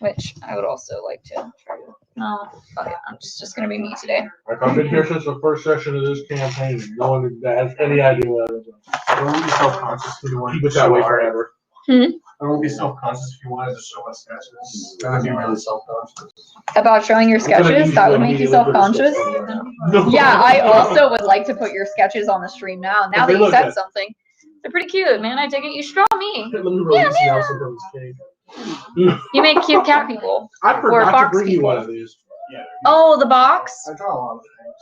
which I would also like to try to. No, fuck it. It's just gonna be me today. Like, I've been here since the first session of this campaign. No one has any idea what it is. I won't be self-conscious if you wanted Keep to it that show way art. forever. I won't be self-conscious if you wanted to show us sketches. I'd be really self-conscious. About showing your sketches? That would make you self-conscious? Yeah, I also would like to put your sketches on the stream now. Now that you said something. They're pretty cute, man. I take it you show me. Let me release the Nelson from his cage. You make cute cat people. I Or forgot to fox bring you people. one of these. Oh, the box? I draw a lot of things.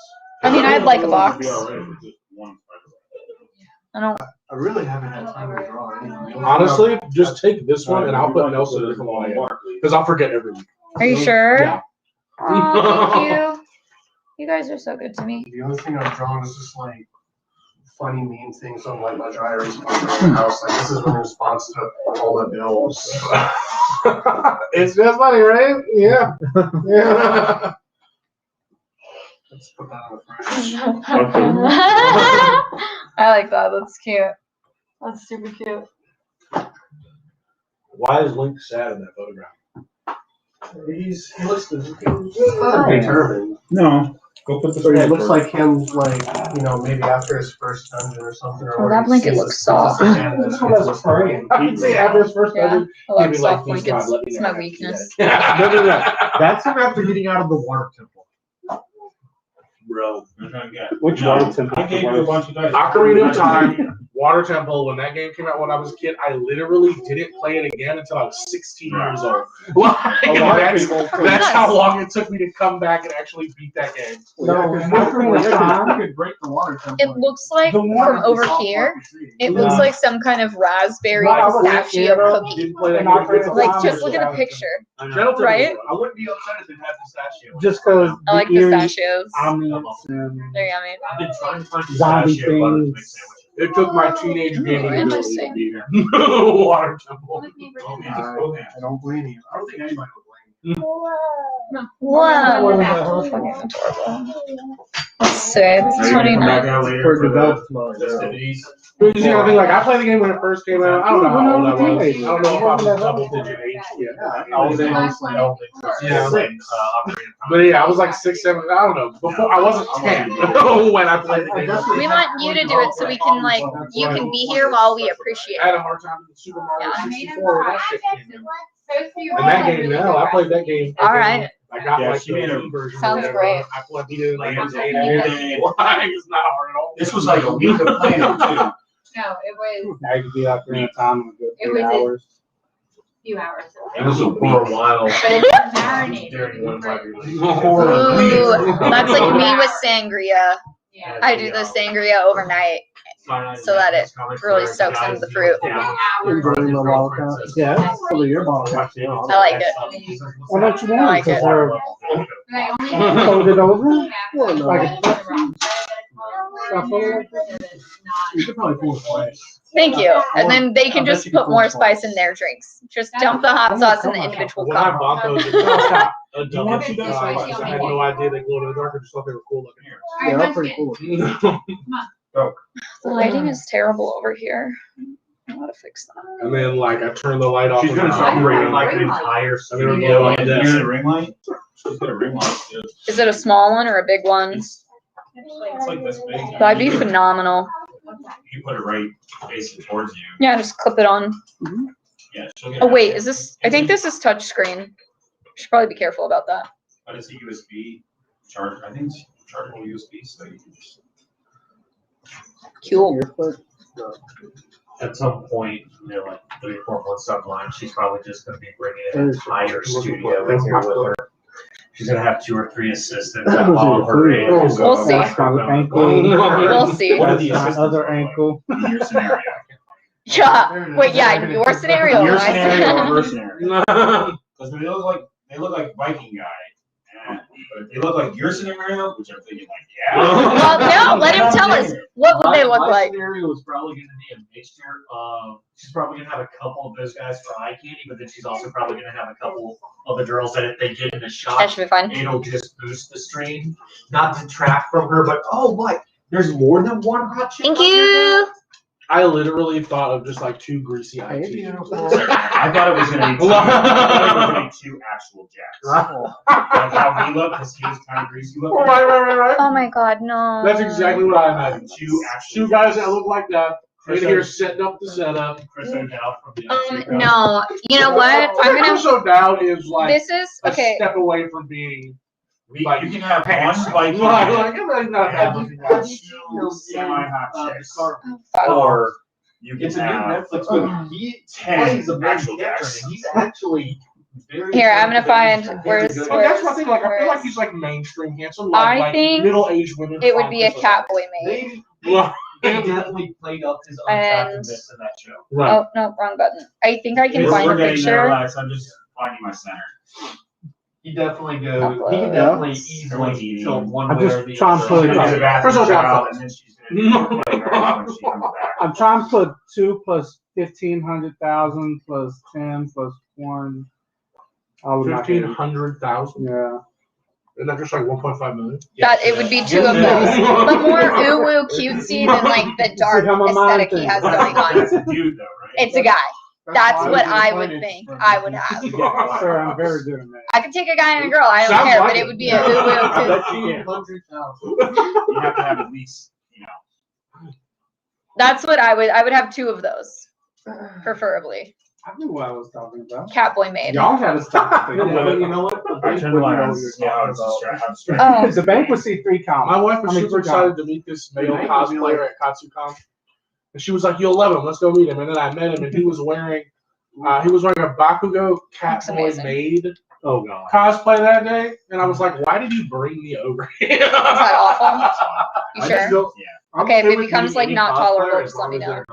I mean, I'd like a box. I don't. I really haven't had time to draw anything. Honestly, just take this one and I'll put Nelson in the different one because I'll forget every week. Are you sure? Yeah. Oh, thank you. You guys are so good to me. The only thing I've drawn is just like funny mean things on like my dry erase board in the house. Like this is in response to all the bills. It's just funny, right? Yeah. Yeah. Let's put that on the fridge. I like that. That's cute. That's super cute. Why is Link sad in that photograph? He looks determined. No. Go put the So he looks like him, like, you know, maybe after his first dungeon or something. Or Oh, that blanket looks soft. I'd say after his first Yeah, dungeon, I like he'd be like, soft "Please, blankets. God, let me It's know." my weakness. No. That's him after getting out of the water temple. Bro. Which water temple? I gave you a bunch of dice. Ocarina of Time, Water Temple, when that game came out when I was a kid, I literally didn't play it again until I was 16 years old. That's how long it took me to come back and actually beat that game. No, You could break the water temple. It looks like The from one over here. It looks Yeah. like some kind of raspberry No, I was pistachio cookie. Didn't play that game. Like, just look at the picture. Gentle Right? I wouldn't be upset if it had pistachio. Just because I like pistachios. omelets and They're yummy. I've been trying to find Zombie pistachio butter to make things. sandwiches. It took my teenage gaming ability to Interesting. be here. Water Temple. I don't blame you. I don't think anybody would blame you. Wow. Let's see. It's 29. for developed mode. Festivities. But you see, I think like I played the game when it first came out. I don't know how old I was. I don't know if I was double digit age yet. I was in Yeah. Ocarina. But yeah, I was like 6, 7. I don't know. Before I wasn't 10 when I played the game. We want you to do it so we can, like, you can be here while we appreciate I had it. a hard time with Super Mario Yeah. 64 when that shit came out. And that game, no, I played that game. All right. I got Yeah, like she the made a- Wii version. or Sounds whatever. great. I beat it in like Like, 8 hours. It's not hard at all. This was like a week of playing it too. No, it was Now you could be out there in time in a good It 3 was- hours. a few hours. It was a for a while. But it's marinated. During one time release. Ooh, that's like me with sangria. Yeah. I do the sangria overnight. So that it really soaks into the fruit. Enjoying the ball count. Yeah, that's probably your ball count. I like it. Why don't you I want like to it. preserve? Hold it over? Like You should probably pull it away. Thank you. And then they can just put more spice in their drinks. Just dump the hot sauce in the individual When I cup. bought those, it was a double want you shot. guys to I had no idea they glowed in the dark. I just thought they were cool looking. Yeah, that's pretty cool. The lighting is terrible over here. I gotta fix that. And then like I turned the light off. She's and gonna I- start bringing like an entire I mean, studio yeah, like yeah. this. You got a ring light? She's got a ring light. Too. Is it a small one or a big one? It's like this big. That'd be phenomenal. You put it right facing towards you. Yeah, just clip it on. Yeah. She'll get Oh wait, is this? I think this is touch screen. Should probably be careful about that. But it's a USB charger. I think it's chargeable USB, so you can just. Cool. At some point, you know, like 3 or 4 months down the line, she's probably just going to be bringing an entire studio in here with her. She's going to have 2 or 3 assistants at all of her ages. We'll see. That's my ankle. We'll see. What are That's the my assistants other look like ankle. in your scenario? Yeah. Wait, yeah, your scenario. Your I see. scenario or her scenario? Because they look like Viking guy. But if they look like your scenario, which I'm thinking like, yeah. Well, no, let him tell us. What would they look My like? scenario is probably going to be a mixture of. She's probably going to have a couple of those guys for eye candy, but then she's also probably going to have a couple of the girls that if they get in a That shot, should be fun. it'll just boost the stream, not detract from her. But oh, what? There's more than one hot chick. Thank up here you. now? I literally thought of just like 2 greasy Hey, eyes. beautiful. I thought it was going to be. only 2 actual jacks. Like how he looked, because he was kind of greasy looking. Right. Oh my God, no. That's exactly what I imagined. 2 actual 2 guys that look like that. Right here setting up the setup. Chris O'Dowd from the No. You know what? I'm gonna. Chris O'Dowd is like This is a okay. step away from being like you can have pants. one Viking Like I'm not and having 2 semi-hot chicks. Oh, Or you can It's a new have Netflix movie. He 10 plays a actual main character, jacks. and he's actually very. Here, I'm gonna find where's. But that's my thing. Like I feel like he's like mainstream handsome. I Like think middle-aged women. It would be a Catboy maid. They definitely played up his And- unattractiveness in that show. Right. Oh no, wrong button. I think I can We're find a getting there, picture. Alex. I'm just finding my center. He definitely goes. Upload. He can definitely Everyone's easily eating. tilt one I'm way just or the trying to other. put it She's up. a bathroom First of all, child, and then she's gonna be playing her when she comes back. I'm trying to put 2 plus 1,500,000 plus 10 plus 1. I would not get it. 1,500,000. Yeah. Isn't that just like 1.5 million? That it would be 2 of those, but more ooh cutesy than like the dark how my mind aesthetic he thinks. has going on. It's a dude, though, right? It's a guy. That's why what I I would think I would have. Sir, I'm very good at that. I could take a guy and a girl. I don't Sounds care, like but it. it would be a ooh cute. That's 100,000. You have to have at least, That's what I would. I would have 2 of those, preferably. I knew what I was talking about. Catboy maid. Y'all had to stop. Yeah, but you know what? I turned the light on. Yeah, I was distracted. Oh, The bank would see 3 counts. My wife was I mean, super 2 counts. excited to meet this male cosplayer at KatsuCon. And she was like, "You'll love him. Let's go meet him." And then I met him, and he was wearing a Bakugo That's Catboy amazing. maid Oh, God. cosplay that day. And I was like, "Why did you bring me over here?" is that awful? You sure? Yeah. Okay, if it becomes like not tolerable, just let me know.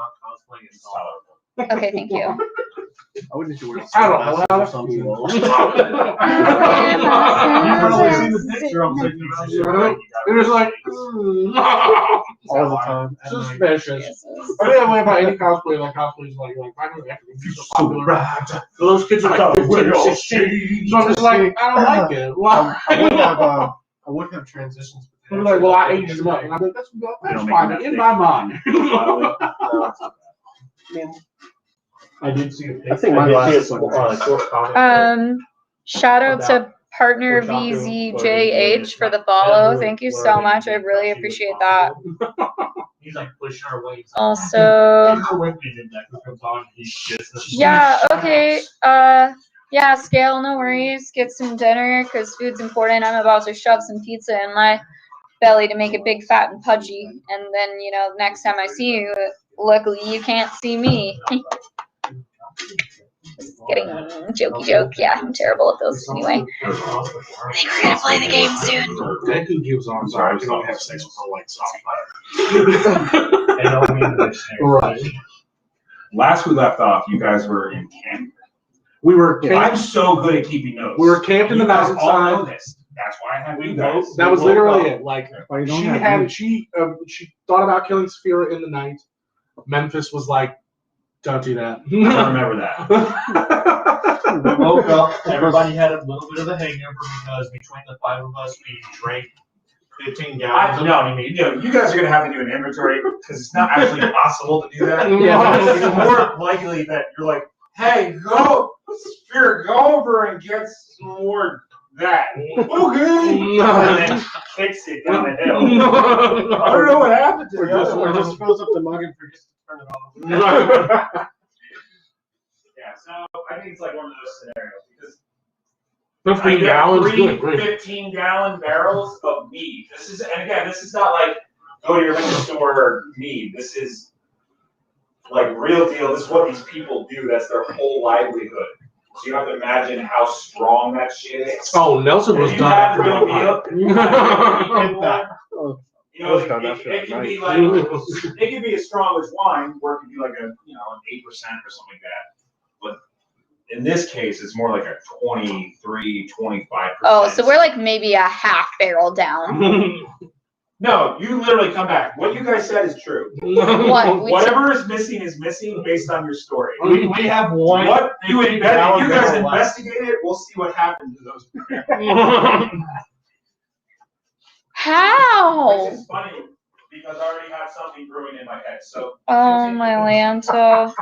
Okay, thank you. I would just wear I don't know how to something. feel. You've probably seen the picture. I'm thinking about it. It was like, All the time. suspicious. I mean, that way about any cosplay, like cosplays, like I know that he's so popular. So those kids are like 15 or 16. So I'm just like, I don't like it. Why? I would have transitions. They're like, well, I aged him up. And I'm like, that's fine. In my mind. I did see it. I think my last short comment. Shout out to partner VZJH for the follow. Thank you so much. I really appreciate that. He's like pushing our weights. Also, yeah, okay. Yeah, Scale, no worries. Get some dinner because food's important. I'm about to shove some pizza in my belly to make it big, fat, and pudgy. And then, you know, next time I see you, luckily you can't see me. Just kidding. Jokey joke. Yeah, I'm terrible at those anyway. I think we're gonna play the game soon. That who gives on sorry, we don't have sex with the lights off. Right. Last we left off, you guys were in camp. We were I'm camped. so good at keeping notes. We were camped in the You guys all know mountainside. this. That's why I have you guys. That was literally it. Like Why you don't she have had me? she thought about killing Saphira in the night. Memphis was like, "Don't do that." I don't remember that. We woke up, everybody had a little bit of a hangover because between the 5 of us, we drank 15 gallons. You guys are gonna have to do an inventory because it's not actually possible to do that. Yeah. It's more likely that you're like, hey, go over and get some more that. Okay. And then kicks it down the hill. I don't know what happened to Or you. just fills up the mug and forgets to turn it off. Yeah, so I think it's like one of those scenarios because 15 gallons. three Good grief. 15-gallon barrels of mead. This is not like go to your liquor store mead. This is like real deal. This is what these people do. That's their whole livelihood. So you have to imagine how strong that shit is. Oh, Nelson was You done have after real that. meal. You have Oh, You know, Most done after it that can be night. like it can be as strong as wine, or it can be like an 8% or something like that. But in this case, it's more like a 23, 25%. Oh, so we're like maybe a half barrel down. No, you literally come back. What you guys said is true. What? Whatever is missing based on your story. We have one. What you 15 you gallon guys barrel left. investigate it. We'll see what happened to those. How? Which is funny because I already have something brewing in my head. So Oh my Lanta.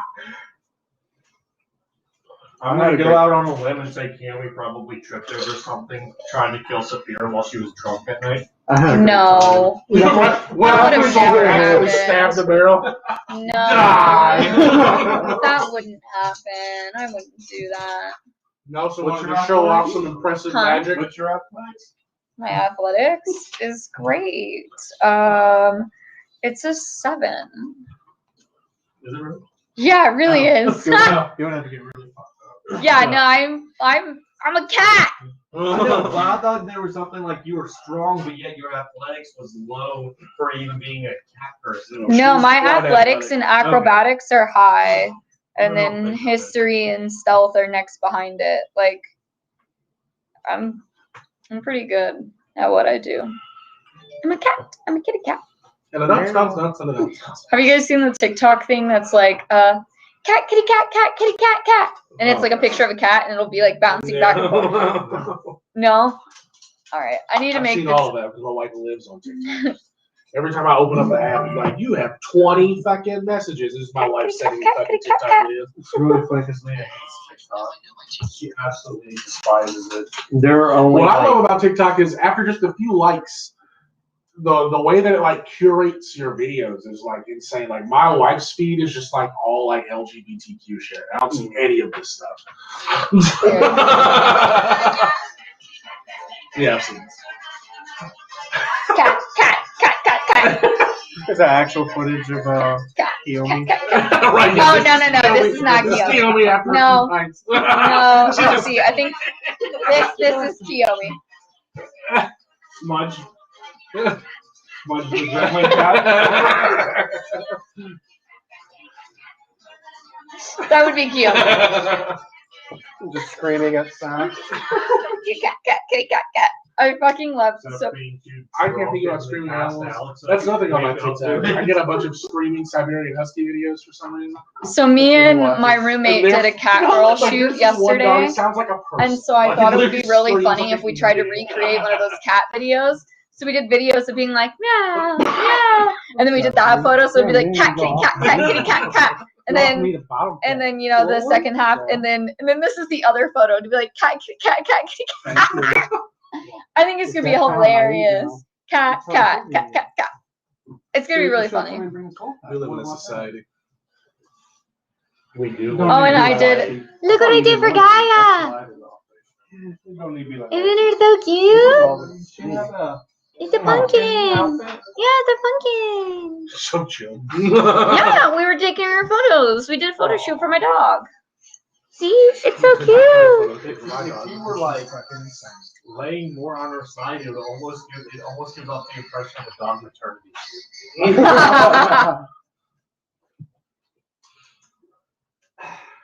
I'm gonna go out on a limb and say Kiyomi probably tripped over something trying to kill Saphira while she was drunk at night. No. What That would've never happened. Stab the barrel. No. Die. That wouldn't happen. I wouldn't do that. Nelson What's wanted your to show off athletics? some impressive Huh? magic. What's your athletics? My athletics is great. It's a 7. Is it really? Yeah, it really is. You don't have to get really fucked up. Yeah, no, I'm a cat. I know, but I thought there was something like you were strong, but yet your athletics was low for even being a cat person. No, my Squad athletics and acrobatics are high, and I don't then think so. history and stealth are next behind it. Like, I'm pretty good at what I do. I'm a cat. I'm a kitty cat. And a nuts. Have you guys seen the TikTok thing that's like, cat, kitty, cat, kitty, cat, and it's like a picture of a cat, and it'll be like bouncing back and forth. No? All right. I need to I've make seen this. all of that because my wife lives on TikTok. Every time I open up the app, it's like, you have 20 fucking messages. This is my wife sending me fucking TikTok videos. It's really funny because Leah hates TikTok. She absolutely despises it. There are only What I like, love about TikTok is after just a few likes, the way that it like curates your videos is like insane. Like my wife's feed is just like all like LGBTQ shit. I don't see any of this stuff. Yeah, I've seen this. Cat. Is that actual footage of Kiyomi? Right, Oh, no. This is not This is Kiyomi. Kiyomi after a No. few nights. No, let's see. I think this is Kiyomi. Smudge. Smudge the gremlin cat. That would be Kiyomi. Just screaming at sound. Kitty, cat. I fucking love so. I can't think about screaming animals. That's nothing on my TikTok. I get a bunch of screaming Siberian Husky videos for some reason. So me and my roommate did a cat girl shoot yesterday, Sounds like a person. and so I thought it would be really Screams funny like if a we tried to baby. recreate one of those cat videos. So we did videos of being like meow, meow, and then we did that photo. So it'd be like cat, kitty, cat, and then you know the second half, and then this is the other photo to be like cat, kitty, cat. I think it's gonna be hilarious. Cat. It's gonna be really funny. We live in a society. We do. Oh, and I did. Look what I did for Gaia. Isn't it so cute? It's a pumpkin. Yeah, it's a pumpkin. So chill. Yeah, we were taking our photos. We did a photo shoot for my dog. See, it's so cute. If you were like laying more on her side, it almost gives off the impression of a dog maternity suit.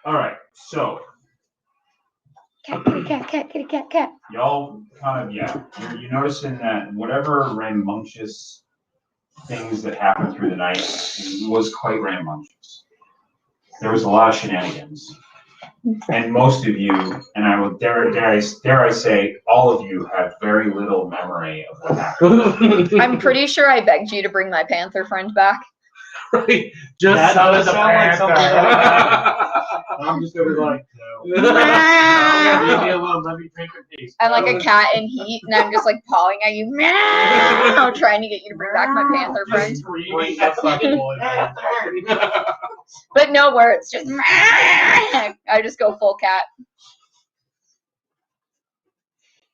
All right, so Cat. y'all kind of, you're noticing that whatever rambunctious things that happened through the night was quite rambunctious. There was a lot of shenanigans. And most of you, and I will dare I say, all of you have very little memory of what happened. I'm pretty sure I begged you to bring my panther friend back. Right. Just That son does of the sound like panther. something I'm just gonna be like, no. Let me drink a piece. I'm like a cat in heat, and I'm just like pawing at you, meow, trying to get you to bring back my panther friend. But no words, just meow. I just go full cat.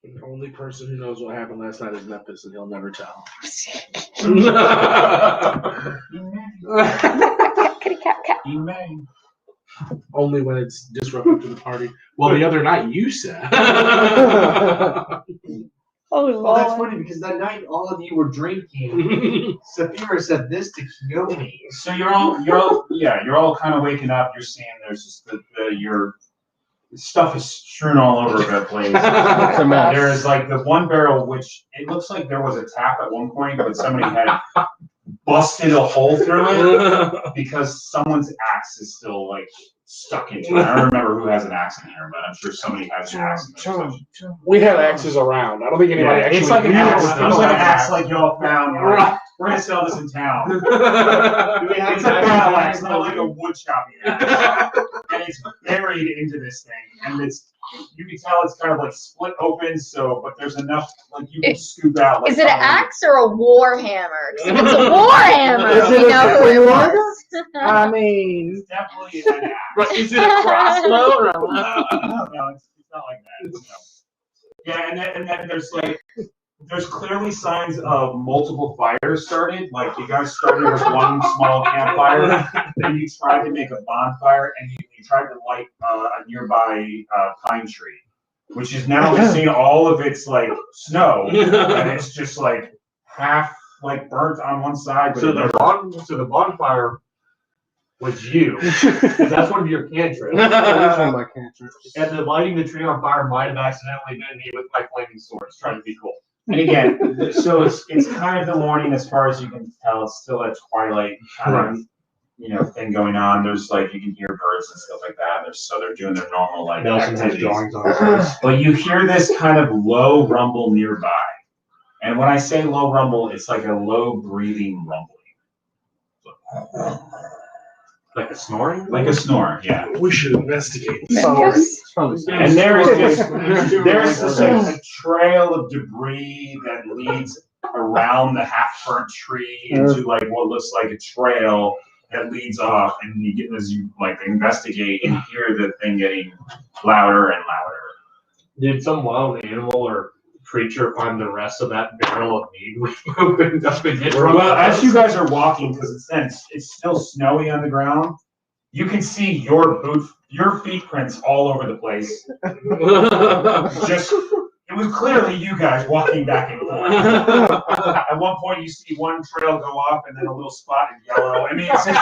The only person who knows what happened last night is Memphis, and he'll never tell. Kitty cat. You may. Only when it's disruptive to the party. Well, the other night you said. Oh, Well, that's funny because that night all of you were drinking. Saphira said this to Kiyomi. So you're all kind of waking up. You're seeing there's just your stuff is strewn all over the place. There is like the one barrel, which it looks like there was a tap at one point, but somebody had busted a hole through it because someone's axe is still like stuck into it. I don't remember who has an axe in here, but I'm sure somebody has an axe in there. We had axes around. I don't think anybody actually. It's like an used axe. them. It was like an axe like y'all found. we're gonna sell this in town. Do we have It's a battle axe, not like a wood chopping axe. And it's buried into this thing, and you can tell it's kind of like split open. So, but there's enough like you can scoop out. Like, Is it an axe or a war hammer? 'Cause if it's a war hammer, Is we it a know who it sword? was. I mean, It's definitely an axe. Right, is it a crossbow? Or No, it's not like that. No. Yeah, and then there's clearly signs of multiple fires started. Like you guys started with one small campfire, then you tried to make a bonfire, and you tried to light a nearby pine tree, which is now missing all of its like snow, and it's just like half like burnt on one side. But so the bonfire was you. 'Cause that's one of your cantrips. My cantrips. And then lighting the tree on fire might have accidentally been me with my flaming swords trying to be cool. And again, so it's kind of the morning as far as you can tell. It's still a twilight kind of thing going on. There's like you can hear birds and stuff like that. So they're doing their normal like Nelson has activities. drawings on his face. But you hear this kind of low rumble nearby. And when I say low rumble, it's like a low breathing rumbling. Like a snoring? Like a snore, yeah. We should investigate. And there's this like, a trail of debris that leads around the half-burnt tree into like what looks like a trail that leads off, and you get as you like investigate and hear the thing getting louder and louder. Did some wild animal or creature find the rest of that barrel of mead we opened up and hit? Well, as you guys are walking, because it's still snowy on the ground, you can see your feet prints all over the place. It was clearly you guys walking back and forth. At one point, you see one trail go off and then a little spot in yellow. I mean, it's a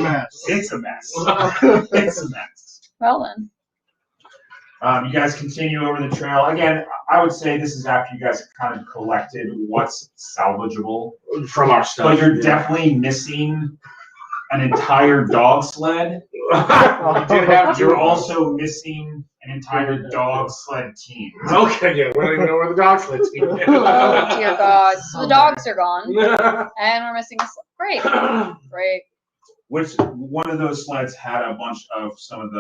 mess. It's a mess. It's a mess. Well then. You guys continue over the trail. Again, I would say this is after you guys have kind of collected what's salvageable from our stuff. But you're definitely missing an entire dog sled. You're also missing an entire dog sled team. Okay, yeah, we don't even know where the dog sled team is. Oh dear God! So the dogs are gone, and we're missing a sled. Great, great. Which one of those sleds had a bunch of some of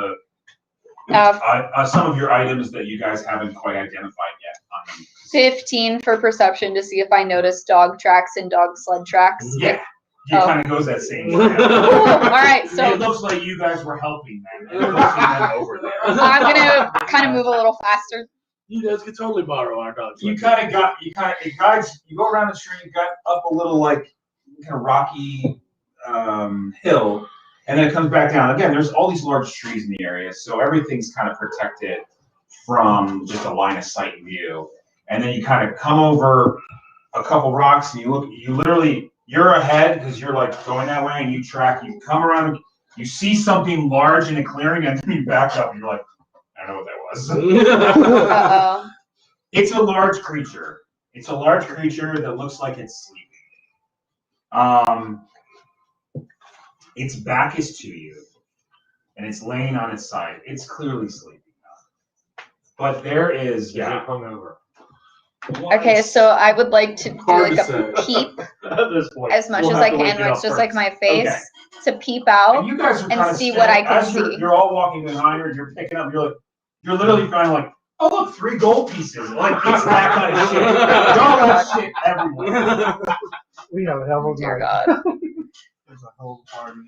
your items that you guys haven't quite identified yet on them. 15 for perception to see if I notice dog tracks and dog sled tracks. Yeah. It kind of goes that same way. All right, so it looks like you guys were helping them. And them over there. I'm gonna kind of move a little faster. You guys could totally borrow our dogs. You go around the tree, you got up a little like kind of rocky hill, and then it comes back down. Again, there's all these large trees in the area, so everything's kind of protected from just a line of sight view. And then you kind of come over a couple rocks, and you're ahead because you're like going that way, and you come around, you see something large in a clearing, and then you back up, and you're like, I don't know what that was. Uh-oh. It's a large creature. It's a large creature that looks like it's sleeping. Its back is to you, and it's laying on its side. It's clearly sleeping now. But there is, hungover. Okay, so I would like to do like a peep as much as I can, where it's just like my face, to peep out and you guys are and see what I can see. You're all walking behind her, you're picking up, you're literally finding like, oh look, 3 gold pieces. Like it's that kind of shit. Y'all have shit everywhere. We have a hell of a Dear night. God. There's a whole party.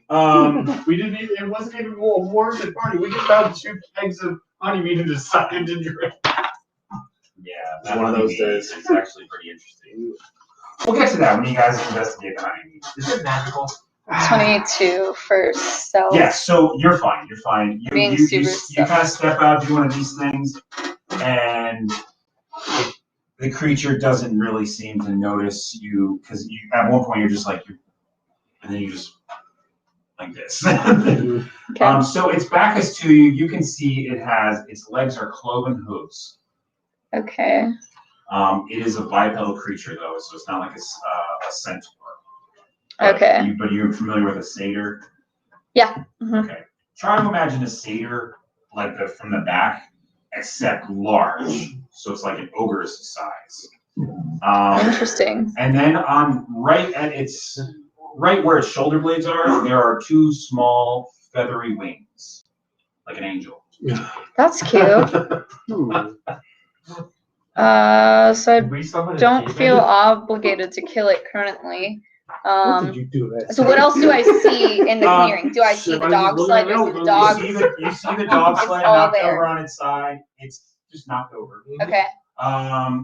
We didn't even. It wasn't even a warranted party. We just found 2 kegs of honeymead and decided to drink. Yeah, It's one of those days. It's actually pretty interesting. We'll get to that when you guys investigate the honeymead. Is it magical? 22 for stealth. Yeah, so you're fine. You're fine. You kind of step out, do one of these things, and the creature doesn't really seem to notice you because at one point you're just like, and then you just like this. Okay. So its back is to you. You can see its legs are cloven hooves. Okay. It is a bipedal creature though, so it's not like a centaur. Okay. But you're familiar with a satyr? Yeah. Mm-hmm. Okay. Try to imagine a satyr like from the back, except large. So it's like an ogre's size. Interesting. And then on right where its shoulder blades are, there are two small feathery wings, like an angel. That's cute. So I don't feel obligated to kill it currently. What did you do that? So what else do I see in the clearing? Do I see the dog sled? Do I see the dog? You see the dog It's sled all knocked there. over on its side. It's just knocked over. Okay.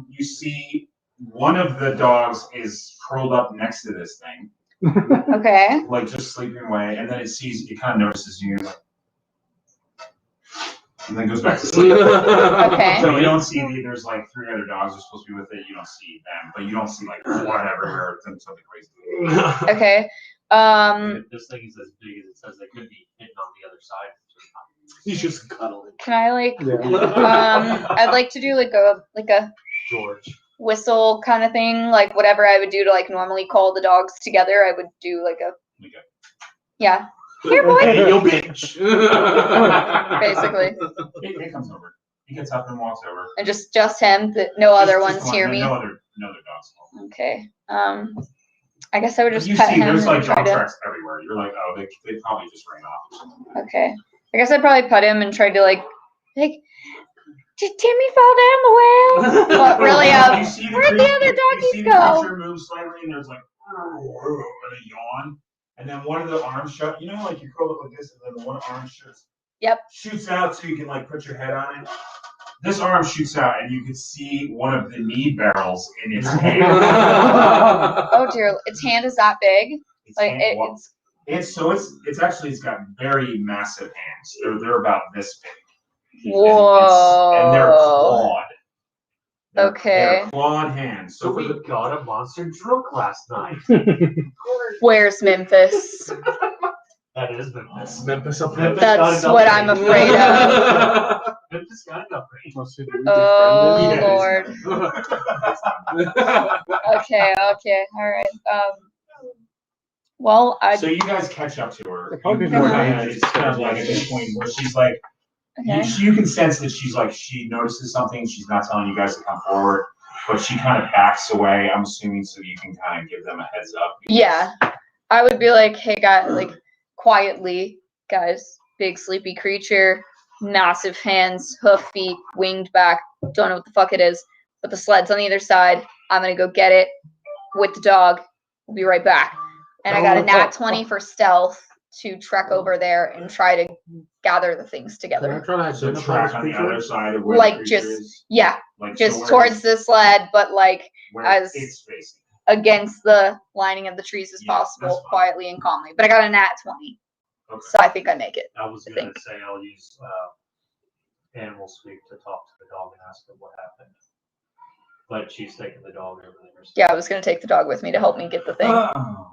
You see one of the dogs is curled up next to this thing. Okay. Like just sleeping away, and then it kind of notices you, and then goes back to sleep. Okay. So you don't see there's like 3 other dogs are supposed to be with it. You don't see them, but you don't see like whatever or something crazy. Okay. This thing is as big as it says they could be hitting on the other side. He's just cuddling. Can I I'd like to do like a George. whistle kind of thing, like whatever I would do to like normally call the dogs together. I would do like a yeah. Here, boy. Hey, yo, bitch. Basically. It comes over. He gets up and walks over. And just him. No other Just ones one, hear me. No other dogs. Okay. I guess I would just You pet see, him. there's like and try dog to... tracks everywhere. You're like, oh, they probably just ran off or something. Okay. I guess I'd probably pet him and try to like, did Timmy fall down the well? But really, where'd the other doggies go? The creature moves slightly, and there's like and a yawn, and then one of the arms shut. You know, like you curl up like this, and then the one arm shoots out, so you can like put your head on it. This arm shoots out, and you can see one of the mead barrels in its hand. Oh dear, its hand is that big? It's got very massive hands. They're about this big. Whoa. And they're clawed. Okay. They're clawed hands. So we got a monster drunk last night. Where's Memphis? That is Memphis. Memphis up That's what I'm afraid of. Memphis got an upgrade. Oh Lord. Okay, all right. Well, So you guys catch up to her. The focus And, was it's kind of like at this point where she's like, okay. you can sense that she notices something. She's not telling you guys to come forward, but she kind of backs away. I'm assuming so you can kind of give them a heads up. Yeah, I would be like, hey guys, like quietly, guys, big sleepy creature, massive hands, hoof feet, winged back. Don't know what the fuck it is, but the sled's on the other side. I'm gonna go get it with the dog. We'll be right back. And I got a nat 20 for stealth to trek over there and try to gather the things together. So track on the other side of where Like the just creature is? yeah, Like just so towards the sled, but like where as it's facing. against the lining of the trees as Yeah, that's possible, fine. quietly and calmly. But I got a nat 20, Okay. so I think I make it. I was going to say I'll use animal speak to talk to the dog and ask her what happened. But she's taking the dog over there. So. Yeah, I was gonna take the dog with me to help me get the thing. Oh.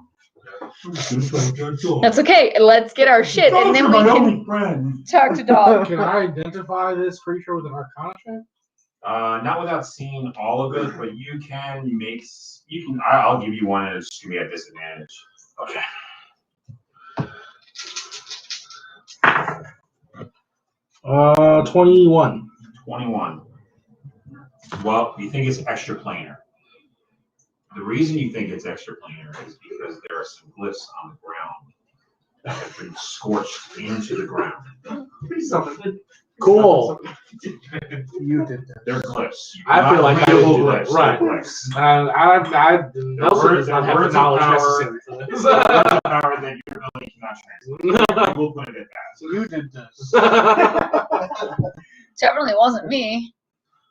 That's okay. Let's get our shit, and then we can talk to dog. Can I identify this creature with an Arcana check? Not without seeing all of it, but you can make. I'll give you one, and it's gonna be at disadvantage. Okay. 21. 21. Well, you think it's extra planar. The reason you think it's extra planar is because there are some glyphs on the ground that have been scorched into the ground. Cool. You did that. They're glyphs. I feel like I Readable did glyphs. that. Right. They're glyphs. Nelson does not have the knowledge necessary for this. The power that your ability cannot translate. We'll put it at that. So you did this. Definitely wasn't me.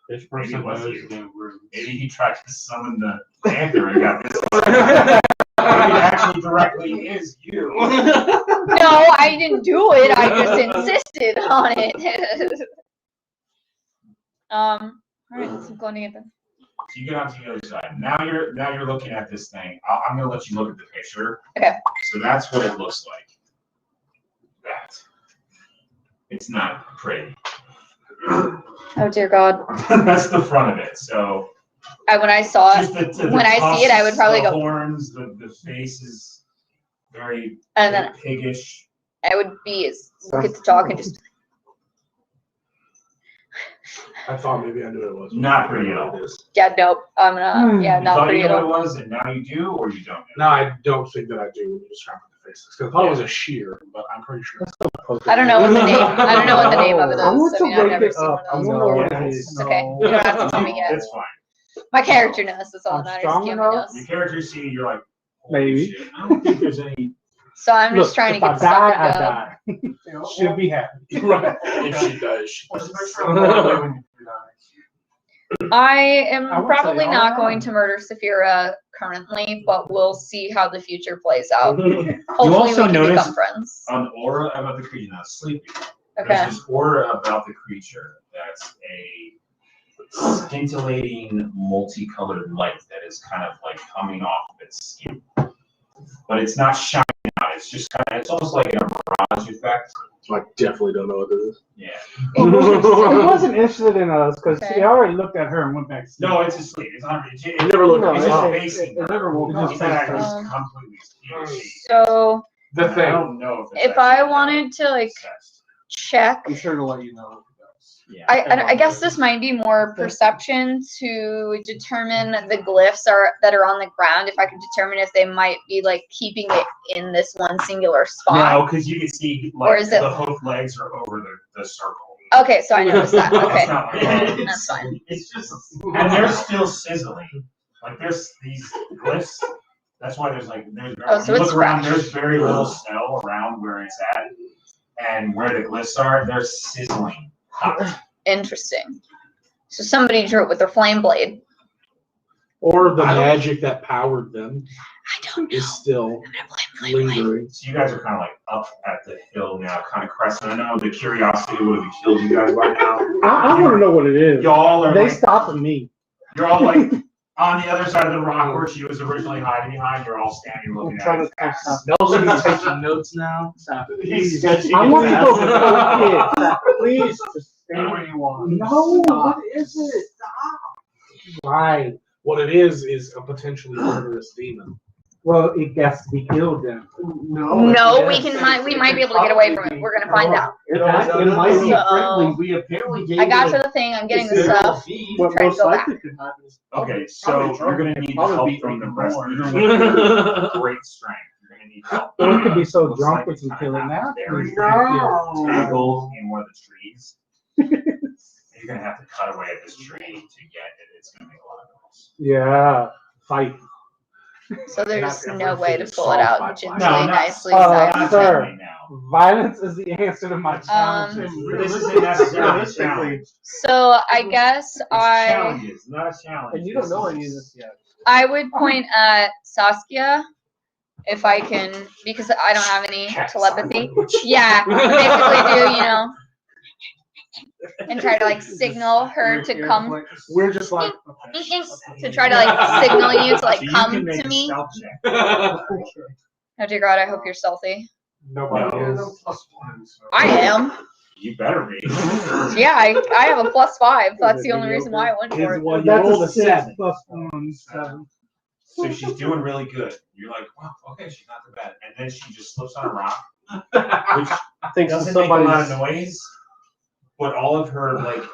This Maybe person it was knows you. the room. Maybe he tried to summon the panther and got this. Maybe it actually directly is you. No, I didn't do it. I just insisted on it. All right, let's keep going to get them. So you get onto the other side. Now you're looking at this thing. I'm gonna let you look at the picture. Okay. So that's what it looks like. That. It's not pretty. Oh dear God. That's the front of it. So When I saw it, just the when I see it, I would probably the go. horns, the face is very And then piggish. I would be look at the dog and just. I thought maybe I knew what it was. Not pretty at all. It is. Yeah, nope. I'm gonna. Yeah, You not thought pretty you at knew all. what it was, and now you do, or you don't know? No, I don't think that I do when you describe the faces. Because I thought it was a sheer, but I'm pretty sure. I don't know what the name. I don't know what the name of it is. I want to I mean, I've wake never it seen one up. of I those want to before. wake it It's okay. You don't have to tell me yet. It's fine. My character knows. That's all I'm that matters. strong Kimmy enough. knows. Your character see, you're like, holy Maybe. shit. I don't think there's any. So I'm just Look, trying to if get I stuff die, I to die. Should be happy. Right. If she does, she What's does. the picture of the when you die? I I am would probably say not all going right. to murder Saphira currently, but we'll see how the future plays out. You Hopefully, also we can notice become friends. an aura about the creature, not sleeping. Okay. There's this aura about the creature that's a scintillating, multicolored light that is kind of like coming off of its skin. But it's not shining out, it's just kind of, it's almost like a mirage effect. So I definitely don't know what this is. Yeah. He wasn't interested in us because Okay. he already looked at her and went back to sleep. No, it's asleep. It's not. It never looked No, at it's me. just it- facing. it never woke It's up. just that it's Um, completely asleep. So The I thing. don't know if, if I wanted to like check, I'm sure to let you know. Yeah. I guess this might be more perception to determine the glyphs that are on the ground. If I could determine if they might be like keeping it in this one singular spot. No, because you can see Or like is it- the hoof legs are over the circle. Okay, so I noticed that. It's Okay, not like that. that's fine. It's just, and they're still sizzling. Like there's these glyphs. That's why there's like Oh, so you it's look around. fresh. There's very little snow around where it's at, and where the glyphs are, they're sizzling hot. Interesting. So somebody drew it with their flame blade. Or the I don't- magic that powered them I don't know. is still I'm gonna blame flame blade. lingering. So you guys are kind of like up at the hill now, kind of cresting. I know the curiosity would have killed you guys by now. I want to know what it is. Y'all are They like, stopping me. you're all like on the other side of the rock where she was originally hiding behind. You're all standing I'm looking trying at to it. catch up. Nelson's taking notes now. He's I want to go for kids. Please, just stay where you are. No, what is it? Right. What it is a potentially murderous demon. Well, it gets to be killed then. No, we might be able to get away from it. We're gonna find out. It might be So- friendly. We apparently gave I got it to the thing. I'm getting the stuff. what Try to most go back. likely could happen is Okay, so you're gonna need Probably help be from the even rest. more. Even with your great strength, you're gonna need help. Or it could be so Looks drunk like we it's can kinda kill it now. very No. tangled in one of the trees. You're gonna have to cut away at this tree to get it. It's gonna make a lot of noise. Yeah, fight. So there's Not no way to everything pull it out solved by gently, No, not- nicely. not silently. sir. Right now. Violence is the answer to my challenges. This isn't necessarily a challenge. So I guess It's I challenges, not a challenge. And you don't This know is- any of this yet. I would point at Saskia if I can, because I don't have any telepathy. Yeah, basically do, you know, and try to like signal her to come, We're just like, to try to like signal you to like So you come can make to a me. stealth check. Oh dear God, I hope you're stealthy. nobody No. is. I am. You better be. Yeah, I have a +5. That's the only reason why I went for His it. one That's rolled a a 6 7. plus 1, 7. So she's doing really good. You're like, wow, okay, she's not too bad. And then she just slips on a rock, which I think doesn't make a lot of noise, but all of her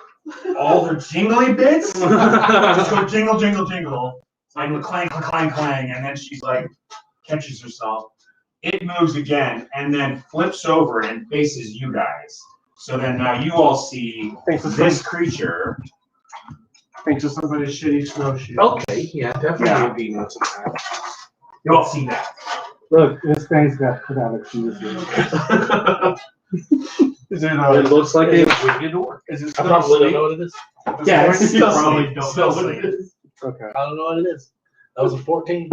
all her jingly bits just go jingle, jingle, jingle, like clang, clang, clang, clang, and then she's like catches herself. It moves again and then flips over and faces you guys. So then now you all see this creature. Think to somebody's shitty snowshoe. Okay, yeah, definitely Yeah. a demon sometime. You all see that. Look, this thing's got put out of Jesus. Is it It looks like is a it- wicked door. Is it I probably don't know what it is. Yeah, it's still probably sleep. don't Still know what sleep. it is. Okay. I don't know what it is. That was a 14.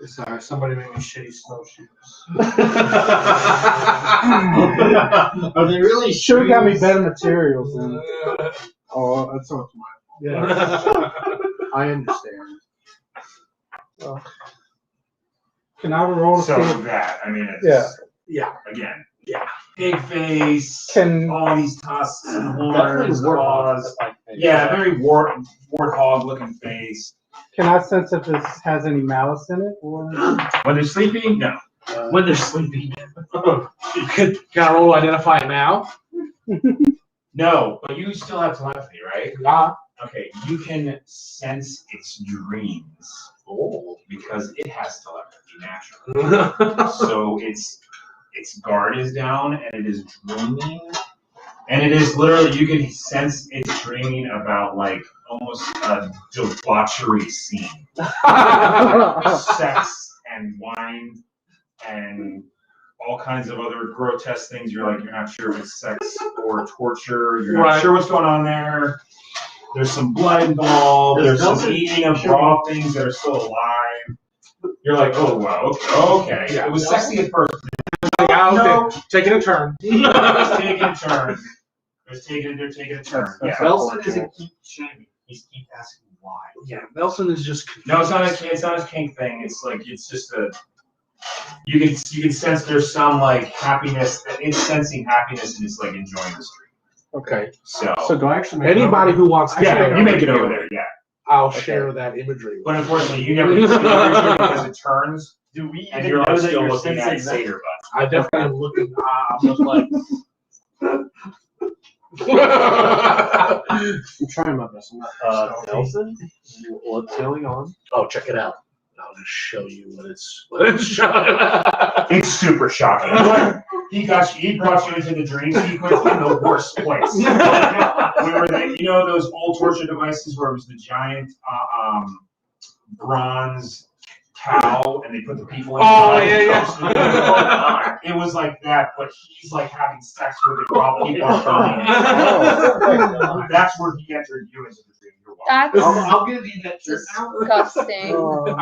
Sorry, somebody made me shitty snowshoes. Are they really Should have got me better materials then. Oh, that's so much money. Yeah. I understand. Can I roll a So kid? that, I mean, it's Yeah. Yeah. again, Yeah. big face, Can- all these tusks and Definitely horns, warthog. claws. Yeah, very warthog looking face. Can I sense if this has any malice in it? Or When they're sleeping, no. When they're sleeping. Can I roll to identify it now? No, but you still have telepathy, right? Yeah. Okay, you can sense its dreams. Oh, because it has telepathy naturally. So its guard is down and it is dreaming. And it is literally, you can sense it's dreaming about like almost a debauchery scene. Sex and wine and all kinds of other grotesque things. You're not sure if it's sex or torture. You're not sure what's going on there. There's some blood involved. There's some eating of raw things that are still alive. You're like, oh wow, okay. Yeah, it was sexy at first. No, taking a turn. It's taking a turn. They're taking a turn. Yeah. Nelson isn't keep shaming. He's keep asking why. Yeah, Nelson is just. No, it's not a kink thing. It's like it's just a. You can sense there's some like happiness. It's sensing happiness and it's like enjoying the street. Okay. So do I actually make anybody who wants to share you make it over there. Yeah. I'll share that imagery. But unfortunately, you never get to see the imagery because it turns. Do we And even you're know like that still you're looking at sensing that? Satyr butt. I definitely am looking. I'm just like. I'm trying my best. Nelson, what's going on? Oh, check it out. I'll just show you what it's showing. It's super shocking. He brought you into the dream sequence in the worst place. We were those old torture devices where it was the giant bronze cow and they put the people in. Oh yeah. It was like that, but he's like having sex with it while people are filming. That's where he entered you into the dream. You're welcome. That's I'll give you that shirt now. disgusting. Again,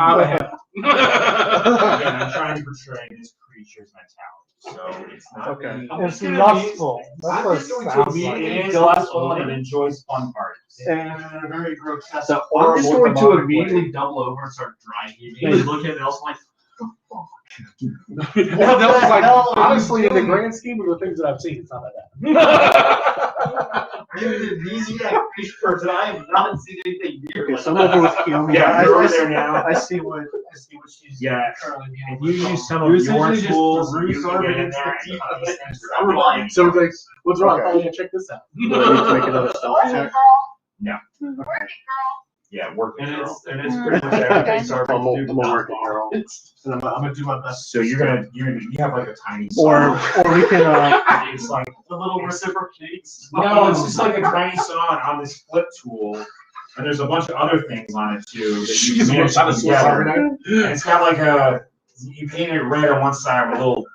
I'm trying to portray this creature's mentality. So it's not Okay. really, It's lustful. That's what it sounds like. it is lustful and it enjoys fun parties. And very grotesque. So I'm just going to horrible immediately double over and start dry heaving and look at Nelson like, Well, that was like honestly, in the grand scheme of the things that I've seen, it's not that bad. you're the easiest person. I have not seen anything near Okay, like some that. of it was healing. Yeah, you're over there now. I see what she's Yeah. Currently And being you worked use on. some You of your essentially just tools. threw You can Sarah get in against there the and teeth put of these it. things I'm around like, you. So it's like, what's wrong? Okay. Oh yeah, check this out. Do I need to make another stealth check? Yeah, working. And girl. it's pretty much everything Sarah I'm can do. a working girl. And I'm gonna do my best. So you have like a tiny Or saw. we can It's like The little reciprocates. no, it's just like a tiny saw on this flip tool, and there's a bunch of other things on it too that you can mix together. And it's got like you painted it red on one side with a little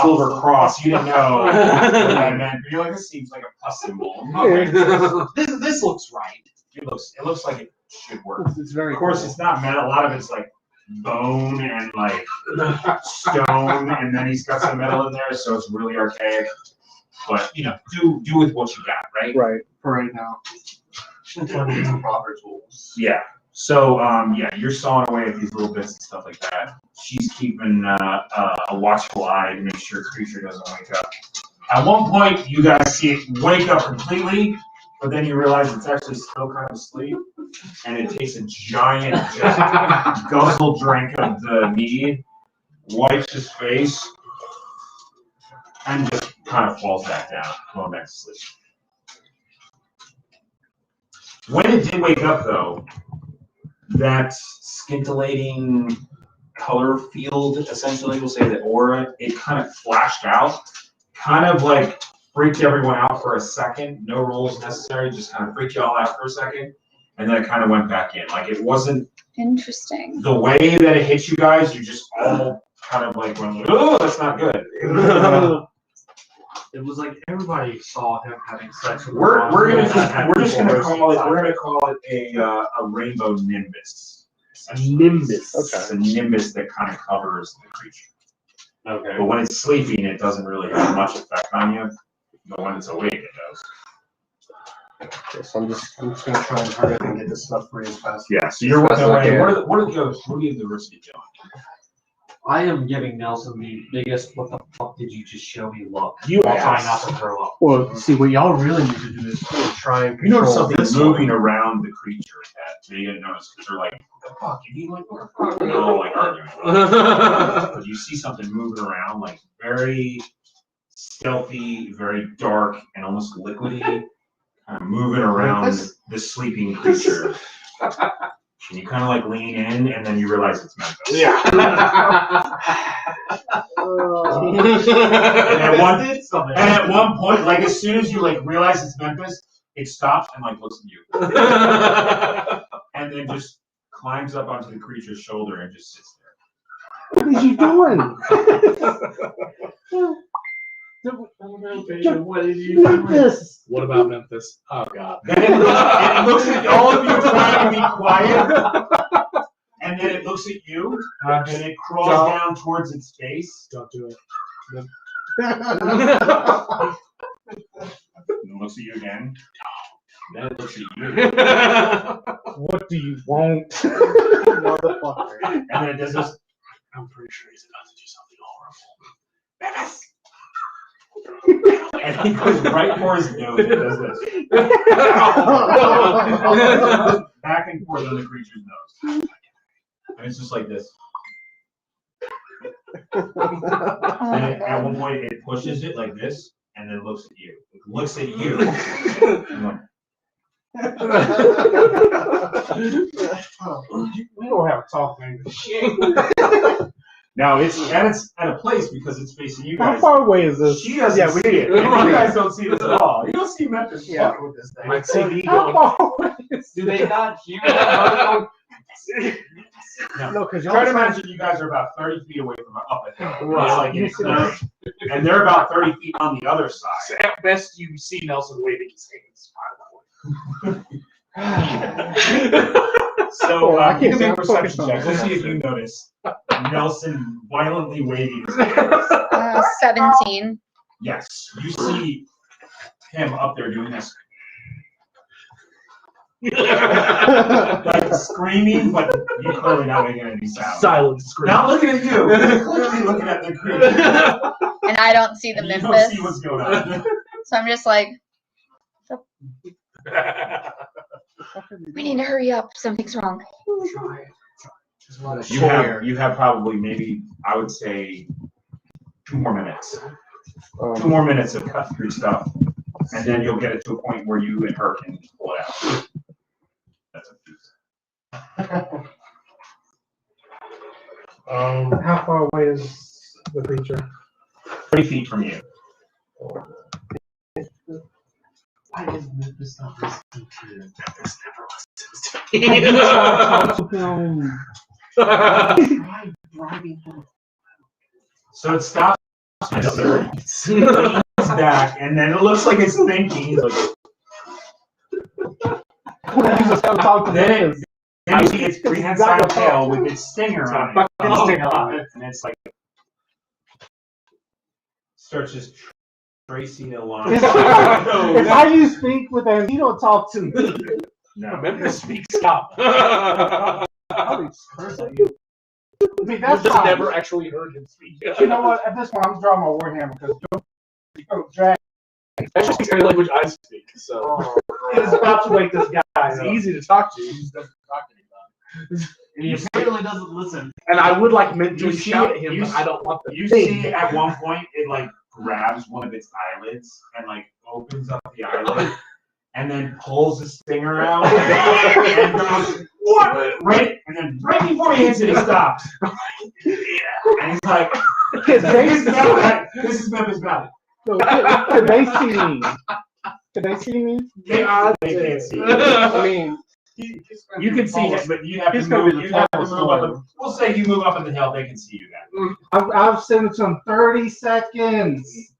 silver cross. You didn't know what that meant, but you're like, this seems like a plus symbol. Okay. This looks right. It looks like it should work. it's very Of course, cool. it's not metal. A lot of it's like bone and like stone, and then he's got some metal in there, so it's really archaic. But do with what you got, right? Right. For right now. Trying to use the proper tools. Yeah. So you're sawing away at these little bits and stuff like that. She's keeping a watchful eye to make sure creature doesn't wake up. At one point, you guys see it wake up completely, but then you realize it's actually still kind of asleep, and it takes a giant just guzzle drink of the mead, wipes his face, and just kind of falls back down, going back to sleep. When it did wake up, though, that scintillating color field, essentially, we'll say the aura, it kind of flashed out, kind of like freaked everyone out for a second. No rolls necessary, just kind of freaked you all out for a second, and then it kind of went back in. Like it wasn't Interesting. the way that it hit you guys. You just all kind of like went, oh, that's not good. It was like everybody saw him having sex with We're a just gonna call it a rainbow nimbus. A nimbus. It's Okay. a nimbus that kind of covers the creature. Okay. But when it's sleeping, it doesn't really have much effect on you. But when it's awake, it does. Okay, so I'm just I'm just gonna try and hurry up and get this stuff free as fast. Yeah. So you're working away. What are the rest of you doing? I am giving Nelson the biggest "what the fuck did you just show me" look. You While trying asked. not to throw up. Well, see, what y'all really need to do is try and You notice control something this moving one. around the creature that they didn't notice because they're like, what the fuck? You mean like what the fuck? They're all like arguing. But you see something moving around, like very stealthy, very dark, and almost liquidy. kind of moving around this sleeping creature. And you kind of like lean in, and then you realize it's Memphis. Yeah. and at one point, like as soon as you like realize it's Memphis, it stops and like looks at you, and then just climbs up onto the creature's shoulder and just sits there. What is you doing? What did you Memphis. What about Memphis? Oh God. Then it looks at all of you trying to be quiet, and then it looks at you, and it crawls down towards its face. Don't do it. And it looks at you again. Then it looks at you. What do you want? Motherfucker. And then it does this. I'm pretty sure he's about to do something horrible. And he goes right for his nose and does this. Back and forth on the creature's nose. And it's just like this. And at one point it pushes it like this and then looks at you. It looks at you. And like, we don't have a talk language. now it's at a place because it's facing you guys. How far away is this? She doesn't see it. You guys don't see this at all. You don't see Memphis fucking with this thing. Like CD How going. far away is Do they not hear that? No, because try to imagine you guys are about 30 feet away from up a hill. Right. It's like it's clear. And they're about 30 feet on the other side. At best, you see Nelson waving his hands. So I can't give me see. a I'm perception focused on check. Let's see if you notice Nelson violently waving his hands. 17. Yes, you see him up there doing this. Like screaming, but you clearly not making any sound. Silent scream. Not looking at you, clearly looking at the creature. And I don't see the And you don't Memphis. see what's going on. So I'm just like, we need to hurry up. Something's wrong. You have probably maybe I would say 2 more minutes. 2 more minutes of cut through stuff, and then you'll get it to a point where you and her can pull it out. That's How far away is the creature? 30 feet from you. Why is Memphis not listening to you? So it stops. It's back, and then it looks like it's thinking. He's like, then you see its prehensile tail with its stinger on it. And it's like starts just tracing a line. If I use speak with him, he don't talk to me. No. Memphis speaks up. I'll be cursed at you. I mean, I've that's just fine. never actually heard him speak. You know what? At this point, I'm drawing my warhammer because drag That's just the only language I speak, so is about to wake this guy it's up. easy to talk to. He just doesn't talk to anybody. And he apparently doesn't listen. And I would like mentally You see shout it- at him, you but I don't want the You thing. see at one point it like grabs one of its eyelids and like opens up the eyelid and then pulls the stinger out and goes, what? Right, and then right before he hits it, he stops. And he's like, Can they this is Memphis Valley. Can they see me? Can they see me? They can't see. I mean, You can see it, but you have to He's gonna be move. the You have to tallest move up. one. We'll say you move up in the hill. They can see you then. I've sent it to him 30 seconds.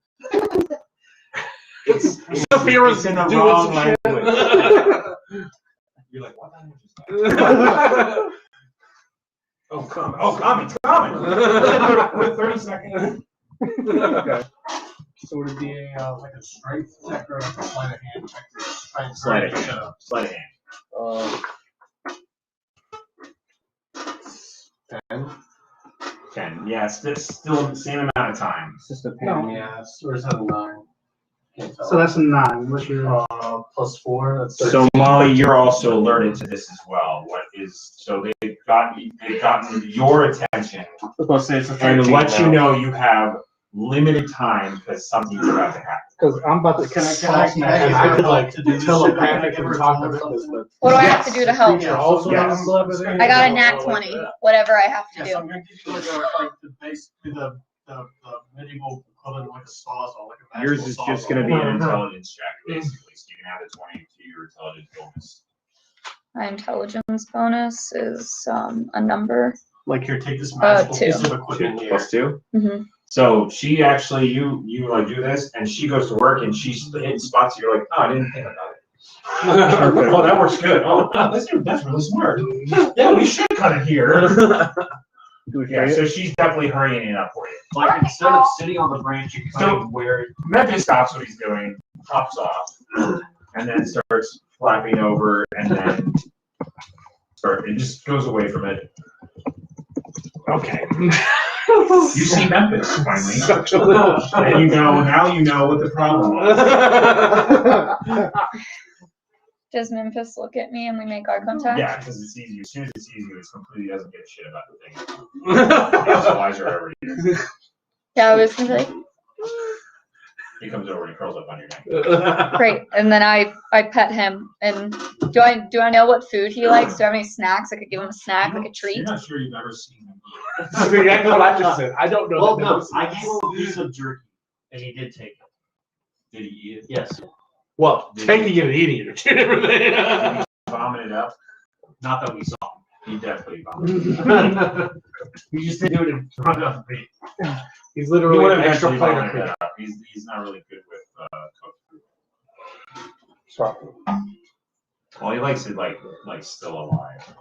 Saphira's in the doing wrong some shit. language. You're like, what language is that? Oh, coming. Oh, coming. With 30 seconds. Okay. So would it be like a strength check or like a sleight of hand check? Sleight of hand. Sleight of hand. 10. Yeah, it's still the same amount of time. It's just a pain No. in the ass. Or is that a 9? Can't tell. So that's a 9. What's your Plus 4. That's So Molly, you're also alerted to this as well. They've gotten your attention I was gonna say it's a and 13 let you now. know you have limited time because something's about to happen. Because I'm about to Can I And I could like to do this shit? telepathically talk to this, but What do I have to do to help? Yeah, also Yes. I got a nat 20. Whatever I have to Yes, do. I'm gonna give you like the medieval equivalent of like a sawzall, like a Yours magical is just sawzall. going to be an intelligence check, basically. So you can add a 20 to your intelligence bonus. My intelligence bonus is a number. Like here, take this magical 2. piece of equipment here. +2. Mm-hmm. So she actually, you like do this, and she goes to work, and she's hitting spots. You're like, oh, I didn't think about it. Oh, that works good. Oh, wow, that's really smart. Yeah, we should cut it here. Yeah, so she's definitely hurrying it up for you. Like instead of sitting on the branch, you cut So- it where it Memphis stops what he's doing, hops off, and then starts flapping over, and then it just goes away from it. okay. You see Memphis finally, and you know what the problem was. Does Memphis look at me and we make eye contact? Yeah, because it's easy. As soon as it sees you, it completely doesn't give a shit about the thing. His eyes are over you. Yeah, I was gonna be like, He comes over and he curls up on your neck. great. And then I pet him. And do I know what food he likes? Do I have any snacks? I could give him a snack, like a treat. You're not sure you've ever seen him. That's exactly what I just said. I don't know. Well, that no, that I gave him a piece of jerky, and he did take it. Did he eat it? Yes. Well, taking it and eating it are two different things. Did he vomit it up? Not that we saw him. He definitely vomited it up. He just didn't do it in front of me. He's He literally would an have extra eventually player. vomited it up. He's not really good with cooked food. Sorry. Well, he likes it like still alive,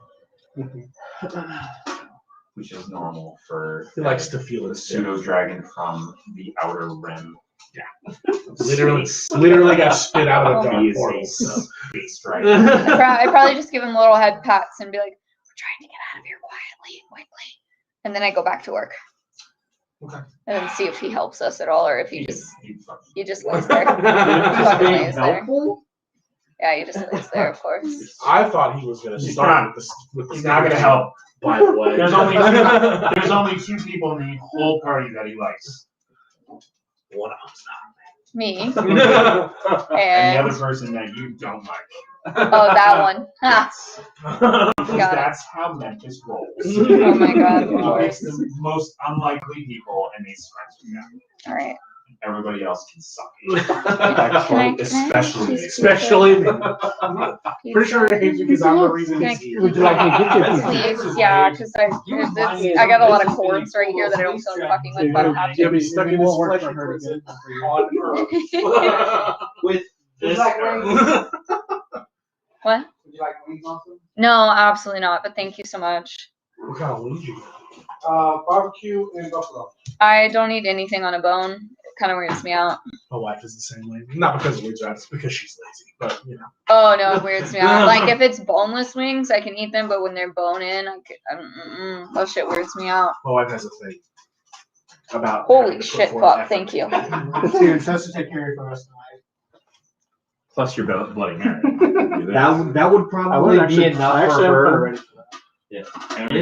which is normal for He likes to feel the it. pseudo dragon from the outer rim. Literally got spit out of a He dark is portal. a space dragon. I'd probably just give him little head pats and be like, we're trying to get out of here quietly and quickly. And then I go back to work. Okay. And then see if he helps us at all or if he just lays Just there. Fucking lays there. Helpful? Yeah, he just lays there, of course. I thought he was going to He's start not- with the He's not gonna help. By the way, There's only 2 people in the whole party that he likes. one of them's Me. And the And other person that you don't like. oh, that one. Ha. Because Got it. that's how Memphis rolls. Oh my god. He picks the most unlikely people and makes friends with them. All right. Everybody else can suck. Can I Especially me. Pretty sure it hates you because I'm the reason Can I- he's here. Would you like me to get you? Please, yeah, because I got a lot of cords right here that I don't feel like fucking with, but I don't have You'll to. be stuck in this fleshy prison on Earth. With this What? Would you like wings also? No, absolutely not. But thank you so much. What kind of wings you got? Barbecue and buffalo. I don't eat anything on a bone. It kind of weirds me out. My wife is the same way. Not because of wings, it's because she's lazy. But you know. Oh no, it weirds me out. Like if it's boneless wings, I can eat them, but when they're bone in, that shit weirds me out. My wife has a thing about. Holy having to put shit, forth fuck! effort. Thank you. It's here, it has to take care of you for the rest of the night. Plus your Bloody Mary. that would I probably would be actually. enough I actually for haven't put it her. ready for that. And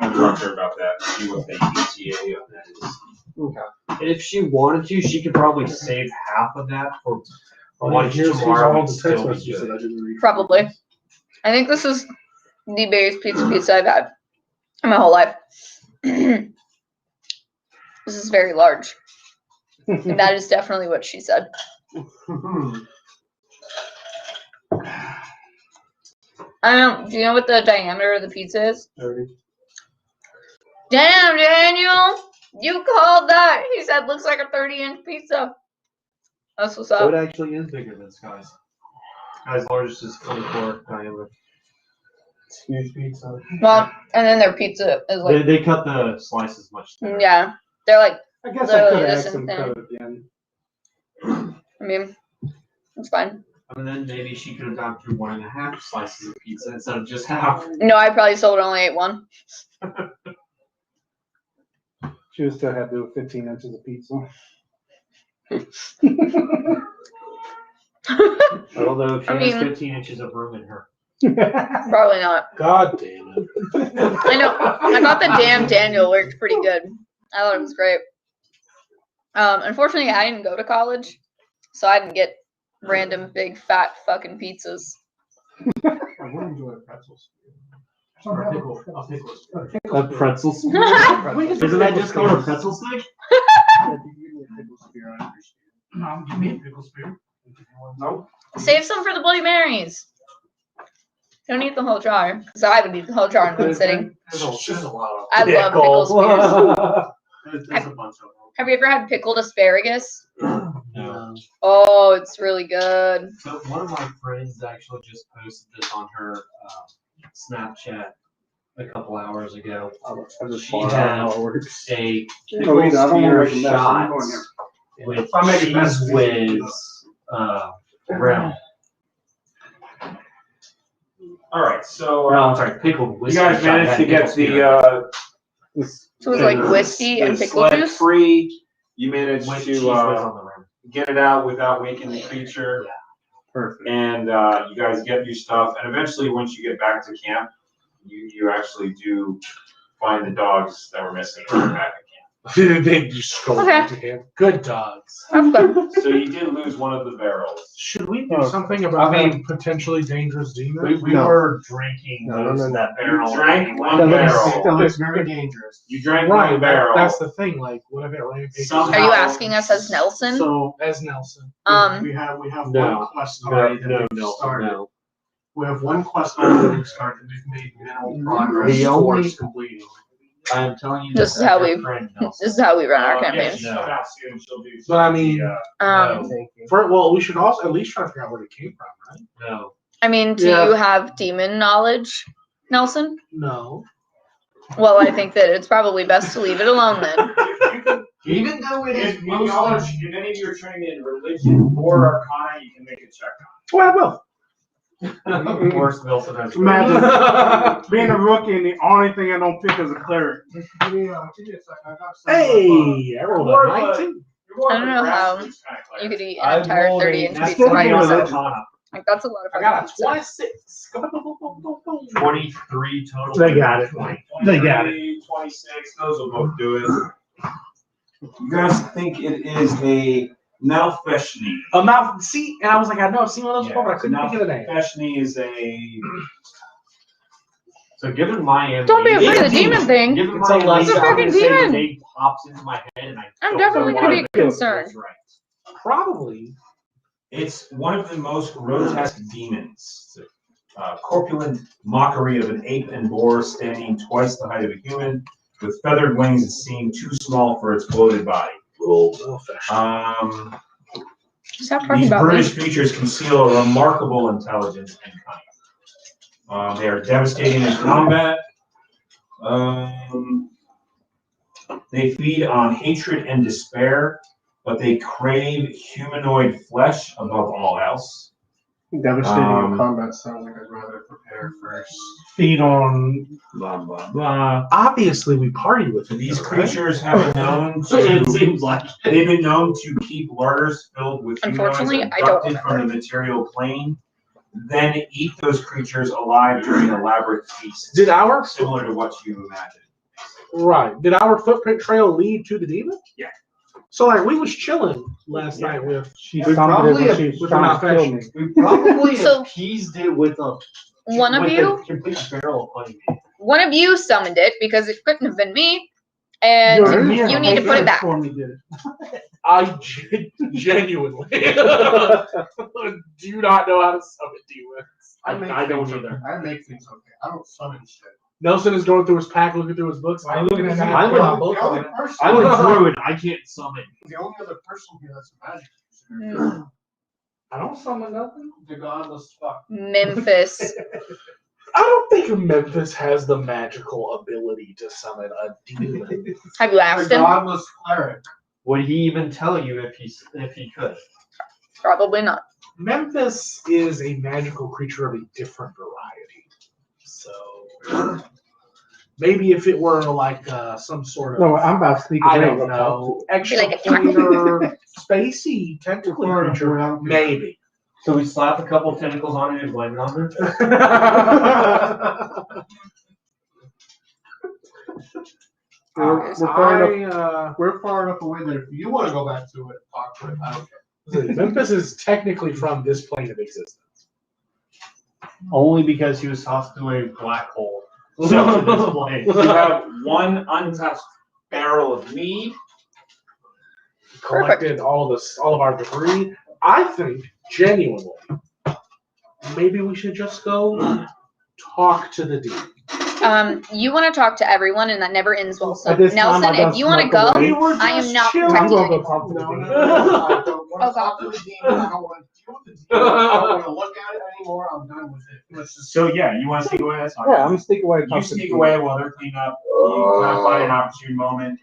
I'm gonna talk to her about that, see what the ETA of that is. If she wanted to, she could probably save half of that for lunch Here's tomorrow. all and the text still be messages good. that I didn't read. Probably. I think this is the biggest pizza I've had in my whole life. This is very large. And that is definitely what she said. I don't know. Do you know what the diameter of the pizza is? 30. Damn, Daniel! You called that! He said looks like a 30-inch pizza. That's what's So up. it actually is bigger than Sky's. Sky's largest is 24 diameter. It's huge pizza. Well, and then their pizza is like, They cut the slices much thinner. yeah. They're like, I guess Literally I could this add some and cut at the end. I mean, it's fine. And then maybe she could have gone through 1.5 slices of pizza instead of just half. No, I probably sold only ate one. She would still have to do 15 inches of pizza. Although she I has mean- 15 inches of room in her. Probably not. God damn it. I know. I thought the damn Daniel worked pretty good. I thought it was great. Unfortunately, I didn't go to college, so I didn't get random big fat fucking pizzas. I would enjoy pretzels. Or a pickle. A pretzel spear? Isn't Isn't that just called a pretzel stick? No, give me a pickle spear. Nope. Save some for the Bloody Marys. Don't eat the whole jar, because I would eat the whole jar in one sitting. There's a lot of I love pickle spears. There's a bunch of them. Have you ever had pickled asparagus? No. Oh, it's really good. So one of my friends actually just posted this on her Snapchat a couple hours ago. She had a pickle spear shot with cheese whiz rim. All right, so I'm sorry, pickled you whiskey. guys managed to get the So it was like whiskey and pickle sled juice? free. You managed with cheese to whiz on the rim. get it out without waking the creature. Yeah. Perfect. And you guys get your stuff, and eventually, once you get back to camp, you actually do find the dogs that were missing back at camp. They just go back to him. Good dogs. That's good. So you did lose one of the barrels. Should we do something about that potentially dangerous demon? We were drinking most of that barrel. You drank one That barrel. looks very dangerous. You drank Right, one barrel. that's the thing. Like, what if it rampages? Somehow- Are you asking us as Nelson? So As Nelson. we have No. one quest already that we've started. We have one quest already that we've started. We've made minimal progress The only- towards completing. I'm telling you, This is how we- friend This is how we run our Yeah, campaigns. she'll ask you and she'll do But I mean, we should also at least try to figure out where it came from, right? No. I mean, do Yeah. you have demon knowledge, Nelson? No. Well, I think that it's probably best to leave it alone then. Even though it is If any of you are trained in religion or arcana, you can make a check on Well, I will. Of course, Wilson has. Imagine being a rookie and the only thing I don't pick is a cleric. Give me a second. I got some. Hey, I rolled More a of a- 19. You're more I of don't a know how grassroots kind of player. You could eat an entire 30-inch That's pizza by still yourself. Arcana. Like, that's a lot of I got a fucking pizza. 26. 23 total. They got it. They got it. 26, those will both do it. You guys think it is a Malfeshni? Mouth. See, and I was like, I know I've seen one of those before, but I couldn't think of the name. Malfeshni is a. So given my MD, Don't be afraid of the demon thing. Given It's my a MD, lesson. It's a I'm gonna freaking say the demon. name pops into my head, and I'm don't definitely know gonna why, be but it concerned. feels right. Probably. It's one of the most grotesque demons. It's a corpulent mockery of an ape and boar standing twice the height of a human, with feathered wings that seem too small for its bloated body. Stop talking These about me. brutish creatures conceal a remarkable intelligence and cunning. They are devastating in combat. They feed on hatred and despair, but they crave humanoid flesh above all else. Devastating in combat sounds like I'd rather prepare first. Feed on. Blah blah blah. Obviously, we party with it. These right? creatures have been known It to. seems like. They've been known to keep larders filled with humanoids Unfortunately, I don't abducted from the material plane, then eat those creatures alive during elaborate feasts. Did our Similar to what you imagine. right? Did our footprint trail lead to the demon? Yeah. So like we was chilling last night with. She We summoned probably it have- when she with was trying to kill Malfection. me. We probably So- appeased it with a One of with you, a complete barrel of honey. one of you summoned it because it couldn't have been me, and You're- you need to put it back. For me, did it. I genuinely do not know how to summon demons. I don't either. I make things okay. I don't summon shit. Nelson is going through his pack, looking through his books. I'm looking at I that. would- book. The only person, I'm a druid. I can't summon. the only other person here that's a magic user, Mm, I don't summon nothing. the godless fuck. Memphis. I don't think Memphis has the magical ability to summon a demon. Have you asked The him? godless cleric. Would he even tell you if he could? Probably not. Memphis is a magical creature of a different variety. So maybe if it were like some sort of No, I'm about to sneak I away. don't and know Like extra a cat. pointer spacey tentacly creature. Maybe. So we slap a couple of tentacles on it and blame it on her. We're far enough away that if you want to go back to it, talk to it. I don't care. Memphis is technically from this plane of existence. Only because he was tossed to a black hole. So to this place. You have one untouched barrel of mead. Collected all of our debris. I think, genuinely, maybe we should just go talk to the demon. You want to talk to everyone, and that never ends well. So, At this time, Nelson, I got if you want to snuck go, away. I am not chilling. I'm protecting going to anyone. go talk to the demon. I don't want to talk to the demon. I don't want to deal with the demon. I don't want to look at it anymore. I'm done with it. Let's just. So yeah, you want to sneak away? That's fine. Yeah, I'm going to sneak away. And You talk to the sneak demon. away while they're cleaning up. You kind of find an opportune moment.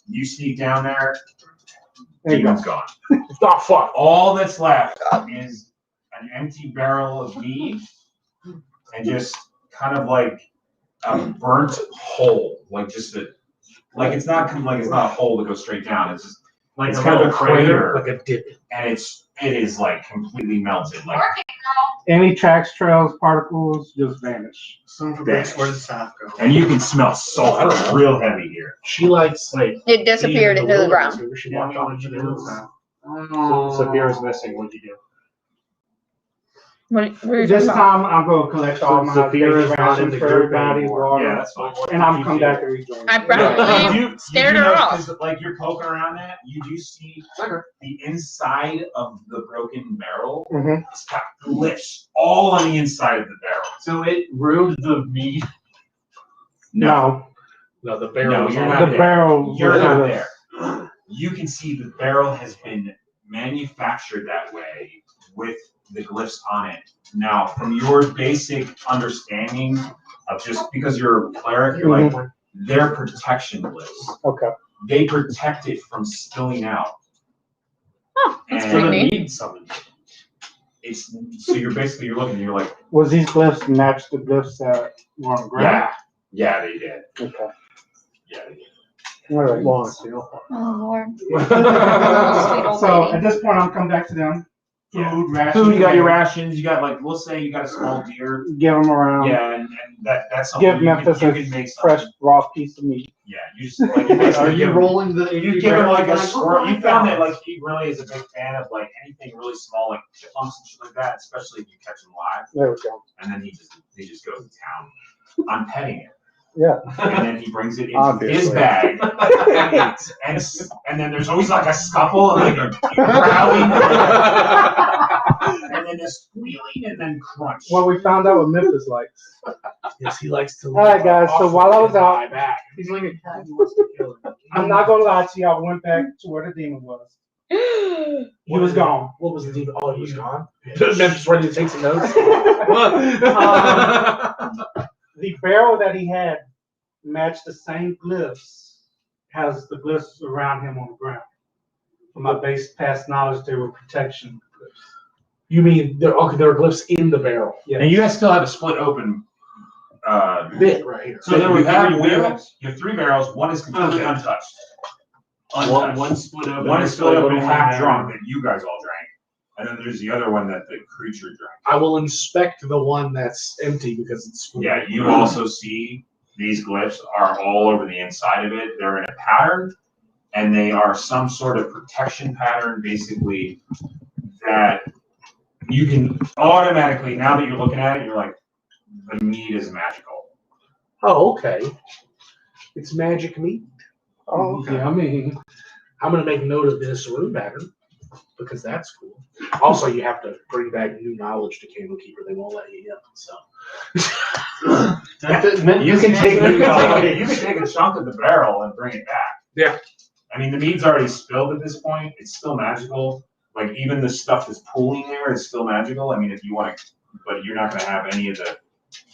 You sneak down there. There you go. Demon's gone. Oh, fuck. All that's left is an empty barrel of mead and just kind of like a burnt hole, like just a, like it's not a hole that goes straight down. It's just like it's kind of a crater, like a dip. and it is like completely melted. Like Any tracks, trails, particles just vanish. Son of a bitch, where does Saf go? and you can smell sulfur real heavy here. She likes It disappeared into the ground. She walked off into the hills. Saphira's missing. What'd you do? What are you This talking about? time I'm going to collect all my Saphira's not rations in the for group everybody, anymore. water, Yeah, that's fine. and I'm come back and rejoin. I probably scared her notice, off. 'cause, like you're poking around that, you do see the inside of the broken barrel. Mhm. It's got glyphs all on the inside of the barrel. So it ruined the meat. No, No, the barrel. No, was you're on not the there. barrel. You're was- not there. You can see the barrel has been manufactured that way with the glyphs on it. Now, from your basic understanding of just because you're a cleric, you're like, they're protection glyphs. Okay. They protect it from spilling out. Oh, that's And pretty neat. Need something. it's so you're looking and you're like, Was these glyphs match the glyphs that were on the ground? yeah, they did. Okay. Yeah, they did. All right. Long steel. Oh, Lord. So old at this point, I'm coming back to them. Yeah. Food, rations. Food, you got your rations, you got like, we'll say you got a small deer. Give them around. Yeah, and that's something Give you Memphis can a make fresh something. raw piece of meat. Yeah, you just like you Are basically you give him, rolling the? you give him like a squirrel. You found that like he really is a big fan of like anything really small, like chipmunks and shit like that, especially if you catch them live. There we go. And then he just goes to town. I'm petting it. Yeah. And then he brings it into his Obviously. bag and eats. And then there's always like a scuffle and like a growling and then a squealing and then crunch. Well, we found out what Memphis likes. Yes, he likes to. All right, guys, so while I was out- lie back. He's like a cat who wants to kill him. I'm not gonna lie to you. I went back to where the demon was. He was gone. What was the demon? Oh, he was gone. Memphis ready to take some notes. The barrel that he had matched the same glyphs, has the glyphs around him on the ground. From my base past knowledge, they were protection glyphs. You mean there are glyphs in the barrel? Yeah. And you guys still have a split open Bit right here. so then you have three barrels, one is completely untouched. One split open. One is split open, half there. drunk that you guys all drank. And then there's the other one that the creature drank. I will inspect the one that's empty because it's. Yeah, you also see these glyphs are all over the inside of it. They're in a pattern, and they are some sort of protection pattern, basically, that you can automatically, now that you're looking at it, you're like, the meat is magical. Oh, okay. It's magic meat. Oh, okay. Yeah, I mean, I'm gonna make note of this rune pattern because that's cool. Also, you have to bring back new knowledge to Candlekeeper. They won't let you in. So You can take a chunk of the barrel and bring it back. Yeah. I mean, the mead's already spilled at this point. It's still magical. Like even the stuff that's pooling there is still magical. I mean, if you want to, but you're not going to have any of the.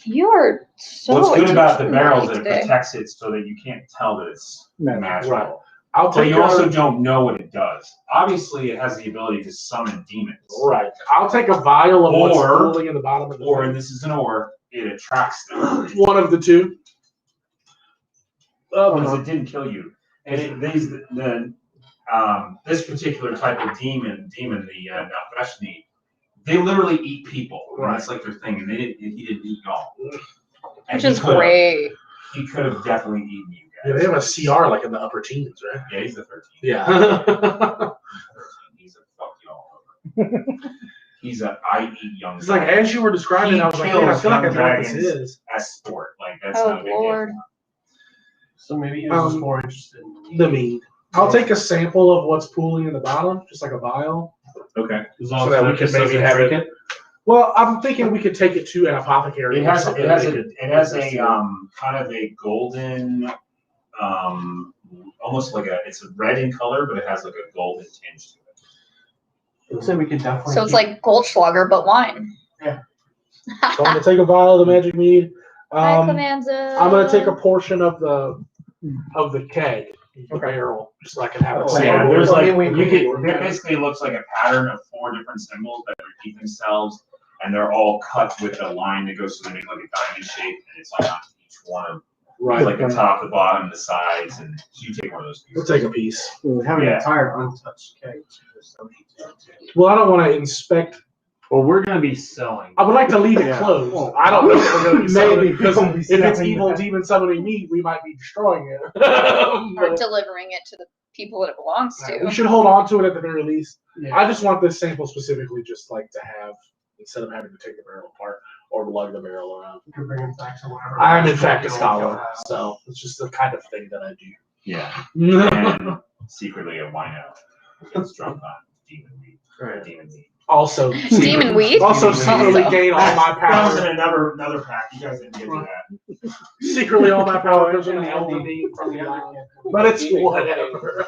You are so. What's good about the barrel is that it today. protects it so that you can't tell that it's magical. Right. I'll So take you also don't know what it does. Obviously, it has the ability to summon demons. right. I'll take a vial of what's Or- pooling in the bottom of the Or, and this is an or, it attracts them. one of the two. Because it didn't kill you. And this particular type of demon, the Nalveshni, they literally eat people. Right. That's like their thing. And he didn't eat y'all. And Which is great. He could have definitely eaten you Yeah, they have a CR like in the upper teens, right? Yeah, he's the 13. Yeah. He's a fuck you all over. He's a I eat young. It's like as you were describing, I was like, man, I feel like I know what this is. As sport, like that's Oh not a big Lord. deal. So maybe he was just more interested in The mead. I'll take a sample of what's pooling in the bottom, just like a vial, Okay. so that we can maybe have it. Well, I'm thinking we could take it to an apothecary. It or has something it has they a could- it has a kind of a golden almost like it's red in color, but it has like a golden tinge to it. So we could definitely. So it's like Goldschlager, but wine. So I'm gonna take a vial of the magic mead. Hi, Clemenza. I'm gonna take a portion of the keg, the barrel, just so I can have it. Oh, Yeah, sampled. there's like we it basically looks like a pattern of 4 different symbols that repeat themselves, and they're all cut with a line that goes so they make like a diamond shape, and it's like on each one of like the top, the bottom, the sides, and you take one of those pieces. We'll take a piece. We have an Yeah. entire untouched cake. Well, I don't want to inspect. Well, we're gonna be selling. I would like to leave it Yeah. closed. Well, I don't know if we're going to be selling maybe it, because we'll be if it's selling evil it. demon summoning meat, we might be destroying it. Or But delivering it to the people that it belongs we to. should hold on to it at the very least. Yeah. I just want this sample specifically, just like to have, instead of having to take the barrel apart or lug the barrel around. We could bring it back to whatever. I am in fact a scholar, so it's just the kind of thing that I Yeah, do. and secretly a wino gets drunk on demon meat. Demon meat. Also, Demon weed? Also, secretly Also. gain all my That was in power. another pack. You guys didn't get to that. Secretly, all my power comes from the elder meat from the island. But it's whatever.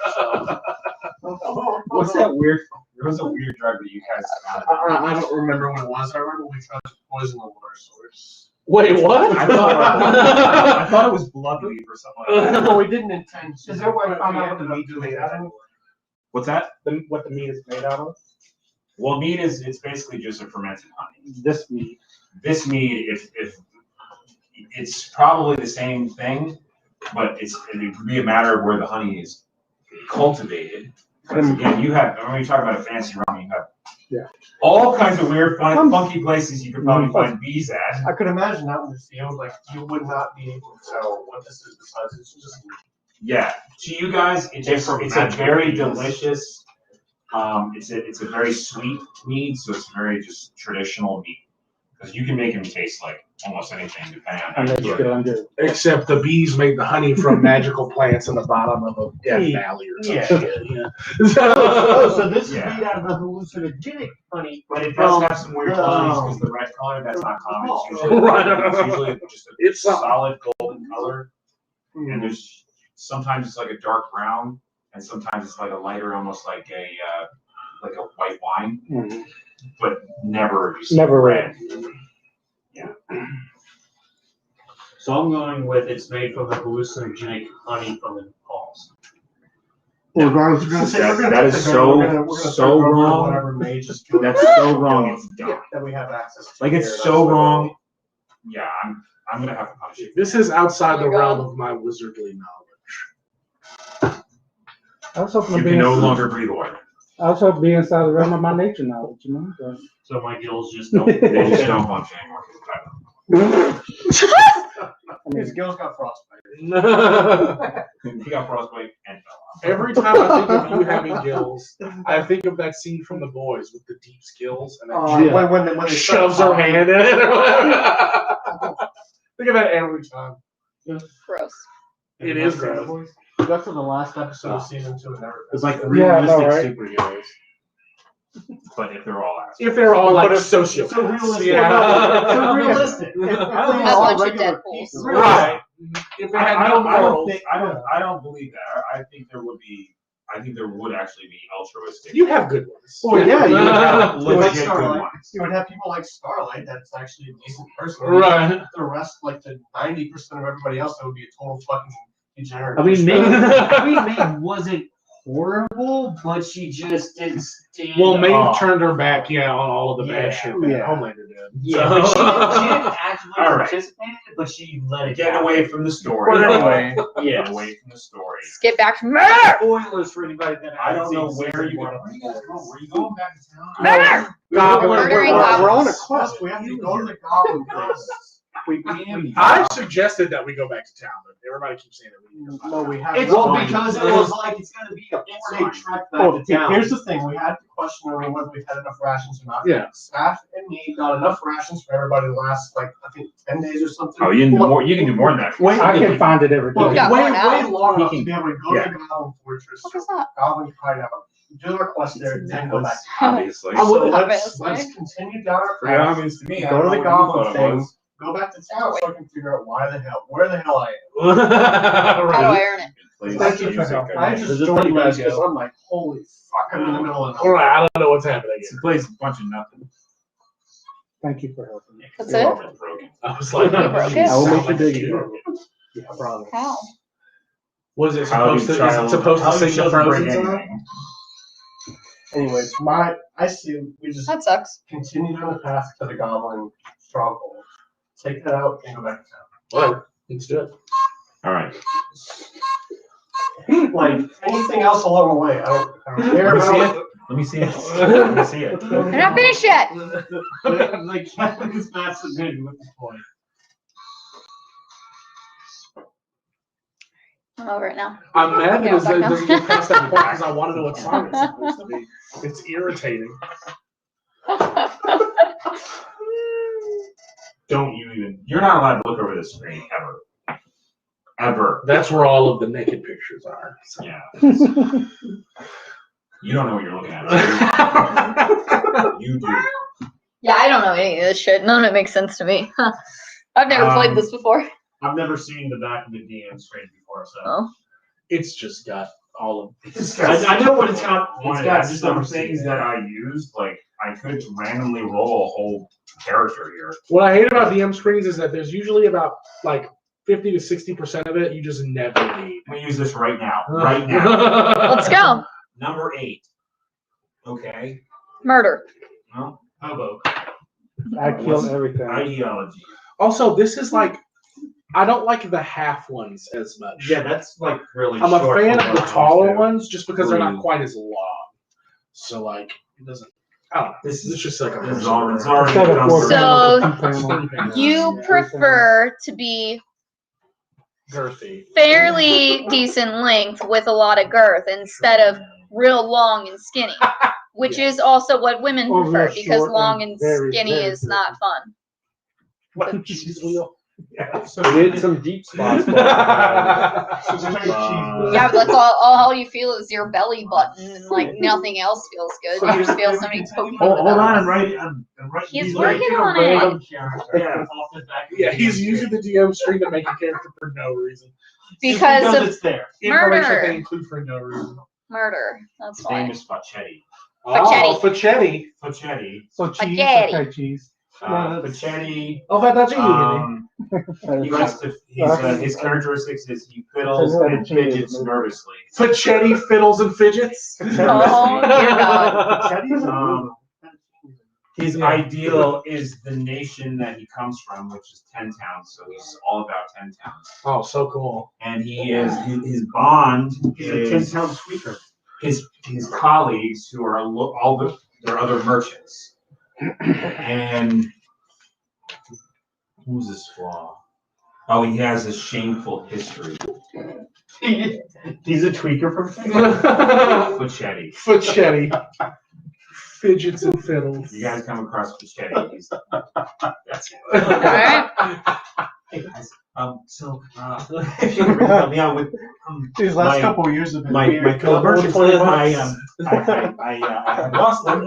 What's that weird? There was a weird drug that you guys found. I don't remember what it was. I remember we tried to poison the water source. Wait, what? I thought it was blood leaf or something like that. No, we didn't intend to. Is there way to find out what the meat is made out of? What's that? What the meat is made out of? Well, mead it's basically just a fermented honey. This meat. This mead, if it's probably the same thing, but it would be a matter of where the honey is cultivated. Because again, you have when you talk about a fancy rum, you have all kinds of weird, funky places you could probably find bees at. I could imagine out in the field, like you would not be able to tell what this is besides it's just. Yeah, to you guys, it's a very delicious. It's a very sweet mead, so it's very just traditional mead. Because you can make them taste like almost anything depending on how you do it. Except the bees made the honey from magical plants in the bottom of a death valley or something. Yeah. So this is Yeah. made out of the hallucinogenic honey. But it does have some weird qualities because the red color, that's not common. It's usually just a It's something. solid golden color. And there's sometimes it's like a dark brown, and sometimes it's like a lighter, almost like a white wine. But never red. Yeah. So I'm going with it's made from the hallucinogenic honey from the Nepals. Well, I was gonna say, That is so wrong. Whatever mages do. That's so wrong. It's dumb. That we have access to. Like here, it's that's so what- wrong. Yeah, I'm gonna have to punish you. This is outside the Oh my realm God. of my wizardly knowledge. I was hoping You to be. can no longer breathe water. I was hoping to be inside the realm of my nature knowledge. You know. So. So my gills just don't. They just don't function anymore. His gills got frostbite. He got frostbite and fell off. Every time I think of you having gills, I think of that scene from The Boys with the deep skills and then When they shoves her hand in it. Or whatever. Think of that every time. Gross. It is gross. That's in the last episode of season 2 and never. It's like Yeah, I know, realistic right? superheroes. But if they're all assholes. If they're all like sociopaths. So realistic. Yeah. So realistic. A bunch of Deadpools. Right. If they had no morals. I don't believe that. I think there would actually be altruistic. You have good ones. Well, yeah, you would have Legit like good Starlight. ones. You would have people like Starlight that's actually a decent person. Right. The rest, like the 90% of everybody else, that would be a total fucking degenerate. I mean, Maeve wasn't horrible, but she just didn't stand Well, Maeve up. turned her back, on all of the bad Yeah. shit that Yeah. Homelander did. Yeah, but she didn't actually All right. participate in it, but she let it Get go. away from the story. Put it away. Get Yes. away from the story. Skip back to murder. Spoilers for anybody that I don't hasn't know seen where season you one. Where you guys going? Where you going back to town? Murder. Goblin, Murdering We're on a goblins. quest. We have to go to the goblin place. I suggested that we go back to town, but everybody keeps saying that we need to go. No, we have. It's because it was like it's gonna be a 4-day trek back to town. Here's the thing: we had to question whether we had enough rations or not. Yeah. Staff and me got enough rations for everybody to last like I think 10 days or something. Oh, you can do more. You can do more than that. Wait, I can find it every Well, day. got way more now. long enough He to be able to go to Goblin Fortress, What is that? Goblin Hideout, do our quest there, and then go back. Obviously. So Obviously. let's continue down our Pretty path. obvious to me. I Go to don't the know Goblin what you thought it thing. was. Go back to town so I can figure out where the hell I am. How do I earn it? Plays Thank you for music. help. I just There's a joined you pretty guys good because go. I'm like, holy fuck, I'm in the middle of All right, I don't know what's happening He here. plays a bunch of nothing. Thank you for helping me. That's You're it? welcome, broken. I was like, You broke it? I will sound make you like a dig kid. it. Yeah, probably. How? Was it How do supposed to? Is child- it supposed how to do sing the children Frozen break song? anything? Anyways, I see we just That sucks. continue down the path to the Goblin stronghold. Take that out and go back to Well, let's do it. All right. town. Like anything else along the way, I don't care Let me see about. it. Let me see it. Let me see it. You're not finished yet. Like Kevin is fascinated with this point. I'm over it now. I'm mad Yeah, that back it now. doesn't get past that point because I want to know what song it's supposed to be. It's irritating. Don't you even. You're not allowed to look over the screen ever. Ever. That's where all of the naked pictures are. So. Yeah. You don't know what you're looking at. You do. Yeah, I don't know any of this shit. None of it makes sense to me. I've never played this before. I've never seen the back of the DM screen before, so. Oh. It's just got all of. I know what it's got. It's got just some never things seen it. that I used. Like I could randomly roll a whole character here. What I hate about DM screens is that there's usually about like 50 to 60% of it you just never need. I'm gonna use this right now. Right now. Let's go. Number 8. Okay. Murder. Well, hobo. I kill everything. Ideology. Also, this is like, I don't like the half ones as much. Yeah, that's like really. I'm a short fan for of the what I taller do. ones just because they're not Three. quite as long. So like, it doesn't. I don't know. This is It's just like a It's personal already Instead of done. 4 So, panels, 2 panels. You prefer to be girthy. fairly decent length with a lot of girth instead of real long and skinny, which is also what women Or prefer real because short long and and very, skinny very is not fun. What cheese wheel? So We did some deep spots. Yeah, but that's all you feel is your belly button and like nothing else feels good. You just feel somebody poking you Hold with on, a- I'm writing. I'm writing. He's these working down. on it. Yeah. Yeah, he's using the DM screen to make a character for no reason. Because of it's there. Information Murder. they include for no reason. murder. That's His name why. is Facchetti. Oh, Facchetti. Facchetti. So cheese, Spaghetti. okay, cheese. Facchetti. Oh, Fettuccine. He likes to. His characteristics is he fiddles and fidgets nervously. Facchetti fiddles and fidgets. Oh, dear God. His ideal is the nation that he comes from, which is 10 towns. So he's all about 10 towns. Oh, so cool. And he is his bond He's a is 10-town sweeper. his colleagues who are their other merchants. And who's his flaw? Oh, he has a shameful history. He's a tweaker from Facchetti. Facchetti. Fidgets and fiddles. You guys come across Facchetti. That's it. Alright. Hey guys, if you can help me out with These last my- couple of years have been my weird. fellow merchants, I have lost them.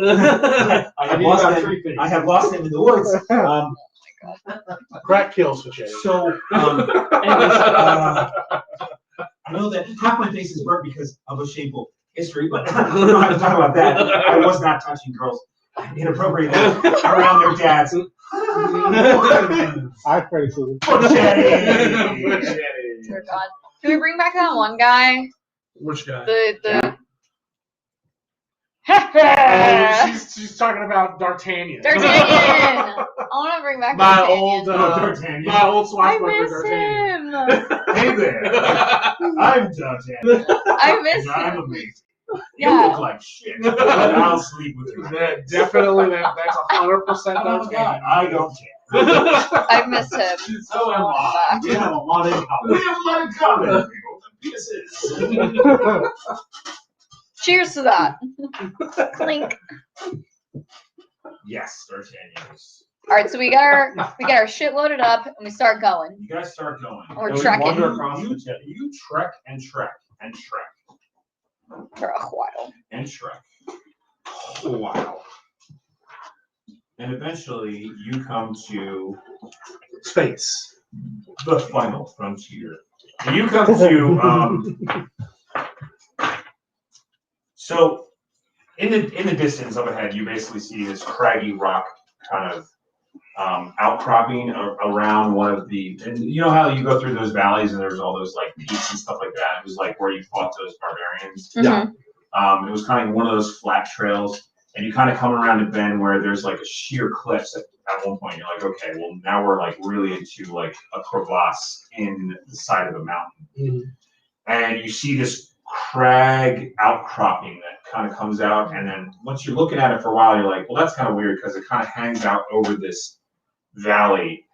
I have lost them in the woods. Crack kills Facchetti. So, anyways, I know that half my face is burnt because of a shameful history, but we don't have to talk about that. I was not touching girls inappropriately around their dads. I pray to Facchetti. Dear God. Can we bring back that one guy? Which guy? The Oh, she's talking about D'Artagnan. D'Artagnan. I want to bring back My D'Artagnan. old, D'Artagnan. my old I swashbuckler miss D'Artagnan. him. Hey there, I'm D'Artagnan. I miss And I'm him. amazing. Yeah. You look like shit, but I'll sleep with you. Definitely, that's 100% Oh, God, D'Artagnan. I don't care. I miss him. So am I. We have a lot in common. We have a lot in common. Pieces. Cheers to that. Clink. Yes, D'Artagnan's. All right, so we get our shit loaded up and we start going. You guys start going. We're And we trekking. wander across the tip. You trek and trek and trek For a while. and trek. Wow. And eventually you come to Space. the final frontier. And you come to so in the distance up ahead, you basically see this craggy rock kind of outcropping around one of the. And you know how you go through those valleys and there's all those like peaks and stuff like that. It was like where you fought those barbarians. Mm-hmm. It was kind of one of those flat trails, and you kind of come around a bend where there's like a sheer cliffs. At one point, you're like, okay, well now we're like really into like a crevasse in the side of a mountain, and you see this crag outcropping that kind of comes out, and then once you're looking at it for a while, you're like, well, that's kind of weird because it kind of hangs out over this valley,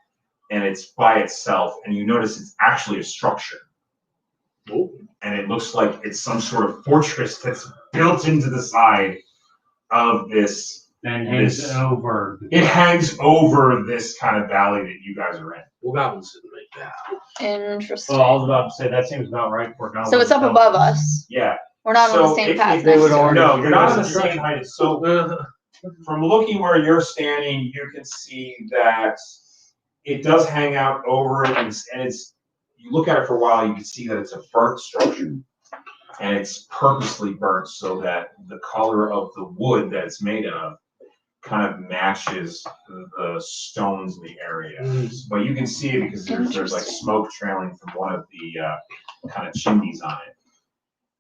and it's by itself, and you notice it's actually a structure. And it looks like it's some sort of fortress that's built into the side of this. And hangs over. It hangs over this kind of valley that you guys are in. Well, goblins didn't make that. Interesting. Well, I was about to say that seems about right for goblins. So it's up above us. Yeah. We're not on the same path. Next to it. No, you're not on the same height. So from looking where you're standing, you can see that it does hang out over it, and it's. You look at it for a while, you can see that it's a burnt structure, and it's purposely burnt so that the color of the wood that it's made of kind of matches the stones in the area. But you can see it because there's like smoke trailing from one of the kind of chimneys on it.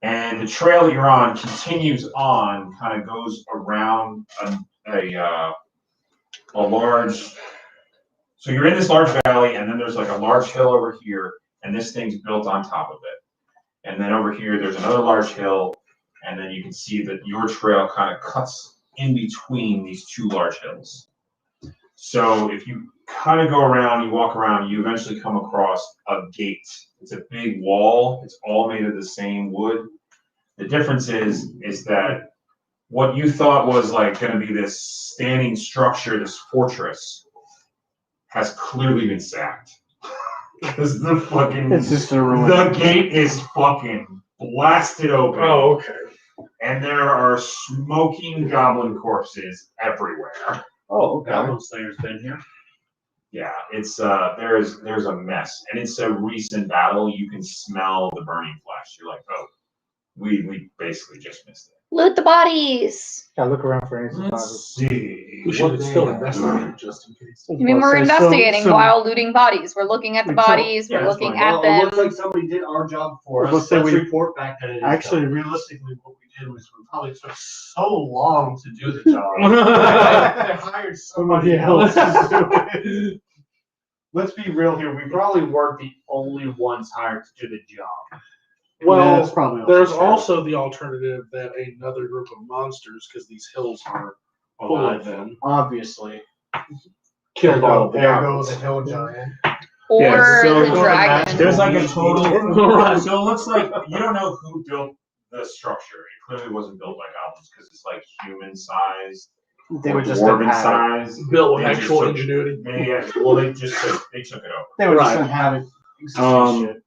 And the trail that you're on continues on, kind of goes around a large. So you're in this large valley, and then there's like a large hill over here, and this thing's built on top of it. And then over here, there's another large hill, and then you can see that your trail kind of cuts in between these two large hills. So if you kind of go around, you walk around, you eventually come across a gate. It's a big wall. It's all made of the same wood. The difference is that what you thought was like going to be this standing structure, this fortress, has clearly been sacked. Because the fucking the gate is fucking blasted open. Oh, okay. And there are smoking goblin corpses everywhere. Oh, okay. Goblin Slayer's been here. Yeah, it's there's a mess, and it's a recent battle. You can smell the burning flesh. You're like, oh, we basically just missed it. Loot the bodies. Yeah, look around for any survivors. Let's see. We should still investigate just in case. I mean, we're investigating while looting bodies. We're looking at the bodies. Yeah, we're that's looking fine. at Well, them. it looks like somebody did our job for us. Let's say Let's we- report back that it is Actually, done. realistically, what we did was we probably took so long to do the job. They hired somebody else. to do it. Let's be real here. We probably weren't the only ones hired to do the job. Well, that's probably there's true. also the alternative that another group of monsters, because these hills are full of them, Obviously. killed all of the There goblins. goes the hill giant. Or Yeah, so the dragon. There's like a total. So it looks like you don't know who built the structure. It clearly wasn't built by goblins because it's like human sized, They would just dwarven have it. size. Built with They just actual took- ingenuity. they took it over. They would Right. just have it. Um,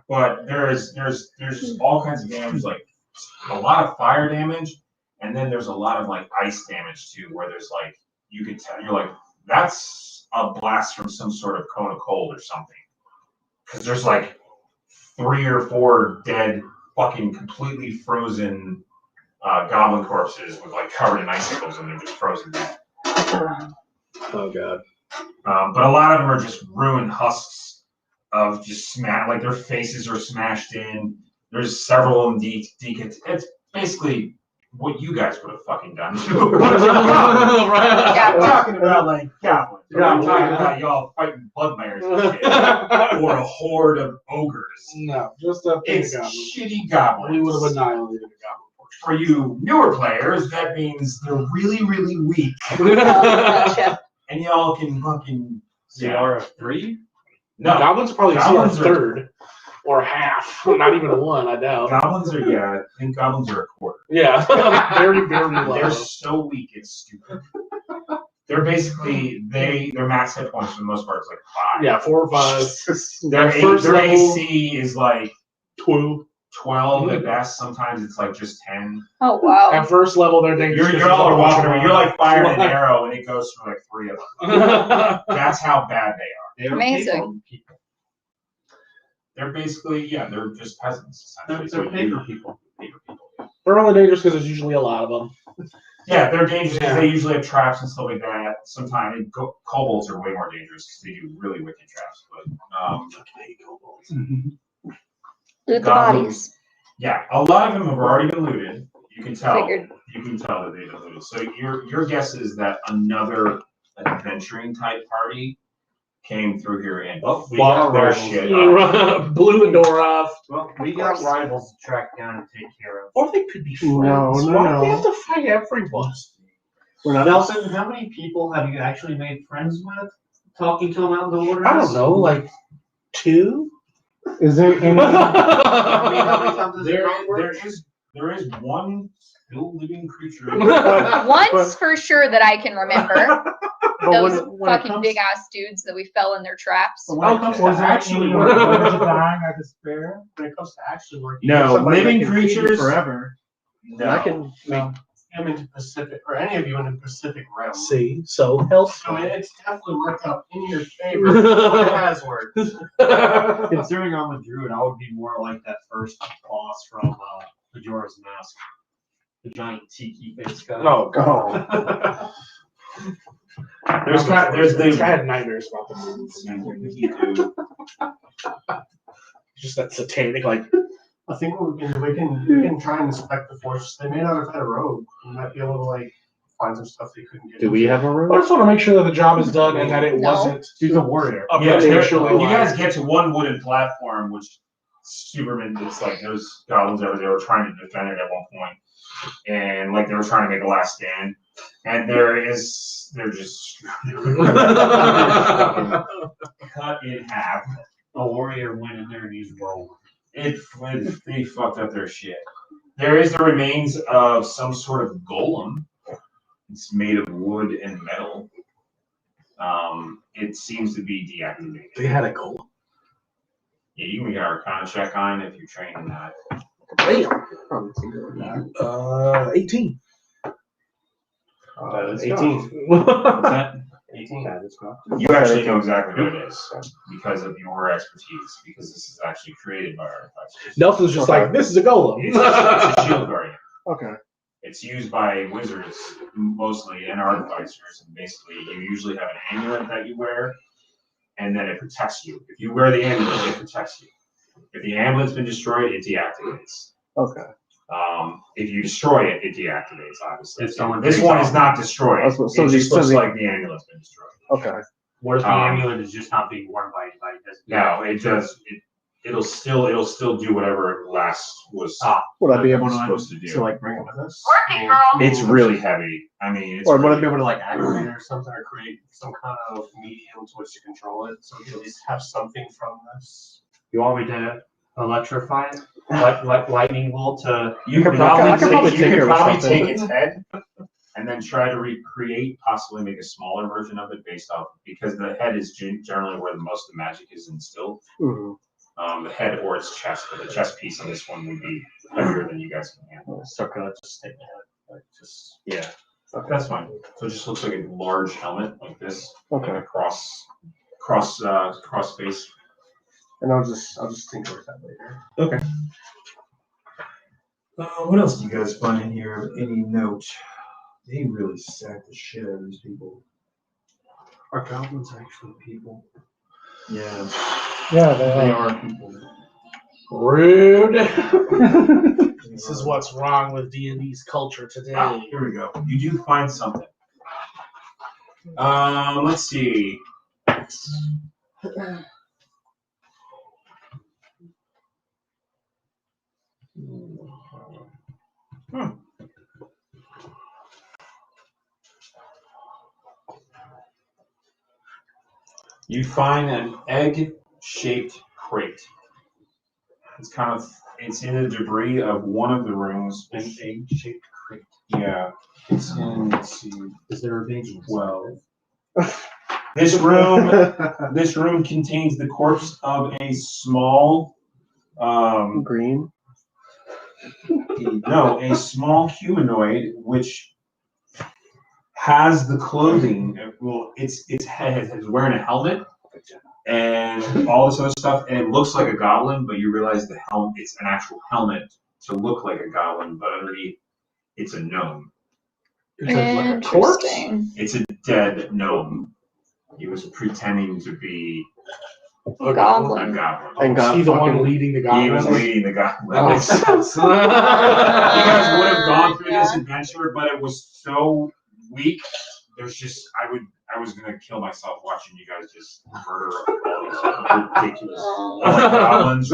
But there's just all kinds of damage, like a lot of fire damage, and then there's a lot of like ice damage too, where there's like you can tell you're like that's a blast from some sort of cone of cold or something, because there's like 3 or 4 dead, fucking completely frozen goblin corpses with like covered in icicles and they're just frozen dead. Oh god. But a lot of them are just ruined husks of just like their faces are smashed in. There's several of them decant. It's basically what you guys would have fucking done. We're talking about like goblins. We're talking about y'all fighting bugbears and shit. Or a horde of ogres. No, just a It's goblin. shitty goblins. We would have annihilated a goblin portion. For you newer players, that means they're really, really weak. Gotcha. And y'all can fucking CR of 3? No, Goblins are probably Goblins CR are- third or half. Not even a 1, I doubt. goblins are I think goblins are a quarter. Yeah. Very, very They're low. so weak, it's stupid. They're basically their max hit points for the most part is like 5. Yeah, 4 or 5. Their, First their level- AC is like 12. 12 at best. Sometimes it's like just 10. Oh wow. At first level, they're dangerous. You're all walking around. You're like firing an arrow, and it goes for like 3 of them. That's how bad they are. They are Amazing. people. They're basically they're just peasants. They're essentially. paper people. Paper people. They're only dangerous because there's usually a lot of them. Yeah, they're dangerous because Yeah. they usually have traps and stuff like that. Sometimes kobolds are way more dangerous because they do really wicked traps. But Loot the goblins- bodies. yeah, a lot of them have already been looted. You can tell. Figured. You can tell that they've been looted. So your guess is that another adventuring type party came through here and Well, we fucked got their rivals. shit up. Blew the door off. Well, we got rivals to track down and take care of. Or they could be friends. No, Why do they no. have to fight everyone? We're not. Nelson, how many people have you actually made friends with? Talking to them out in the wilderness? I don't know, like 2? Is there any? There is one still living creature. Once for sure that I can remember. But Those when it fucking comes- big ass dudes that we fell in their traps. But when it comes to Was there actually any working, dying of despair? when it comes to actually working, No, somebody living that can feed you creatures- forever. No. I can make him into Pacific, or any of you into Pacific Realm. See, so help. So it's definitely worked out in your favor. It has worked. Considering I'm a druid, I would be more like that first boss from Majora's Mask. The giant tiki face guy. Oh god. There's I the had nightmares about the movie. Just that satanic, like, I think we can try and inspect the fortress. They may not have had a road. We might be able to like find some stuff they couldn't get. Do we have a I room? just want to make sure that the job is done and that it No. wasn't She's a warrior. potentially. you guys get to one wooden platform, which Superman, it's like there's goblins over there were trying to defend it at one point, and like they were trying to make a last stand, and they're just cut in half. A warrior went in there and he's rolling. They fucked up their shit. There is the remains of some sort of golem. It's made of wood and metal. It seems to be deactivated. They had a goal. Yeah, you can get our Arcana check on if you're trained in that. Damn. 18. That is 18. What's that? 18. You actually know exactly what it is because of your expertise, because this is actually created by artificers. Nelson's just like, this is a golem. It's a shield guardian. Okay. It's used by wizards mostly and artificers, and basically you usually have an amulet that you wear, and then it protects you. If you wear the amulet, it protects you. If the amulet's been destroyed, it deactivates. Okay. If you destroy it, it deactivates, obviously. If someone This takes one off- is not destroyed. So It just so looks the- like the amulet's been destroyed. Okay. What if the Um, amulet is just not being worn by anybody? No, it does. It'll still do whatever it last was Would I be able supposed to do. to like bring it with us? It's really heavy. I mean, it's Or would I really, be able to like activate it or something, or create some kind of medium to which to control it, so we can at least have something from this? You want me to electrify it? Like lightning bolt to. you could I could probably probably take care of take something. its head and then try to recreate, possibly make a smaller version of it based off, because the head is generally where the most of the magic is instilled. Mhm. The head or its chest, but the chest piece on this one would be heavier than you guys can handle. So can I just take the head? Like just. Yeah, that's fine. So it just looks like a large helmet like this, like a cross face. And I'll just think about that later. What else do you guys find in here of any note? They really sacked the shit out of these people. Are goblins actually people? Yeah, Yeah, they are people. Rude. This is what's wrong with D&D's culture today. Ah, here we go. You do find something. Let's see. You find an egg-shaped crate. It's in the debris of one of the rooms. An egg-shaped crate. Yeah. It's in, let's see. Is there a baby? 12. This room contains the corpse of a small green. No, a small humanoid which has the clothing. Well, it's wearing a helmet and all this other stuff, and it looks like a goblin, but you realize the helmet, it's an actual helmet to look like a goblin, but underneath it's a gnome. Interesting. It's a dead gnome. He was pretending to be a goblin. And he's the one leading the goblin. He was leading the goblin. That makes sense. You guys would have gone through this adventure, but it was so weak. There's just I was gonna kill myself watching you guys just murder all these ridiculous goblins.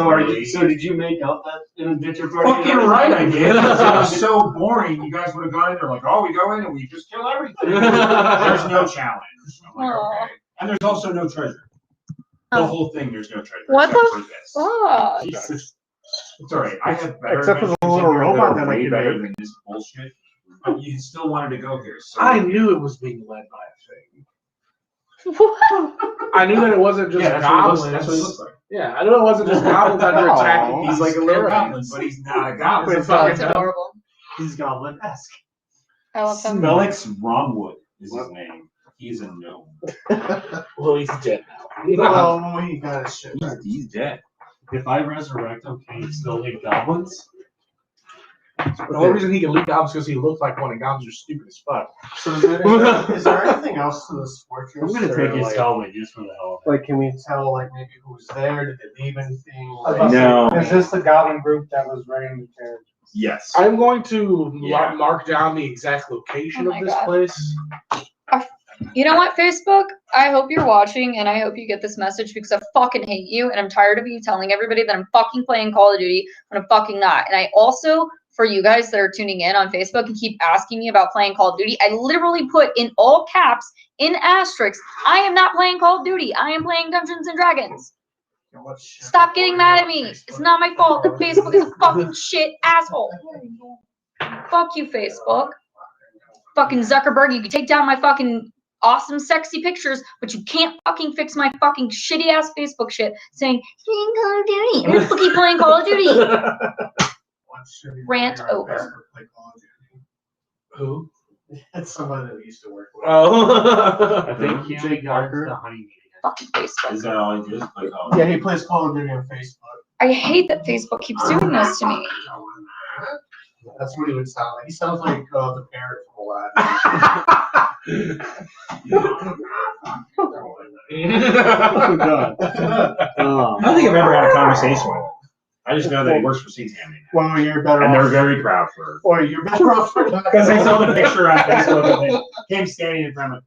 So did you make up that adventure party? Fucking right, I did. It was so boring. You guys would have gone in there like, oh, we go in and we just kill everything. There's no challenge. I'm like, okay. And there's also no treasure. The whole thing, there's no treasure. What the fuck? fuck? Jesus. It's alright. I have better Except for the adventures little in here robot that are that I way can better make. than this bullshit. But you still wanted to go here. So I knew it was being led by a thing. What? I knew that it wasn't just goblins. That's what he looks like. Yeah, I knew it wasn't just goblins under attacking. He's like a little goblin, but he's not a goblin. That's adorable. He's goblin-esque. I love him. Smelix Romwood is his name. He's a gnome. Well, he's dead now. Oh, he got his shit. He's dead. If I resurrect him, can he still leave goblins? The only reason he can leak goblins is because he looks like one, and goblins are stupid as fuck. So is there anything else to this fortress? I'm gonna take his like, helmet just for the hell of it. like, can we tell, like, maybe who's there? Did they leave anything? I was about to No. say, Is this the goblin group that was raiding the carriage? Yes. I'm going to Yeah. mark down the exact location Oh of my this God. place. You know what, Facebook? I hope you're watching and I hope you get this message because I fucking hate you and I'm tired of you telling everybody that I'm fucking playing Call of Duty when I'm fucking not. And I also, for you guys that are tuning in on Facebook and keep asking me about playing Call of Duty, I literally put in all caps, in asterisks, I am not playing Call of Duty. I am playing Dungeons and Dragons. Stop getting mad at me. It's not my fault that Facebook is a fucking shit asshole. Fuck you, Facebook. Fucking Zuckerberg, you can take down my fucking awesome, sexy pictures, but you can't fucking fix my fucking shitty ass Facebook shit saying, playing Call of Duty. And people keep playing Call of Duty. Rant over. Who? That's somebody that we used to work with. Oh. I think he only got into the honeymead. Fucking Facebook. Is that all he did? Like, oh. Yeah, he plays Call of Duty on Facebook. I hate that Facebook keeps doing this to me. That's what he would sound like. He sounds like the parrot from Aladdin. Oh, God. I don't think I've ever had a conversation with him. I just know that he works for Sea's Hammy. Well, you're better And off. they're very proud for Or you're better off for that. because they saw the picture on Facebook and they came standing in front of him.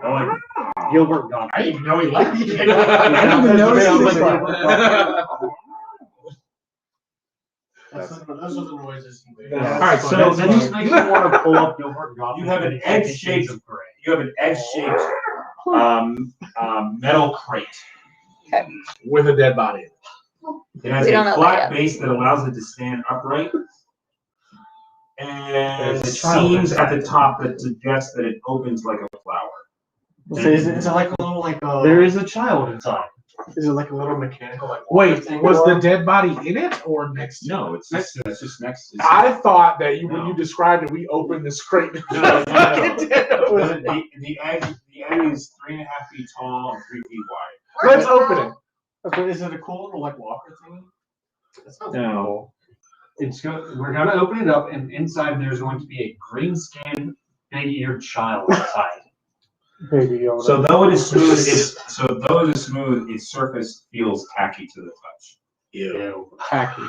Like, Gilbert Gottfried. I didn't even know he liked me. I didn't even notice he was like. Those are the noises he made. All right, so that just makes me want to pull up Gilbert Gottfried. You have an egg-shaped metal crate. Okay. With a dead body. It has We don't a know flat that yet. base that allows it to stand upright. And There's a child seams at the inside. top that suggest that it opens like a flower. So is it like a little like There is a child inside. Is it like a little mechanical like? Wait, thing was or- the dead body in it or next to it? No, it's just next to I thought that when No. you described it, we opened this crate. No. Fucking dead. the egg is 3.5 feet tall and 3 feet wide. Let's open it. Okay, is it a cool little like walker thing? That sounds No. We're going to open it up, and inside there's going to be a green-skinned, big-eared child inside. Baby Yoda. So though it is smooth, its surface feels tacky to the touch. Ew. tacky.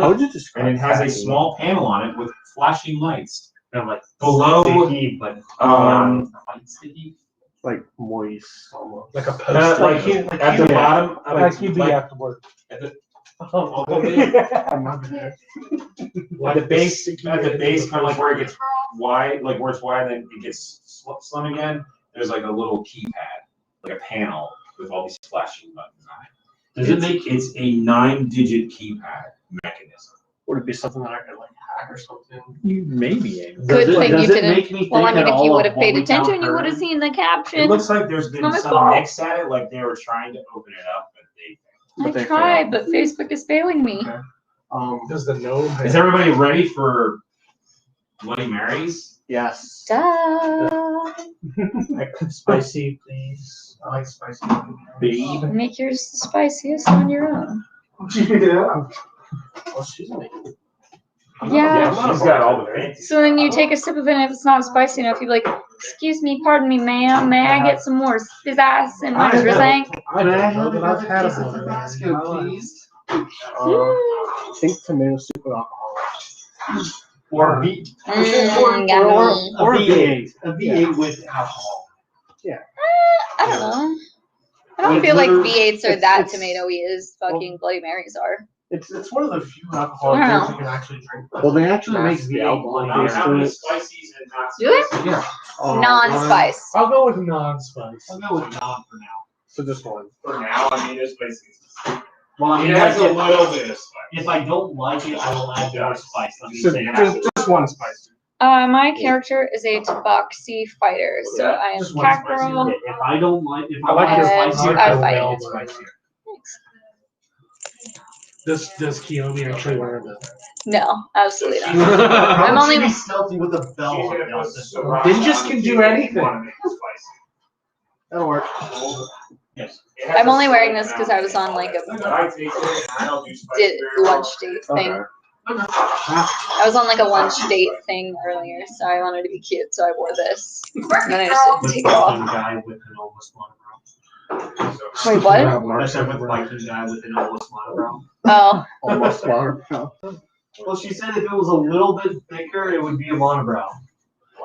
How would you describe? And it has a tacky? small panel on it with flashing lights. They're like Below, sticky, but quite sticky. Like moist almost. Like a like post. at the bottom, Like you'd be after work. at the base, kind of like where it gets wide, like where it's wide, then it gets slim again. there's like a little keypad, like a panel with all these flashing buttons on it. Does it make It's a 9-digit keypad mechanism. Would it be something that I could like hack or something? You may be able. Good thing you does it didn't. make me Well, I think mean, at if you all would of have what paid we now attention, you would have heard? seen the caption. It looks like there's been Not my some fault. mix at it, like they were trying to open it up, but they I tried, but Facebook is failing me. Does the gnome have... Is everybody ready for Bloody Marys? Yes. Duh. Spicy, please. I like spicy. Babe. Make yours the spiciest on your own. Yeah. Well, she's making. Yeah. She's got all the fancy. So then you take a sip of it, and if it's not spicy enough, you're like, "Excuse me, pardon me, ma'am. May I get some more spizzazz in my drink?" I don't know that I've had a Tabasco, please. I think tomato soup with alcohol. Or V Yummy. or a V8. A V8 with alcohol. I don't know. I don't feel like V8s are that tomatoey as fucking Bloody Marys are. It's one of the few alcoholic I don't drinks know. you can actually drink. Well, they actually make the alcohol I'm taste having to the it. spices and not Do they? spicy. Yeah. Non-spice. I'll go with non-spice. I'll go with non for now. So just one. For now, I mean, there's spicy. Well, I mean, It has a like, little bit of spice. if I don't like it, I will add more spice. Let me So say that. just one spicy. My character is a tabaxi fighter, so I am Just one cat spicy. girl. If I don't like, if I I like like your spicier, I I will fight. make it spicier. Does Kiyomi actually wear the... No, absolutely not. How I'm would only- she be stealthy with a bell She's on gonna now, put sister? some rock Ninjas on can it do if you anything. wanna make it spicy. That'll work. Yes. It has I'm a only wearing slight this because I was on like balance. a I take it and I don't do spicy very lunch well. date thing. I was on like a lunch date thing earlier, so I wanted to be cute, so I wore this. And then I just didn't With take it off. Viking guy with an almost monobrow. Wait, what? I said with Viking guy with an almost monobrow. Oh, Almost water. Well, she said if it was a little bit thicker, it would be a monobrow.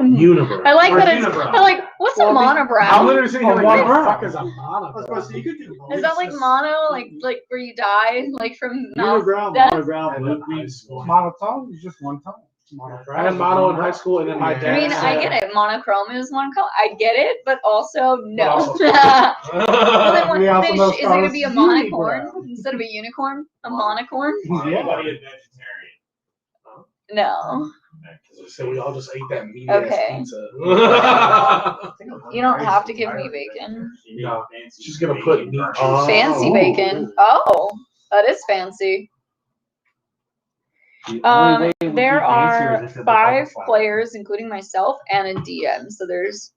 Universe. I like Or that it's. unibrow. I like. What's a I'm monobrow? literally sitting here like, one what the brow. fuck is a monobrow? You could do both. Is that like mono, like where you die, like from mouth Monobrow, death? monobrow, would be Monotone is just one tone. I had mono in high school, and then my dad I mean, I said- get it. Monochrome is one color. I get it, but also no. also- Well, then what We also know fish is it gonna be a Scarlet's monocorn unibrow. instead of a unicorn? A monocorn? Anybody is vegetarian. No. So we all just ate that meaty Okay. ass pizza. You don't have to give me bacon. No, she's gonna put meat on. Fancy Oh. bacon. Oh, that is fancy. There are 5 players, including myself, and a DM. So there's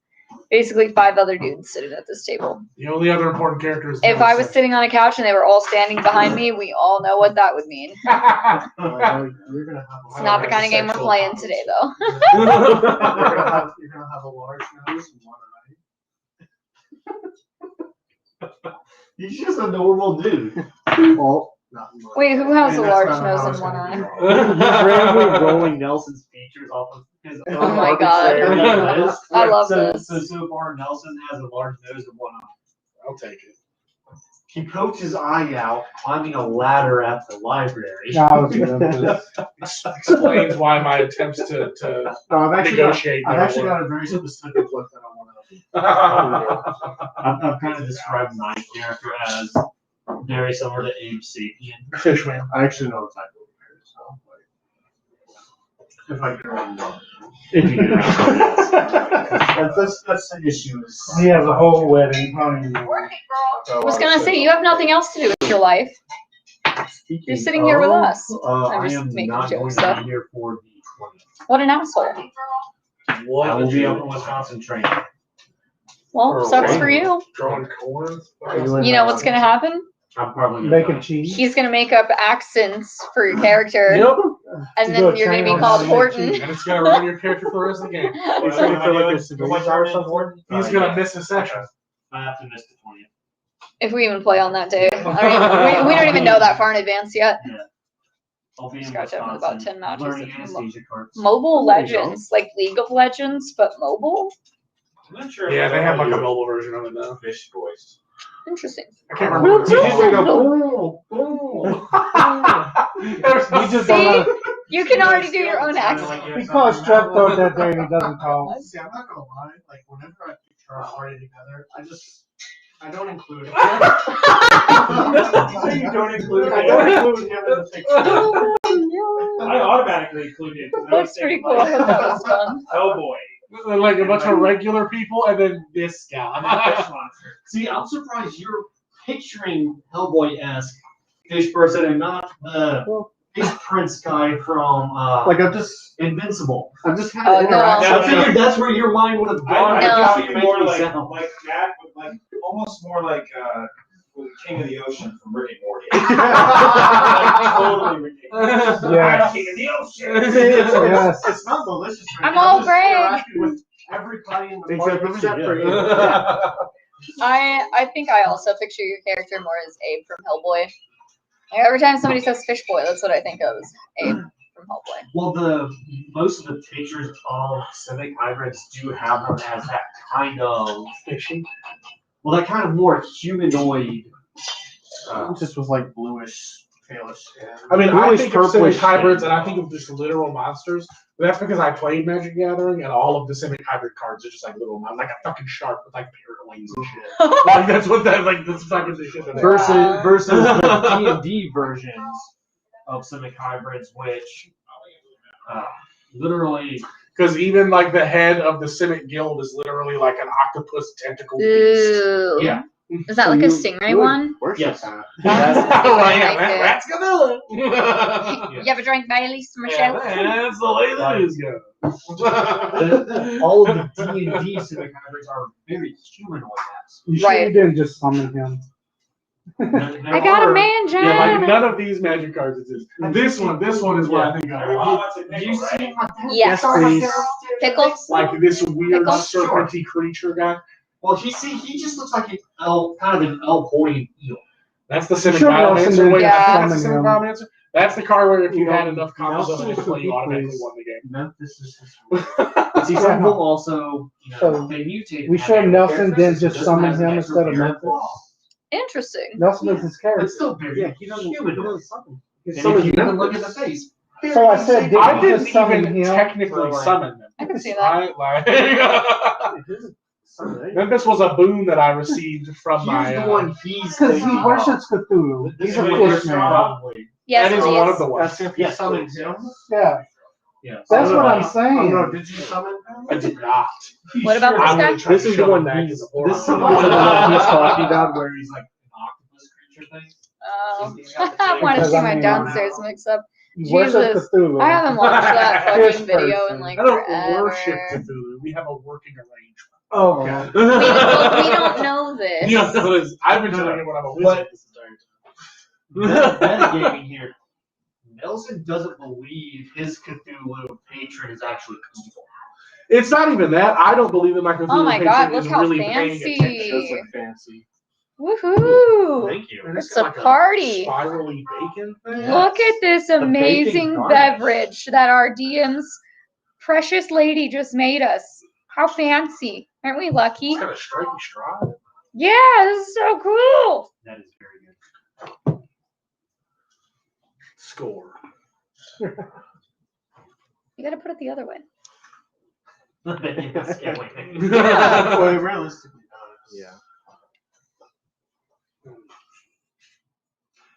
basically 5 other dudes sitting at this table. The only other important character is. If I was sitting on a couch and they were all standing behind me, we all know what that would mean. You're gonna have It's not the kind of game we're playing today, though. you're gonna have a large nose and one eye. He's just a normal dude. Well, not mine. Wait, who has I a mean, large that's not how nose it's and one gonna eye? be. He's randomly rolling Nelson's features off of his own Oh my God. arbitrary list. I love so, this. So far, Nelson has a large nose and one eye. I'll take it. He poked his eye out climbing a ladder at the library. I was gonna Explains why my attempts to No, I've negotiate. got never a very specific look that I want to. I've kind of described my character as very similar to Abe Sapien. Fishman. I actually know the type of character, so like, if I can remember. If you do. That's the issue. Is He has a whole wedding honeymoon. I was gonna say, you have nothing else to do with your life. You're sitting here with us. I'm I just am making not jokes, going to though. be here for the 20th. What an asshole. I will be up in Wisconsin training. Well, sucks for you. Drawing corn. You know what's gonna happen? I'm probably gonna Making die. cheese. He's gonna make up accents for your character, Yep. and You then go you're gonna train be on called how to make Horton. cheese. And it's gonna ruin your character for the rest of the game. He's ready for like a civilian or something. He's gonna miss his session. I have to miss the 20th. If we even play on that day. I mean, we don't even know that far in advance yet. I'll be in Scratch out with about 10 matches. learning anesthesia cards. Mobile Legends, like League of Legends, but mobile? I'm not sure. Yeah, they have like a mobile version of it now. Fish voice. Interesting. I can't remember. What He's like a We just See? You can already do your own accent. He caught strep throat that day and he doesn't talk. See, I'm not gonna lie. Like whenever I picture are already together. I don't include him. You don't include I don't include him in the picture. I automatically include him. That's pretty cool. I hope that was fun. Oh boy. Like a bunch of regular people, and then this guy. See, I'm surprised you're picturing Hellboy-esque fish person and not the fish prince guy from Like I'm just Invincible. had Oh, an no. interaction. I figured that's where your mind would have gone. I No. thought you Make more me like sound. that, but like almost more like King of the Ocean from Rick and Morty. Totally ridiculous. Yeah. King of the Ocean. Yes. It smells delicious. Right I'm now. all just brave. interacting with everybody in the party except for you. I think I also picture your character more as Abe from Hellboy. Like, every time somebody says fish boy, that's what I think of as Abe from Hellboy. Well, most of the pictures of Civic hybrids do have them as that kind of Fishy. well, that kind of more humanoid. Just was like bluish, palish. I mean, I Bluish, think of Simic purplish hybrids, shade. and I think of just literal monsters. But that's because I played Magic the Gathering, and all of the Simic hybrid cards are just like little, like a fucking shark with like parrot wings and shit. Like that's what that like. That's fucking the shit. That versus the D&D versions of Civic hybrids, which literally Because even like the head of the Simic guild is literally like an octopus tentacle beast. Ooh. Yeah. Is that like a stingray one? yes. Right, yeah, that's gonna. You ever drank Bailey's from Yeah, Michelle? that's the way that is going. All of the D&D Civic hybrids are very humanoid-esque. You sure Right. you didn't just summon him? I got a man, John. Yeah, like none of these magic cards exist. This one is what I think of. You see Yes, please. Pickles? Like this weird Pickles? serpenty creature guy. Well, he just looks like kind of an elf-hoarding eel. That's the Simic Sure, Nelson Biomancer. did Wait, Yeah. that's the Simic summon Biomancer? That's the card where if you No, had enough copies of Nelson it, was you the automatically place. won the game. Memphis is See, some people also, So, they mutate. We sure Nelson didn't just summon him instead of Memphis. Interesting. Nelson is his character. It's still very humanoid. summon. And if you even look at the face, So I said, did I you didn't just summon even him? technically summon them. I can see that. Memphis was a boon that I received from he's my. the one he's Because he worships Cthulhu. He's a fish man. probably. Yes, that is it one of is. the ones. That's if Yes, you summoned him. Yeah, Yes. that's what I'm Oh saying. no, did you summon him? I did not. What about I this would guy? have tried This to is shove the one him back he's- in the portal. This is the one that he's talking about where he's like an octopus creature thing. Oh, I want to Because see I my mean, downstairs mix up. He worships Jesus. Cthulhu. I haven't watched that Fish fucking video person. in like I don't forever. worship Cthulhu. We have a working arrangement. Oh, We don't know this. You know what it is? I've been telling you when I'm a wizard this entire time. Metagaming here. Nelson doesn't believe his Cthulhu patron is actually evil. It's not even that. I don't believe that my Cthulhu Oh my patron God, is look how really fancy. paying attention. Fancy. Woohoo! Thank you. And It's a party. Spirally bacon thing. Look at this amazing garnish. beverage that our DM's precious lady just made us. How fancy. Aren't we lucky? It's got a stripy straw. Yeah, this is so cool. That is very good. Score. You gotta put it the other way. Yes, yeah, wait. Yeah. Well, realistically, Yeah.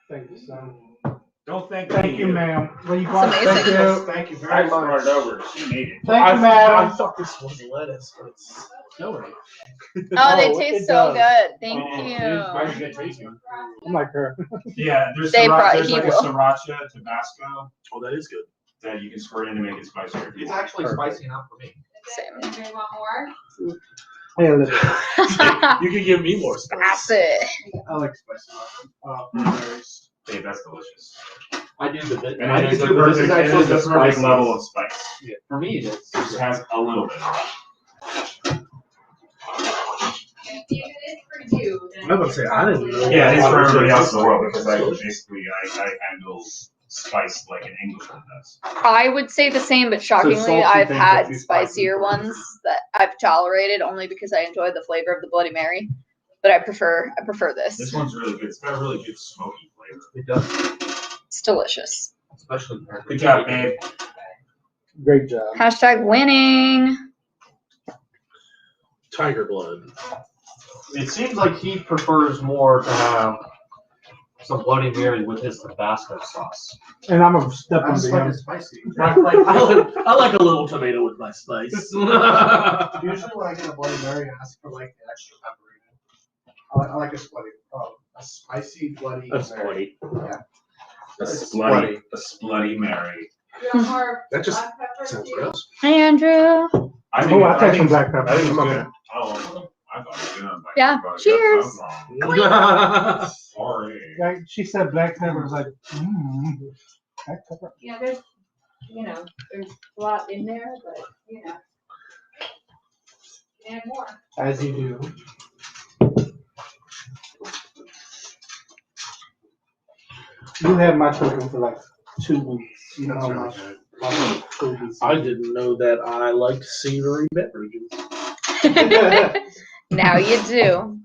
Thank you, son. Don't thank Thank you, ma'am. What do you It's want? amazing. Thank you. Thank you I very much. started over. She made it. Thank you, I madam. thought this was lettuce, but it's celery. Oh, they Oh, taste it so does. good. Thank Very you. good tasting. I'm like her. Yeah, there's They brought- there's he like a will. sriracha Tabasco Oh, that is good. that you can squirt in to make it spicier. It's actually spicy enough for me. Same. Do you want more? Hey, look. You can give me more Stop spice. it. I like spicy. Blueberries. Hey, that's delicious. I do the bit. And I it is the do, but this perfect, is it actually is the the perfect spiciest. level of spice. For me, it is. It just has a little bit. If it is for you, then. I was gonna say, I didn't know. Yeah, it is for everybody else in the world because I handle spice like an Englishman does. I would say the same, but shockingly, salty I've things had that you spicier spicy. ones that I've tolerated only because I enjoy the flavor of the Bloody Mary. But I prefer This this. one's really good. It's got a really good smoky flavor. It does. It's delicious. Especially Good job, babe. Great job. Hashtag winning. Tiger blood. It seems like he prefers more to have some Bloody Mary with his Tabasco sauce. And I'm gonna step I on just the like end. it spicy. I like a little tomato with my spice. Usually when I get a Bloody Mary, I ask for like the extra pepper in it. I like a spicy Bloody That's Mary. bloody. Yeah. A Splutty Mary. That just Black pepper sounds too? gross. Hey, Andrew. I'll take some black pepper. I think it's I'm good. okay. Oh, I thought it was good. Yeah, But cheers. I was wrong. Sorry. Like she said, black pepper was like, black pepper. Yeah, there's, there's a lot in there, but, and more. As you do. You had my cooking for like 2 weeks. You know how much. I didn't know that I liked savory beverages. Now you do.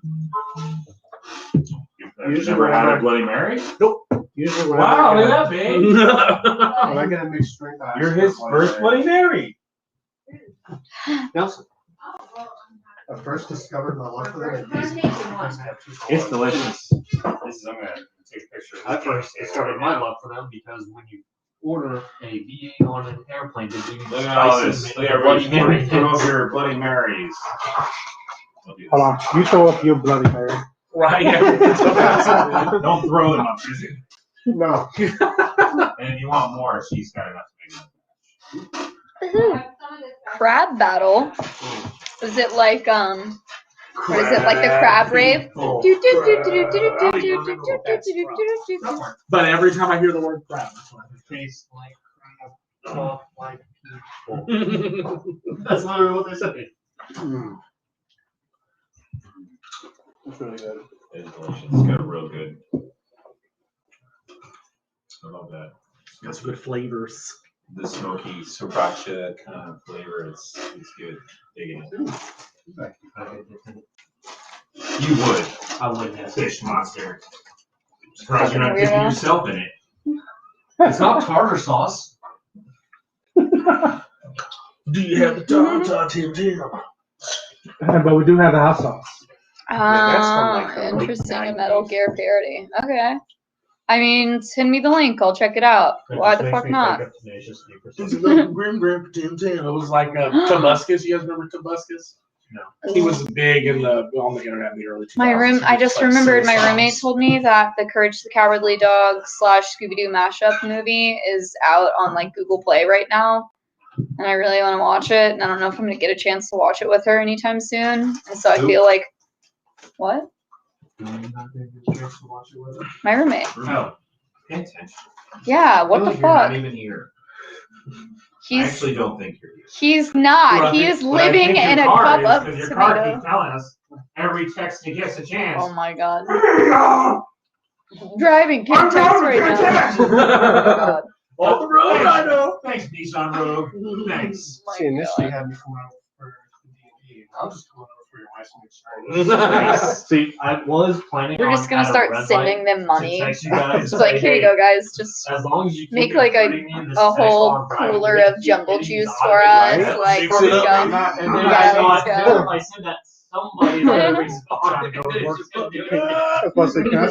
You've never had a Bloody Mary? Usually when Wow, I look get at that, babe. when I get a mixed drink, I You're ask his for a first Bloody Mary. Nelson. I first discovered my love for them. It's delicious. This is, I'm gonna take a picture. I first discovered my love for them because when you order a VA on an airplane, they give you Look at all this. Look at Bloody Mary. Throw over your Bloody Marys. Hold on. You throw up your Bloody Mary. Right. Don't throw them up, is it? No. And if you want more, she's got enough to make it. Woohoo. Crab battle. Is it like what is it, like the crab rave? But every time I hear the word crab, that's what It tastes like crab, soft like people. That's literally what they say. It's really good. It's delicious. It's got real good. I love that. Got some good flavors. The smoky sriracha kind of flavor. It's good. Digging it. You would. I wouldn't have Fish monster. Surprised you're not Weirdo. dipping yourself in it. It's not tartar sauce. Do you have the tartar, Tim Tim? But we do have the hot sauce. that's from, like, the late Interesting. A 90s. Metal Gear parody. Okay. I mean, send me the link. I'll check it out. Why the fuck not? It's another Grim Grim Tim Tim. It was like Tobuscus. You guys remember Tobuscus? No. He was big on the internet in the early 2000s. I just Like, remembered silly my roommate songs. told me that the Courage the Cowardly Dog / Scooby-Doo mashup movie is out on like Google Play right now. And I really want to watch it. And I don't know if I'm going to get a chance to watch it with her anytime soon. And so I feel like, what? My roommate. Oh, pay attention. Yeah, what the You're not fuck? even here. I He's actually don't think you're here. he's not. He is living in a cup of Because your card tomato. keeps telling us every text he gets a chance. Oh my god. Driving, can't text right now. Oh my god. On the road, I know. Thanks, Nissan Rogue. Thanks. My See, initially God. had me come out for D&D. I'll just come over for your wife's mixed drink. Nice. See, I was planning We're on just gonna at a start red sending light them to money. text you guys, It's like, here you go, guys. Just As long as you keep make like a including me in this a text whole while I'm driving, cooler you of keep jungle hitting juice the for odd bit, us. right? Like, Mix here it we up. go. And then Yeah, I let's thought, go. if I send that somebody's gonna respond. It's just gonna do it. Plus, like, can I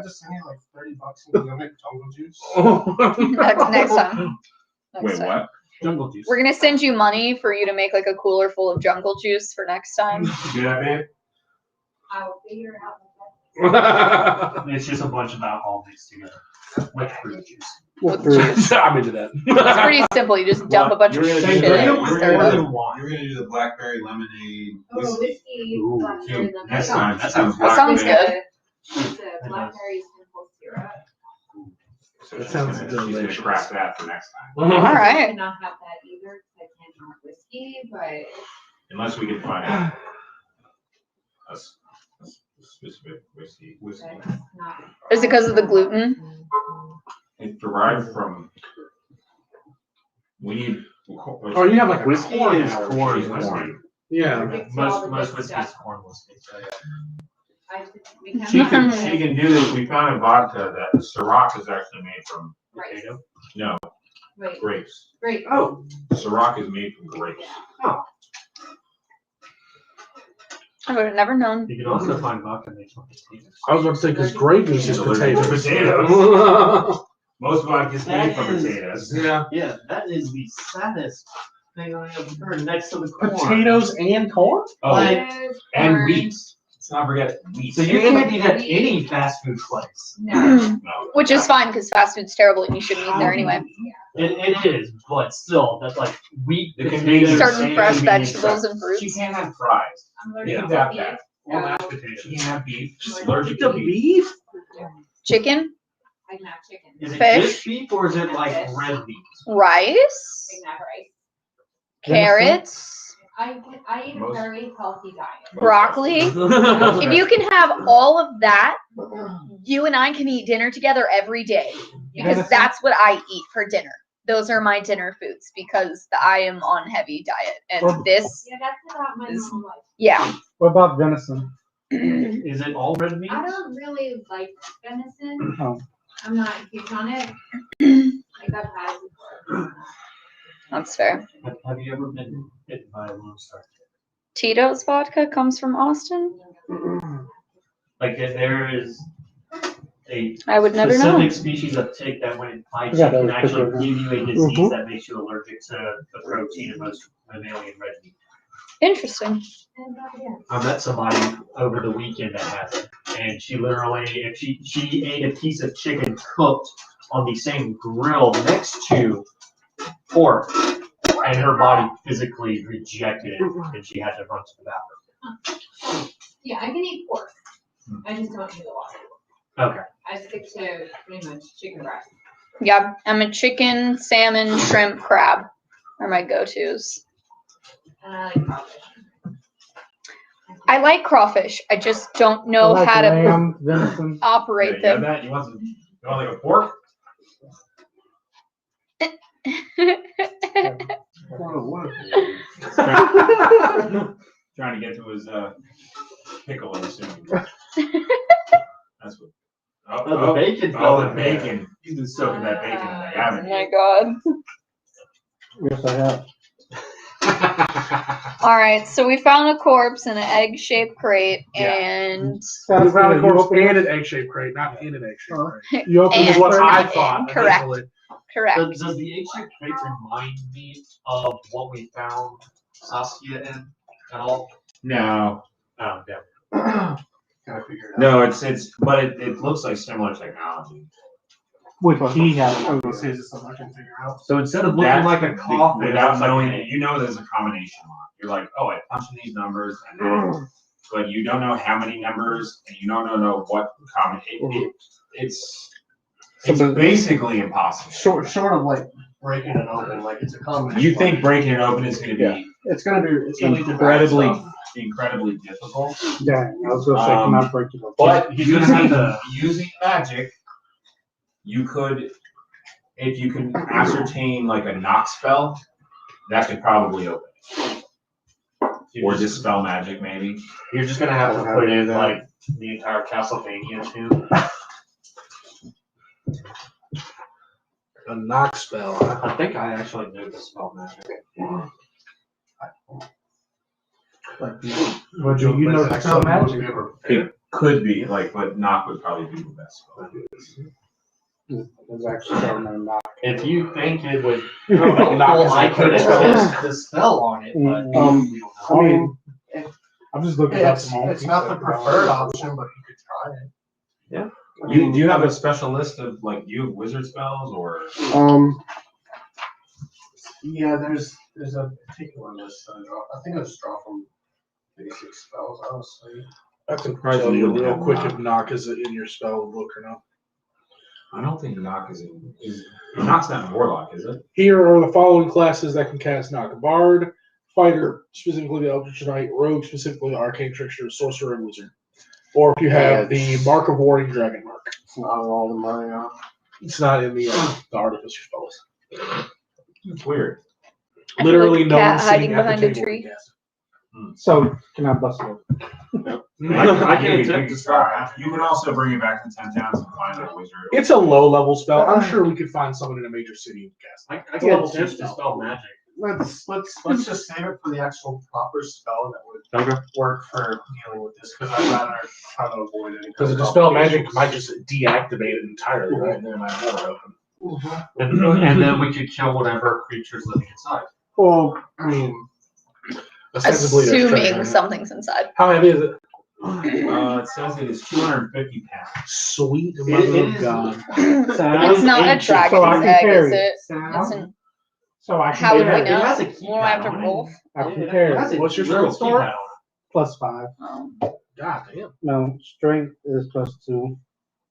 just send you like $30 and go make jungle juice? Next time. Next Wait, time. what? Jungle juice. We're gonna send you money for you to make like a cooler full of jungle juice for next time. Do that, babe? I will figure it out. It's just a bunch of alcohol mixed together, like fruit juice. With juice. I'm into that. It's pretty simple. You just dump a bunch of You're gonna shit do in that. and You're stir it gonna up. do wine. You're gonna do the blackberry lemonade Oh, whiskey. whiskey. blackberry, Dude, lemon. next time. That sounds That sounds blackberry. good. The blackberry simple syrup. So That she's sounds gonna- She's gonna delicious. scrap that for next time. All I right. cannot have that either because I can't drink whiskey, but Unless we can find out a specific whiskey. that's not. Is it because of the gluten? It's derived from. We need. Oh, you have like a Whiskey corn is allergy. corn. Corn. Yeah. Mix all the Most good whiskey is stuff. corn whiskey. So yeah. We can't She have can, that. she can do this. We found in vodka that Ciroc is actually made from Right. no Wait, grapes. great. Oh. Ciroc is made from grapes. I would have never known. You can also find vodka made from potatoes. I was about to say, because grape juice is potatoes. Most vodka's made from That is- potatoes. Yeah. Yeah, that is the saddest thing I have heard next to the corn. Potatoes and corn? Oh, Potatoes, and corn. wheat. Let's not forget wheat. So you can't eat at any fast food place. No. No. Which is fine because fast food's terrible and you shouldn't eat there anyway. It is, but still, that's like wheat, The potatoes, Certain and fresh convenience vegetables and She fruits. can't have fries. I'm You allergic can to have beef. that. Or mashed so potatoes. She can't have beef. She's Allergic allergic The to beef. beef? Chicken, I can have chicken. Is it Fish. just beef or is it like red beef? rice, I can have rice. carrots, I eat a Most- very healthy diet. broccoli. If you can have all of that, you and I can eat dinner together every day because that's what I eat for dinner. Those are my dinner foods because I am on heavy diet and this, Yeah, that's about my Is- normal life. yeah. What about venison? Is it all red meat? I don't really like venison. Oh. I'm not huge on it. Like I've had it before. That's fair. Have you ever been bitten by a Lone Star? Tito's vodka comes from Austin. Like there is a I would never know. specific species of tick that when it bites Yeah, you that can was actually picture. give you a disease that makes you allergic to the protein in most mammalian red meat. Interesting. And, yeah. I met somebody over the weekend that has it, and she literally, if she ate a piece of chicken cooked on the same grill next to pork, and her body physically rejected it, and she had to run to the bathroom. Yeah, I can eat pork. I just don't eat a lot. Okay. I stick to pretty much chicken breast. Yeah, I'm a chicken, salmon, shrimp, crab are my go-tos. And I like crawfish. I like crawfish. I just don't know I like how to lamb, venison. operate Yeah, them. that. You want some? You want like a pork? Trying to get to his pickle, I'm assuming. That's what. Oh, the bacon's Oh, going the there. bacon. You've been soaking that bacon in there, Oh haven't you? my god. Yes, I have. Alright, so we found a corpse in an egg-shaped crate, Yeah. and We found a You corpse open and it? an egg-shaped crate, not in an egg-shaped crate. You open And- Is the what crate? I thought. Correct. initially. correct. Does the egg-shaped crate remind me of what we found Saskia in at all? No, Oh, yeah. Gotta figure it out. no, but it looks like similar technology. What he I has. was gonna say, is this something I can figure out? So instead of looking That- like a coffin, without it's like knowing, an egg. you know, there's a combination lock. You're like, oh, I punch in these numbers, and then, but you don't know how many numbers, and you don't know what combination. It's basically impossible. Short of like breaking it open, like it's a combination. You think breaking it open is going to be It's gonna lead to bad incredibly, stuff. incredibly difficult? Dang, I was gonna say, can I break it up? But He's gonna have using magic, you could, if you can ascertain like a knock spell, that could probably open it. Or dispel magic, maybe. You're just gonna have to put in like the entire Castlevania too. A knock spell. I think I actually know the spell magic. Well, do you know Like, spell something magic? It could be, like, but knock would probably be the best spell. There's actually no knock. If you think it would, Knock I is could like- cast the spell on it, but we don't I know. mean, I'm just looking at It's not the preferred option, but you could try it. Do you have a special list of, like, do you have wizard spells, or? Yeah, there's a particular list that I draw. I think I just draw from basic spells, honestly. I can tell you real quick if knock is in your spell book or not. I don't think knock is knock's not in warlock, is it? Here are the following classes that can cast knock: Bard, Fighter, specifically the Eldritch Knight, Rogue, specifically the Arcane Trickster, Sorcerer, and Wizard. Or if you have the Mark of Warring Dragon Mark. It's not all in my, It's not in the Artificer spells. It's weird. I feel Literally like a no cat one's sitting hiding at the behind a table tree. to cast So, can I bust it open? I can can attempt to try. You can also bring it back to 10 towns and find a wizard. It's a low level spell. I'm sure we could find someone in a major city who can cast it. I can attempt to spell magic. let's just save it for the actual proper spell that would work for dealing with this, because I'd rather try to avoid it. Because a dispel magic might just deactivate it entirely, right? And then it might have it open. And then we could kill whatever creatures living inside. Well, I mean, ostensibly there's Assuming treasure in it. something's inside. How heavy is it? It says it is 250 pounds. Sweet It mother of is. God. It's not a So I dragon's can egg, carry is it? Sound? It's an, So I how would can we carry. know? has a We'll have to keypad on it. roll. I can carry. What's your Little strength score? keypad on +5. Oh. God damn. No, strength is +2.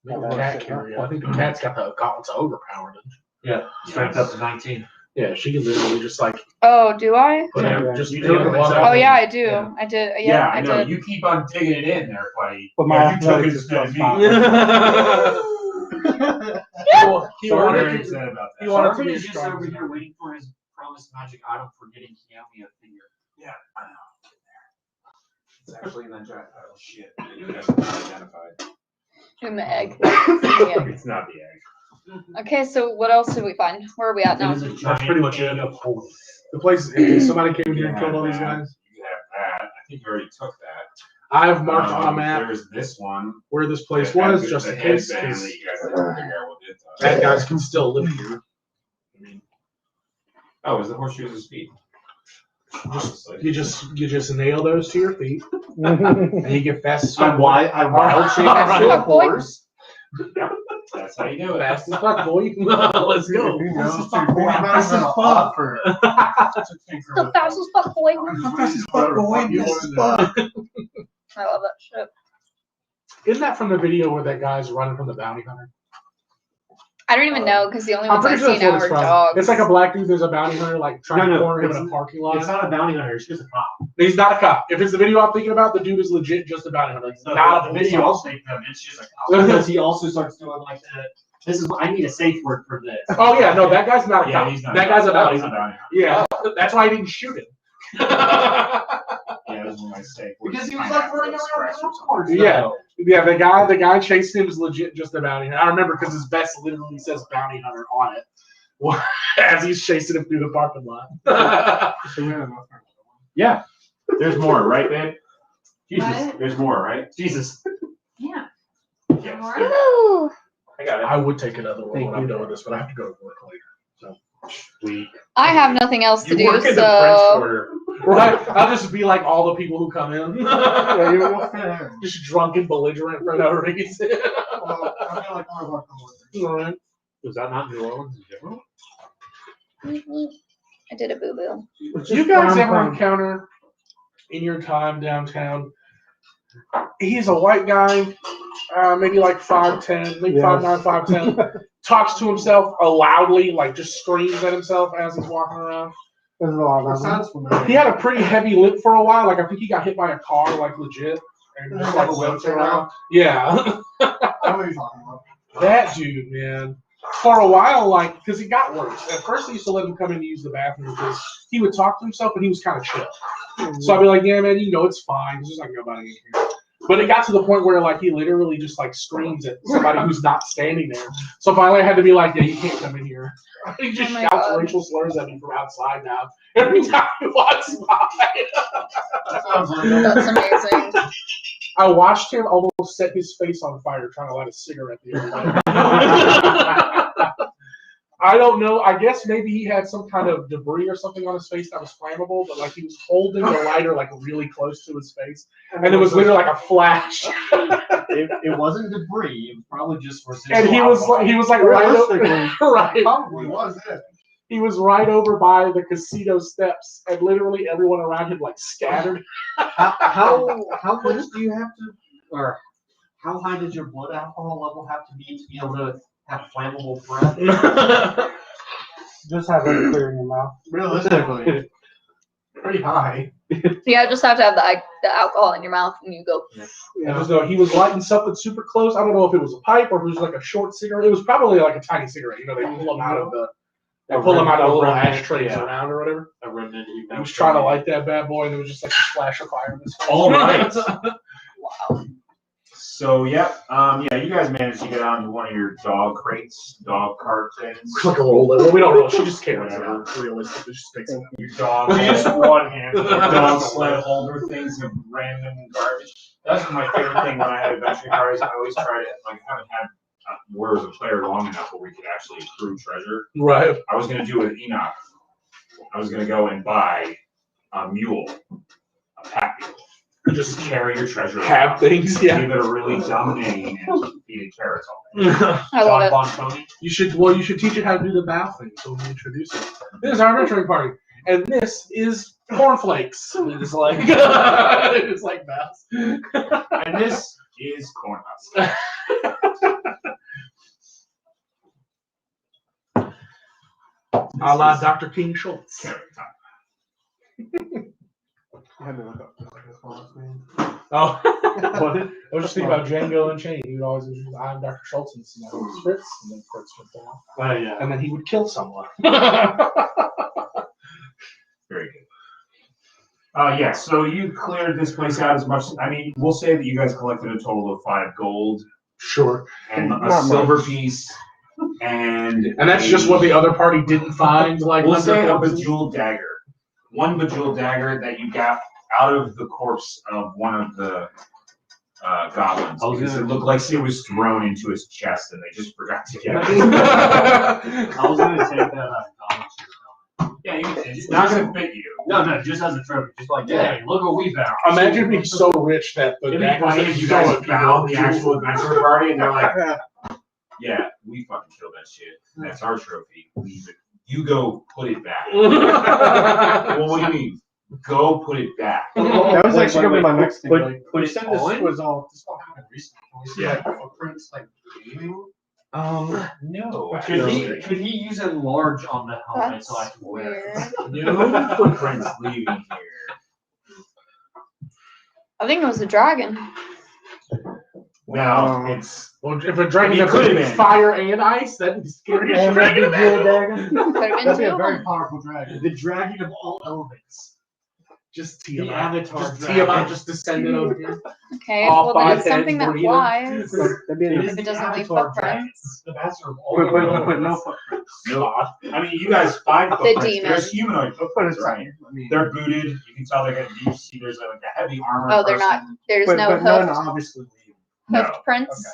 Make a cat carry. I think the cat's got the gauntlets overpowered. Yeah, strength up to 19. Yeah, she can literally just like Oh, do I? put Yeah. it, just You pick it do it. up. Oh yeah, I do. Yeah. I did. it. Yeah, I I know. did. You keep on digging it in there, buddy. But my Yeah, you took it athletics is instead of me. +5. He Sorry, wanted very to- upset about that. he wanted to Sarvin be a is just strong over here man. waiting for his promised magic item, forgetting he owed me a finger. Yeah, I know. It's actually in that giant pile of shit that you guys have identified. In the egg. Yeah. It's not the egg. Okay, so what else did we find? Where are we at now? It is a That's giant pretty much it. egg of hope. The place is empty. Somebody came here and killed all these guys. You have that. I think you already took that. I've marked on a map There's this one. where this place That- was, that- just the in case. headband 'Cause that you guys didn't figure out what it does. bad guys can still live here. I mean, Oh, is the horseshoes of speed? you just nail those to your feet, and you get fast as fuck. I wild shape Alright. into a horse. That's how you do it. Fast as fuck, boy. Let's go. Fast as fuck, boy. Fast as fuck. So fast as fuck, boy. Fast as fuck, boy. Fast as fuck. I love that shit. Isn't that from the video where that guy's running from the bounty hunter? I don't even know because the only I'm ones I've pretty sure seen that's now what are it's from. dogs. It's like a black dude. There's a bounty hunter like trying to corner him in a parking lot. It's not a bounty hunter, it's just a cop. He's not a cop. If it's the video I'm thinking about, the dude is legit just a bounty hunter. It's not a video. video. I'll take them. It's just a cop. Because he also starts doing like that. This is I need a safe word for this. Oh yeah, no, that guy's not a Yeah, cop. he's not. That guy's a bounty He's a hunter. bounty hunter. Yeah, that's why I didn't shoot him. Yeah, that's one of my safe words. Because he was like running around the course. Yeah, the guy chasing him was legit just a bounty hunter. I remember because his vest literally says bounty hunter on it as he's chasing him through the parking lot. Yeah. There's more, right, babe? Jesus, What? there's more, right? Jesus. Yeah. Yes. More? Woo! I got it. I would take another one when I'm you. done with this, but I have to go to work later. Sweet. I have nothing else to You do, work in the French so Quarter. Right? I'll just be like all the people who come in. Yeah, you will fit in. Just drunk and belligerent for no reason. Well, I feel like one of our coworkers. Right. Was that not New Orleans in general? I did a boo boo. Do you guys ever encounter in your time downtown? He's a white guy, maybe like 5'10", maybe Yes. 5'9", 5'10". Talks to himself loudly, like just screams at himself as he's walking around. There's a lot That of them. sounds familiar. He had a pretty heavy lip for a while. Like I think he got hit by a car, like legit, and just like limped around. Yeah, I know what you're talking about. that dude, man. For a while, like, because it got worse. At first, I used to let him come in to use the bathroom because he would talk to himself, and he was kind of chill. So I'd be like, yeah, man, you know it's fine. There's just like nobody in here. But it got to the point where like he literally just like screams at somebody who's not standing there. So finally I had to be like, yeah, you can't come in here. He just Oh my shouts God. racial slurs at me from outside now. Every time he walks by. That sounds like That's amazing. I watched him almost set his face on fire trying to light a cigarette the other day. I don't know. I guess maybe he had some kind of debris or something on his face that was flammable, but like he was holding the lighter like really close to his face, and it was literally like a flash. It wasn't debris. It was probably just residual. And he was like right over, right. probably was it. He was right over by the casino steps, and literally everyone around him like scattered. How much do you have to, or how high does your blood alcohol level have to be able to have flammable breath? Just have it clear in your mouth. Realistically, pretty high. Yeah, just have to have the alcohol in your mouth and you go. I just know he was lighting something super close. I don't know if it was a pipe or if it was like a short cigarette. It was probably like a tiny cigarette. You know, they pull them out of the little ashtrays around or whatever. A remnant. He was trying to light that bad boy, and there was just like a splash of fire in his face. All right. Wow. So yeah, you guys managed to get onto one of your dog cart things. Like a roll. Well, we don't roll. She just carries it out. Realistically, she just picks it up. Your dog, your dog sled holder things of random garbage. That's my favorite thing when I had adventure cards. I always try to I haven't had War as a player long enough where we could actually accrue treasure. Right. I was gonna do it with Enoch. I was gonna go and buy a mule, a pack mule. Just carry your treasure. Have things, yeah. Give it a really dumb name and feed it carrots all day. I love it. Bon Tony. You should teach it how to do the bow thing so we introduce it. This is our nurturing party. And this is cornflakes. It's like it's like bows. And this is corn husk. A la Dr. King Schultz. I had to look up his last name. Oh, what? I was just thinking about Django Unchained. He would always use, I'm Dr. Schultz, and see Fritz, and then Fritz would down. Oh, yeah. And then he would kill someone. Very good. Yeah, so you cleared this place out as much. We'll say that you guys collected a total of 5 gold. Sure. And a silver piece. And that's just what the other party didn't find. Like, we'll say a bejeweled dagger. One bejeweled dagger that you got out of the corpse of one of the goblins. Because it looked like it was thrown into his chest and they just forgot to get it. I was going to take that goblin. Yeah, it's not going to fit you. No, just as a trophy. Just like, hey, look what we found. Imagine being so rich that the It'd be funny if you guys found the actual adventure party and they're like, yeah, we fucking killed that shit. That's our trophy. Leave it. You go put it back. Well, what do you mean? Go put it back. That was actually going to be my next thing. But you said this happened recently. Can we see Yeah. footprints like gaming? No. Could he use enlarge on the helmet That's so I can wear it? weird. No footprints leaving here. I think it was a dragon. Now it's Well, if a dragon It could have has been. fire and ice, that'd be scary. And that'd be good, Could have been That'd be two a of very them. powerful dragon. The dragon of all elements. Just The Tiamat. Avatar Just dragon. Tiamat just descended over here. Okay, All well then five it's something heads, that 40 flies. That'd be It an is If it the doesn't leave Avatar footprints. The master of all But elements. no footprints. no. You guys find footprints. demons. There's humanoid footprints, But right? I mean, They're booted. You can tell they're getting deep. See, there's like a heavy armor. Oh, they're not. person. There's but no none hoofed obviously leave. No. prints.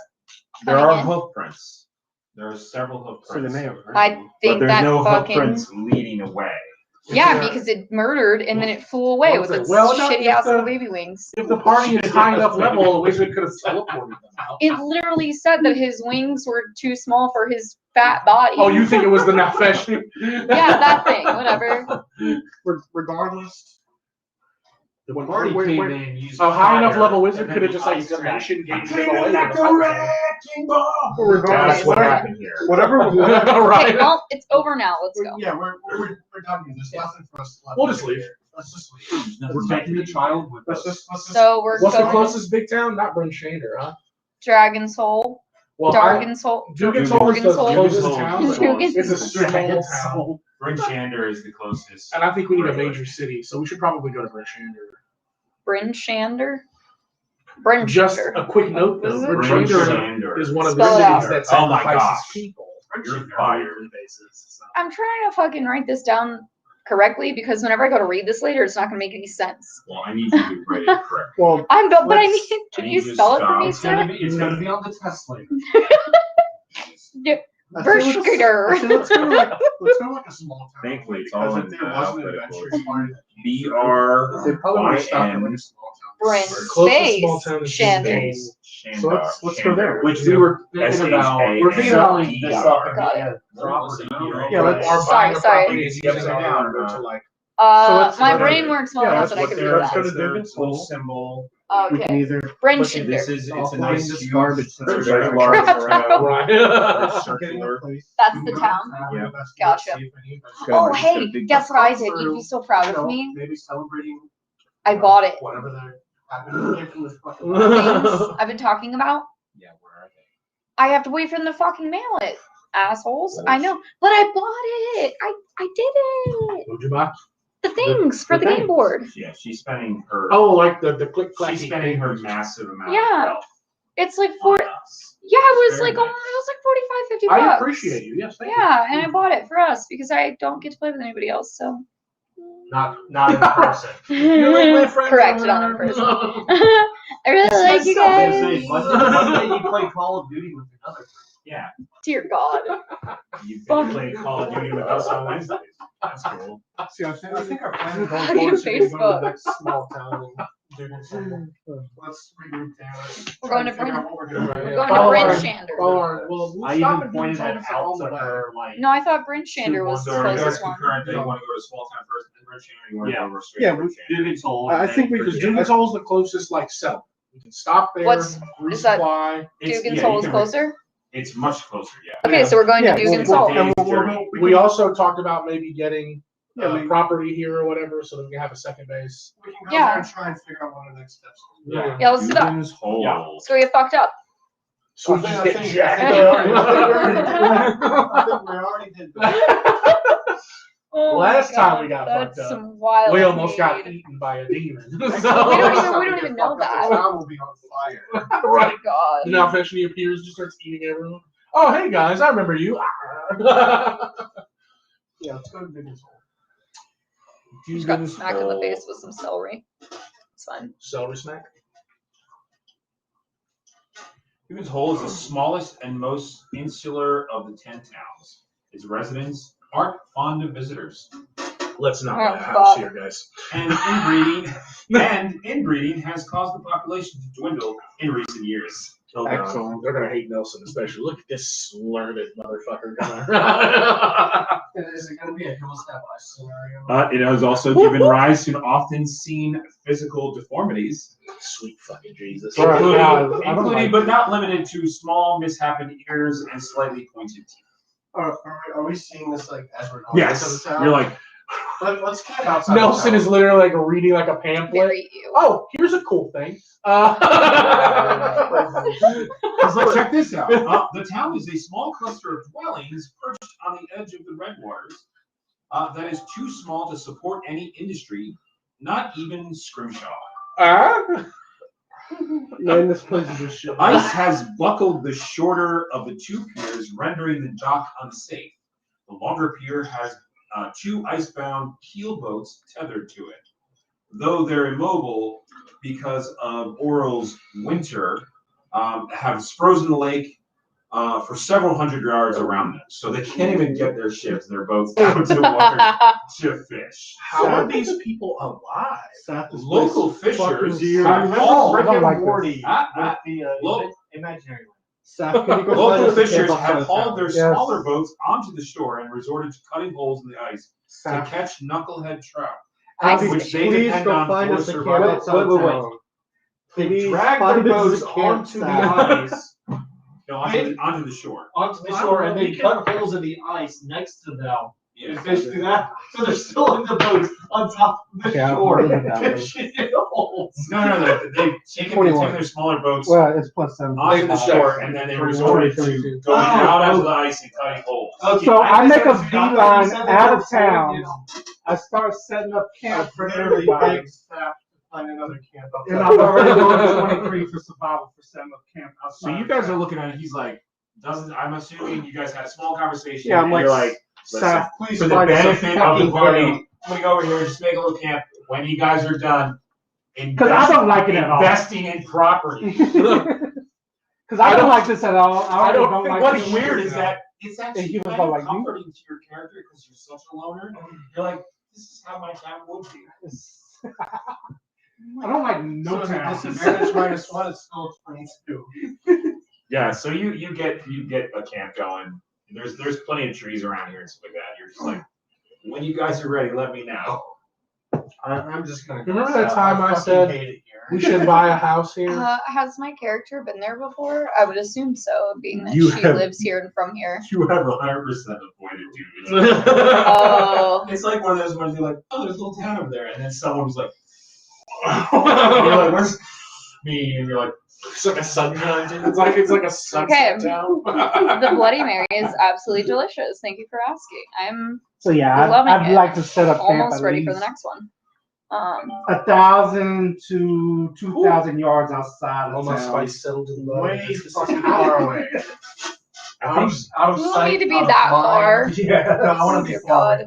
There coming are in. hoof prints. There are several hoof So they prints. may have. I But think there's that no hoof fucking prints leading away. yeah, because it murdered and then it flew away with its Well, no, shitty if ass the- little baby wings. If the party is high enough level, the wizard could have teleported them out. It literally said that his wings were too small for his fat body. Oh, you think it was the Nefesh? Yeah, that thing. Whatever. Regardless. The party came in used A high enough fire, level wizard and could have then just like ice dimension gated King them away. of with a fire. Regardless, That's what happened here. whatever. Okay, Right. well, it's over now. Let's go. Yeah, we're talking. There's nothing for us left. We'll just leave. Let's just leave. We're taking the child with Let's us. just. So we're What's the going closest big town? Not Brenshander, huh? Dragon's Hole, Well, Darken's Hole. Dugan's Hole is the Dugan's Hole. closest Dugan's town. Hole. Dugan's- It's a small Dragon's town. Brinchander is the closest. And I think we need a major city, so we should probably go to Brenshander. Brinshander? Just Brinshander. a quick note, though. Is it? Brenshander Brinchander. is one of the Spell it out. cities that Oh my sacrifices gosh. people. You're fired. Basis, so. I'm trying to fucking write this down correctly because whenever I go to read this later, it's not gonna make any sense. Well, I need you to write it correctly. Well, But I Let's- need. Can I you need you to spell it for me, stop. sir? It's gonna be on the test later. Bershkader. Let's go like a small town. Thankfully, it's Because all if in there was an alphabetical. adventurous party, they BRYN. probably would have stopped at like a small town. Bryn Closest small Space town is Shander. So let's go there. Which we were thinking about. We're thinking about this up and Got get a property. Yeah, let's- Our Sorry, buying a sorry. property is using our number to like. let's My go brain there. works well Yeah, enough that's that I what could they're- do let's go that. to Dugan's Little Hole. symbol. We can Okay. either. Brinshander. This is it's a nice Just huge- garbage. It's a very large Crap. round, Right. circular. That's the town. Yeah. Gotcha. got Oh, just a hey, big guess what I did? You'd be so proud of me. Maybe celebrating. I bought it. Whatever they're happening from this fucking. Things I've been talking about. Yeah, where are they? I have to wait for them to fucking mail it. Assholes. I know. But I bought it. I did it. What'd you buy? The things for the game things. board. Yeah, she's spending her. Oh, like the click clacky. She's spending her massive amount Yeah. of wealth. It's like 40. Yeah, it was like it was like 45, 50 bucks. I appreciate you. Yes, thank you. Yeah, and I bought it for us because I don't get to play with anybody else. So. Not in person. Correct, not in person. I really like you guys. One day you play Call of Duty with another person. Yeah. Dear God. You've been playing Call of Duty with us on Wednesdays. That's cool. See, I think our plan is How going do you forward should be going to Facebook? the next small town and doing something. Let's regroup there. We're going to Figure out what we're doing. We're going to Bryn Shander. Well, we'll I stop even and pointed do that something out on to the way. her, like, No, I thought Bryn Shander was the So you guys closest one. concurrent that you want to go to small town first, and then Bryn Shander, you want to go straight Yeah, to Bryn Shander. Dugan's Hole. I think we Because could Dugan's Hole is the closest like settlement. We can stop there, What's- is that- resupply. Dugan's yeah, Hole you is can- closer? It's much closer, yeah. Okay, so we're going to Yeah, Dugan's we'll- Hole. we'll- We also talked about maybe getting Yeah, property here or whatever, so that we can have a second base. We can go Yeah. there and try and figure out what the next steps are. Yeah, let's do that. Dugan's Hole. Yeah. Let's go get fucked up. So we I just think- get I think- jacked I up. think we already did that. Oh Last my time God, we got that's fucked up, some wild. We almost got weed. eaten by a demon. We don't even know that. The town will be on fire. Oh my God. And now eventually appears, just starts eating everyone. Oh, hey guys, I remember you. Yeah, let's go to Dugan's Hole. Just got smacked in the face with some celery. It's fine. Celery snack. Dugan's Hole is the smallest and most insular of the 10 towns. Its residents aren't fond of visitors. Let's not Oh, buy a house fuck. here, guys. And inbreeding has caused the population to dwindle in recent years. Oh, God. Excellent. They're gonna hate Nelson, especially. Look at this learned motherfucker. Is it going to be a hills have ice scenario? It has also given rise to often seen physical deformities, Sweet fucking Jesus. including but not limited to small misshapen ears and slightly pointed teeth. Are we seeing this like as we're going into the town? You're like, Let's camp outside. Nelson the is literally like reading like a pamphlet. Very ew. Oh, here's a cool thing. check this out. The town is a small cluster of dwellings perched on the edge of the Redwaters that is too small to support any industry, not even scrimshaw. Man, this place is just shit. Ice has buckled the shorter of the two piers, rendering the dock unsafe. The longer pier has two icebound keel boats tethered to it. Though they're immobile because of Oral's winter, have frozen the lake for several hundred yards around them. So they can't even get their ships, their boats out to water to fish. How are these people alive? Local fishers I have all don't like Morty this. with the imaginary one. Local Local fishers have hauled their smaller boats onto the shore and resorted to cutting holes in the ice to catch knucklehead trout, which they depend on for survival. They drag their boats onto the ice. No, onto the shore. Onto the shore, and they cut holes in the ice next to them. Yeah. And fish do that, so they're still in the boats on top of the shore. Fishing in holes. No, they've taken their smaller boats Well, it's plus 7. onto the shore, and then they resorted to going out onto the ice and cutting holes. Okay, So I make a just beeline said out of boats, town. you know. I start setting up camp for Literally everybody. big staff to find another camp up And there. I'm already going to 23 for survival for setting up camp outside. So you guys are looking at it, he's like, I'm assuming you guys had a small conversation. Yeah, I'm and like, you're like, listen, Saf, please for the find us a benefit of the fucking party, barrel. I'm gonna go over here and just make a little camp. When you guys are done, Because I don't like it at all. investing in property. Because I don't like this at all. I don't don't think like what's this weird shit. is that it's actually you kind don't of like me? comforting to your character because you're such a loner. You're like, this is how my town would be. I don't like no So town. disadvantage -1 is still 22. Yeah, so you get a camp going. There's plenty of trees around here and stuff like that. You're just like, when you guys are ready, let me know. I'm just gonna. Remember that time I fucking said hate it here. we should buy a house here? Has my character been there before? I would assume so, being that You she have- lives here and from here. You have 100% avoided doing Oh. It's like one of those ones you're like, oh, there's a little town over there, and then someone was like, and you're like, where's me? And you're like, It's like a sunshine. It's like a sunset town. The Bloody Mary is absolutely delicious. Thank you for asking. I'm So yeah, loving I'd it. like to set up camp almost at ready for least. the next one. 1,000 to 2,000 yards outside All of my town. spice settled in love. Way fucking far away. Out of You don't sight, need to be out of that mind. far. Yeah, no, I want to be Dear far. God.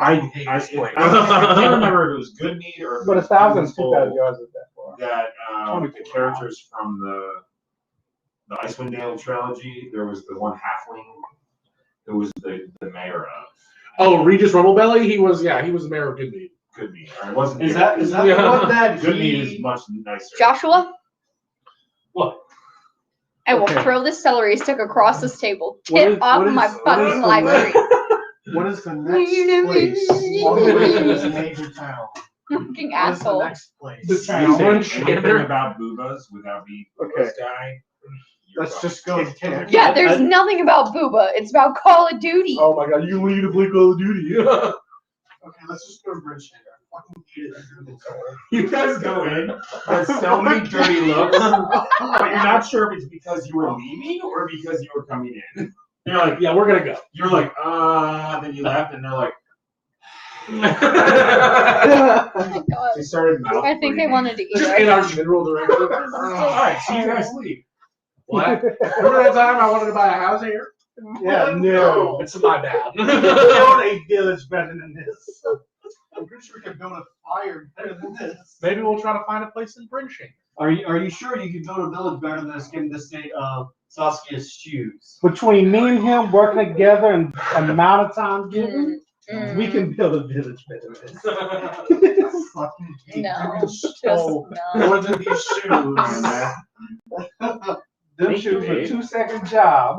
I hate this place. can't remember if it was good meat or. But 1,000 to 2,000 yards is that far. That the 24 characters from the Icewind Dale trilogy. There was the one halfling who was the mayor of Oh, Regis Rumblebelly. He was the mayor of Goodmead. Good Meat. Or it wasn't. Is that the one that Good Meat is he? much nicer. Joshua, What? I will Okay. throw this celery stick across this table. What Get is- off what is- my what is fucking the library. What is the next place on the way to this major town? Fucking What is the asshole. next place? The You town. say anything about boobas without me, boobas guy. you're Let's fucked. just go. Yeah, there's nothing about Booba. It's about Call of Duty. Oh my God! You need to play Call of Duty. Okay, let's just go to Bridge Shaker. I fucking hate it. You guys go in. There's so many dirty looks, but you're not sure if it's because you were leaving or because you were coming in. You're like, Yeah, we're gonna go. you're like, then you left, and they're like, Oh my God. they started mouth. I think they breathing. wanted to eat Just us. in our mineral director. All right, so you guys leave. What? Remember that time I wanted to buy a house here? Yeah, no. It's my bad. Build a village better than this. I'm pretty sure we can build a fire better than this. Maybe we'll try to find a place in Brinshing. Are you sure you can build a village better than this, given the state of Saskia's shoes? Between me and him working together and amount of time given, we can build a village better than this. Fucking No, just stole no. more than these shoes, man. Them shoes were 2-second job.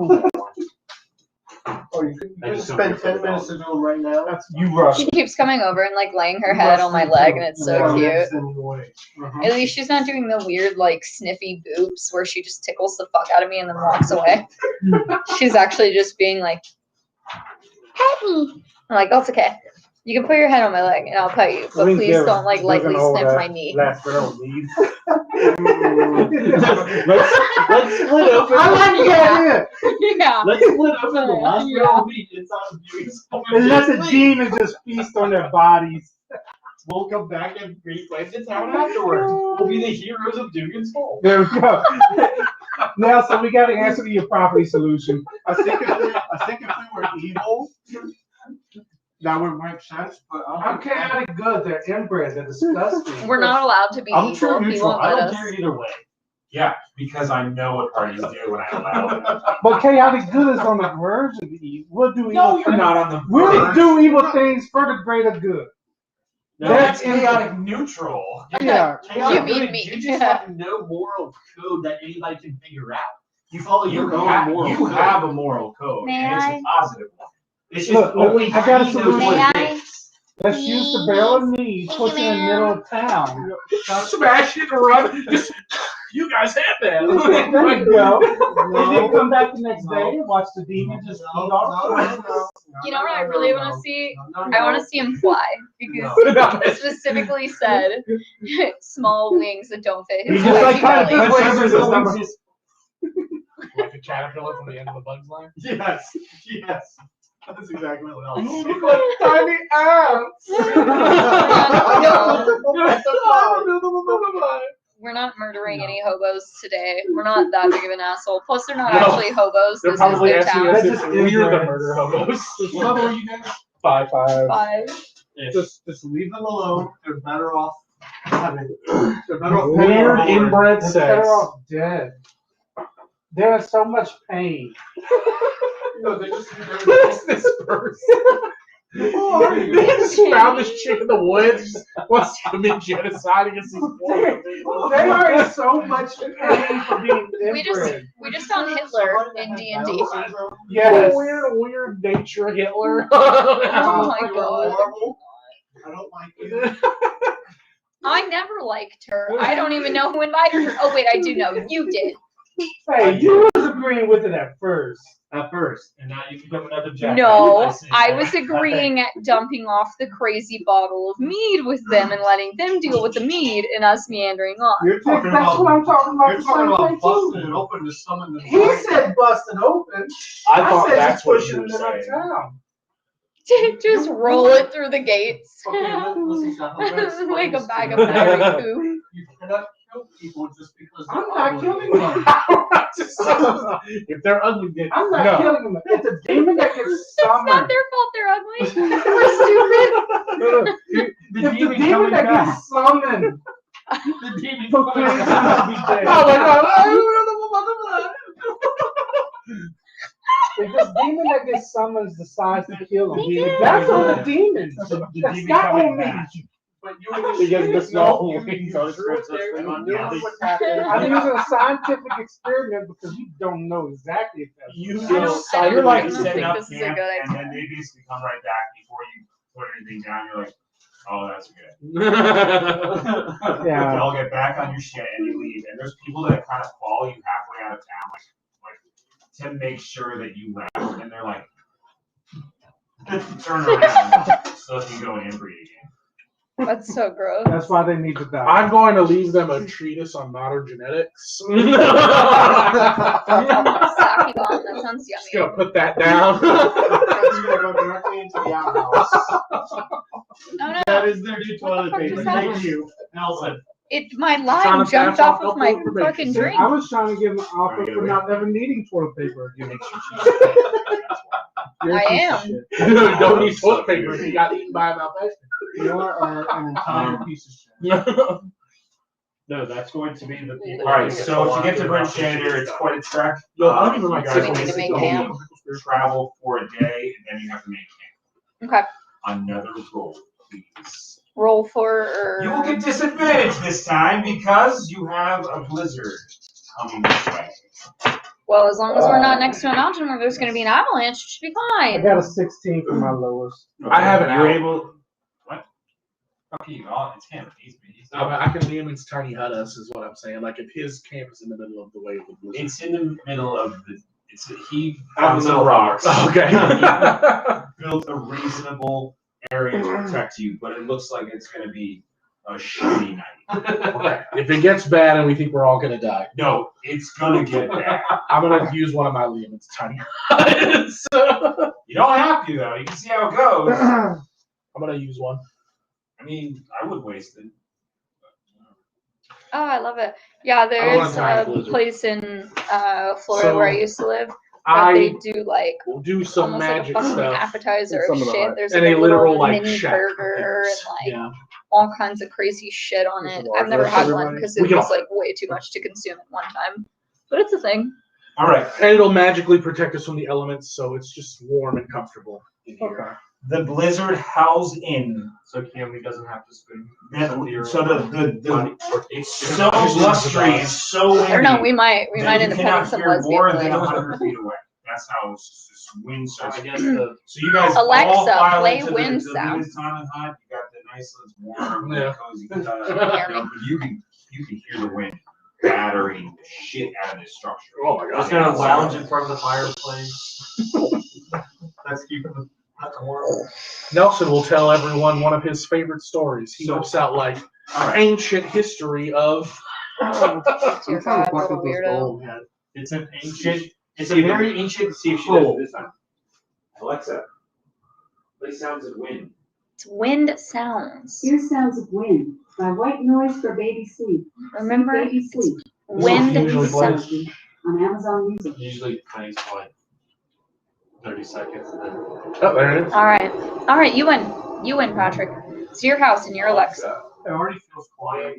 Oh, you could Thank you just so spend much. 10 minutes to do them right now. That's you rush. She keeps coming over and like laying her head on my leg, and it's so cute. At least she's not doing the weird like sniffy boops where she just tickles the fuck out of me and then walks away. She's actually just being like, pet me. I'm like, that's okay. You can put your head on my leg and I'll pet you, but please don't like lightly sniff my knee. Last barrel needs. Let's split open. I like the idea. Yeah. Let's split open the last Yeah. barrel of meat inside of Dewey's. And let the demons just feast on their bodies. We'll come back and reclaim the town afterwards. We'll be the heroes of Dugan's Fall. There we go. Now, so we got to answer to your property solution. I think if we were evil, that would make sense. But I'm chaotic good. They're inbred. They're disgusting. We're not allowed to be I'm evil. true He neutral. won't I let don't us. care either way. Yeah, because I know what parties do when I allow them. But chaotic good is on the verge of evil. We'll do evil No, you're things. not on the We'll verge. do evil things for the greater good. No, That's that's chaotic neutral. Yeah. You mean me. You just have no moral code that anybody can figure out. You follow your own moral You code. have a moral code, May and I? it's a positive one. It's just Look, only I got a he knows solution. what May it I? is. Let's use the barrel of meat, push it in the middle of town. Smash it and run. Just, you guys have that. There you go. And then come back the next day and watch the demon just eat all the You know what I really want to see? I want to see him fly because it specifically said small wings that don't fit his He's just like spiky belly. Punch Like a caterpillar from the end of the bug's line. Yes. That's exactly what else. Tiny ants. We're not murdering any hobos today. We're not that big of an asshole. Plus, they're not No. actually hobos. They're This is probably their asking town. us That's if just we're the inbred. murder hobos. What level are you guys? 5. 5. Just leave them alone. They're better off having. They're better off Weird having a inbred They're sex. better off dead. There is so much pain. No, they just. What's this person? They just found this chick in the woods. Wants to commit genocide against these poor people. They are in so much pain for being We inbred. just found Hitler in D&D. Yes. Weird nature Hitler. Oh my god. I don't like you. I never liked her. I don't even know who invited her. Oh wait, I do know. You did. Hey, you was agreeing with it at first. At first, and now you become another jack. No, I was agreeing at dumping off the crazy bottle of mead with them and letting them deal with the mead and us meandering on. That's what I'm talking about. You're The talking same about thing, busting too. it open to summon the. He said busted open. I thought said that's just what pushing you were it in saying. town. Just roll it through the gates. Okay, listen, Seth, I'm gonna explain Like a this bag to of you. fairy poo. You cannot kill people just because I'm they're not ugly. killing them. If they're ugly, then I'm not no. killing them. It's a demon that gets It's not summoned. their fault they're ugly. We're stupid. It's the demon that gets summoned. The demon Proclaims him to be dead. Oh my god. If this demon that gets summoned decides to kill him, Yeah. that's on the demon. The That's demon not coming on me. back. But you He gets the small you wings drew on his it princess there, thing you on knew Yes. what happened. I'm using a scientific experiment because you don't know exactly if that's You I don't You're like think setting up this is a camp, good and idea. then they basically come right back before you put anything down. You're like, oh, that's good. Yeah. Y'all get back on your shit and you leave. And there's people that kind of follow you halfway out of town, like to make sure that you left. And they're like, turn around so if you go and inbreed again. That's so gross. That's why they need to die. I'm going to leave them a treatise on modern genetics. Sake bomb, that sounds Just yummy. gonna put that down. You're gonna go directly into the outhouse. No, no. That is their new What the toilet fuck paper. just Thank happened? you, Nelson. My Trying lime to jumped pass off off of my helpful information. fucking drink. I was trying to give him an offer for not ever needing toilet paper again. You're a I piece of am. shit. Don't need toilet paper if you got eaten by a malfunction. You are an entire piece of shit. No, that's going to be the people. All right, so to get to Brent Shander, it's quite a trek. Yo, I don't even You like guys Do we need to make basically camp? travel for a day, and then you have to make camp. Okay. Another roll, please. Roll for You will get disadvantage this time because you have a blizzard coming this way. Well, as long as we're not next to a mountain where there's going to be an avalanche, it should be I fine. got a 16 for my lowest. I have an You're out. able. What? Okay, well, it's him. He's I can Lehman's tiny hut us is what I'm saying. Like if his camp is in the middle of the way of the blizzard. It's in the middle of the. He Out found in the some middle. rocks. Okay. Built a reasonable area to protect you, but it looks like it's going to be a shitty night. If it gets bad and we think we're all gonna die, No, it's going to get bad. I'm gonna use one of my Lehman's tiny huts. You don't have to, though. You can see how it goes. I'm gonna use one. I mean, I would waste it. Oh, I love it. Yeah, want there's a tiny a blizzard. place in Florida where I used to live. But I they do like will do some almost like a magic fucking stuff. appetizer Some of of the shit. art. There's And like a a literal little like mini shack burger and like yeah. all kinds of crazy shit on There's it. some I've never art had for one everybody. because We it can was all- like way too much to consume at one time. But it's a thing. All right. And it'll magically protect us from the elements, so it's just warm and comfortable in here. The blizzard howls in. So Cammy doesn't have to spend. So the it's so blustery and so windy. I don't know. We might that end you up having cannot some hear lesbian more than play. 100 feet away. That's how it's just wind I starts. guess the So you guys Alexa, all file play into wind the sound. Lehman's Tiny Hut. You got the nice little warm, Yeah. cozy but you can hear the wind battering the shit out of this structure. Oh my just gonna lounge in front of the fireplace. That's keeping the hut warm. Nelson will tell everyone one of his favorite stories. He So- whips out like ancient history of. Dear God, what a weirdo. It's an ancient. It's a very ancient. See if she does it this time. Alexa, play sounds of wind. It's wind sounds. Here's Sounds of Wind by White Noise for Baby Sleep. Remember, Baby Sleep wind usually sounds. on Amazon Music. Usually plays for like 30 seconds and then. Oh, there it is. All right. You win, Patrick. It's your house and your Alexa. It already feels quiet.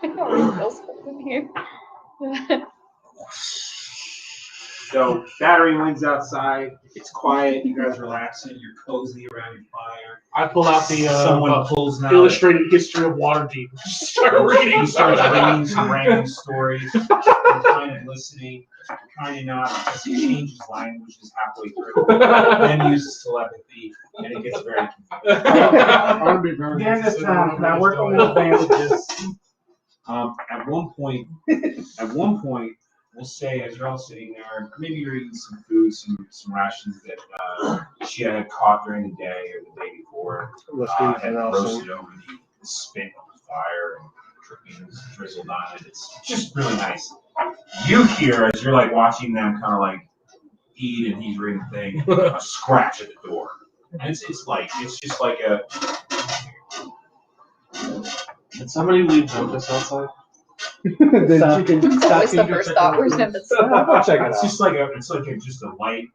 I know it feels cold in here. So battery wind's outside. It's quiet. You guys are relaxing. You're cozy around your fire. I pull out the Someone pulls out. illustrated history of Waterdeep. Start reading. You start reading some random stories. You're kind of listening. You're kind of not. Because he changes languages halfway through. Then uses telepathy, and it gets very confusing. I want to be very Again this time, can I work on the advantages? At one point, we'll say as you're all sitting there, maybe you're eating some food, some rations that she had caught during the day or the day before, and roasted over the spit on the fire and drippings drizzled on it. It's just really nice. You hear as you're like watching them kind of like eat and he's reading the thing, a scratch at the door. And it's just like a. Did somebody leave Memphis outside? Then you can That's always the first thought. Where's Memphis? I'll check it It's out. just like just a light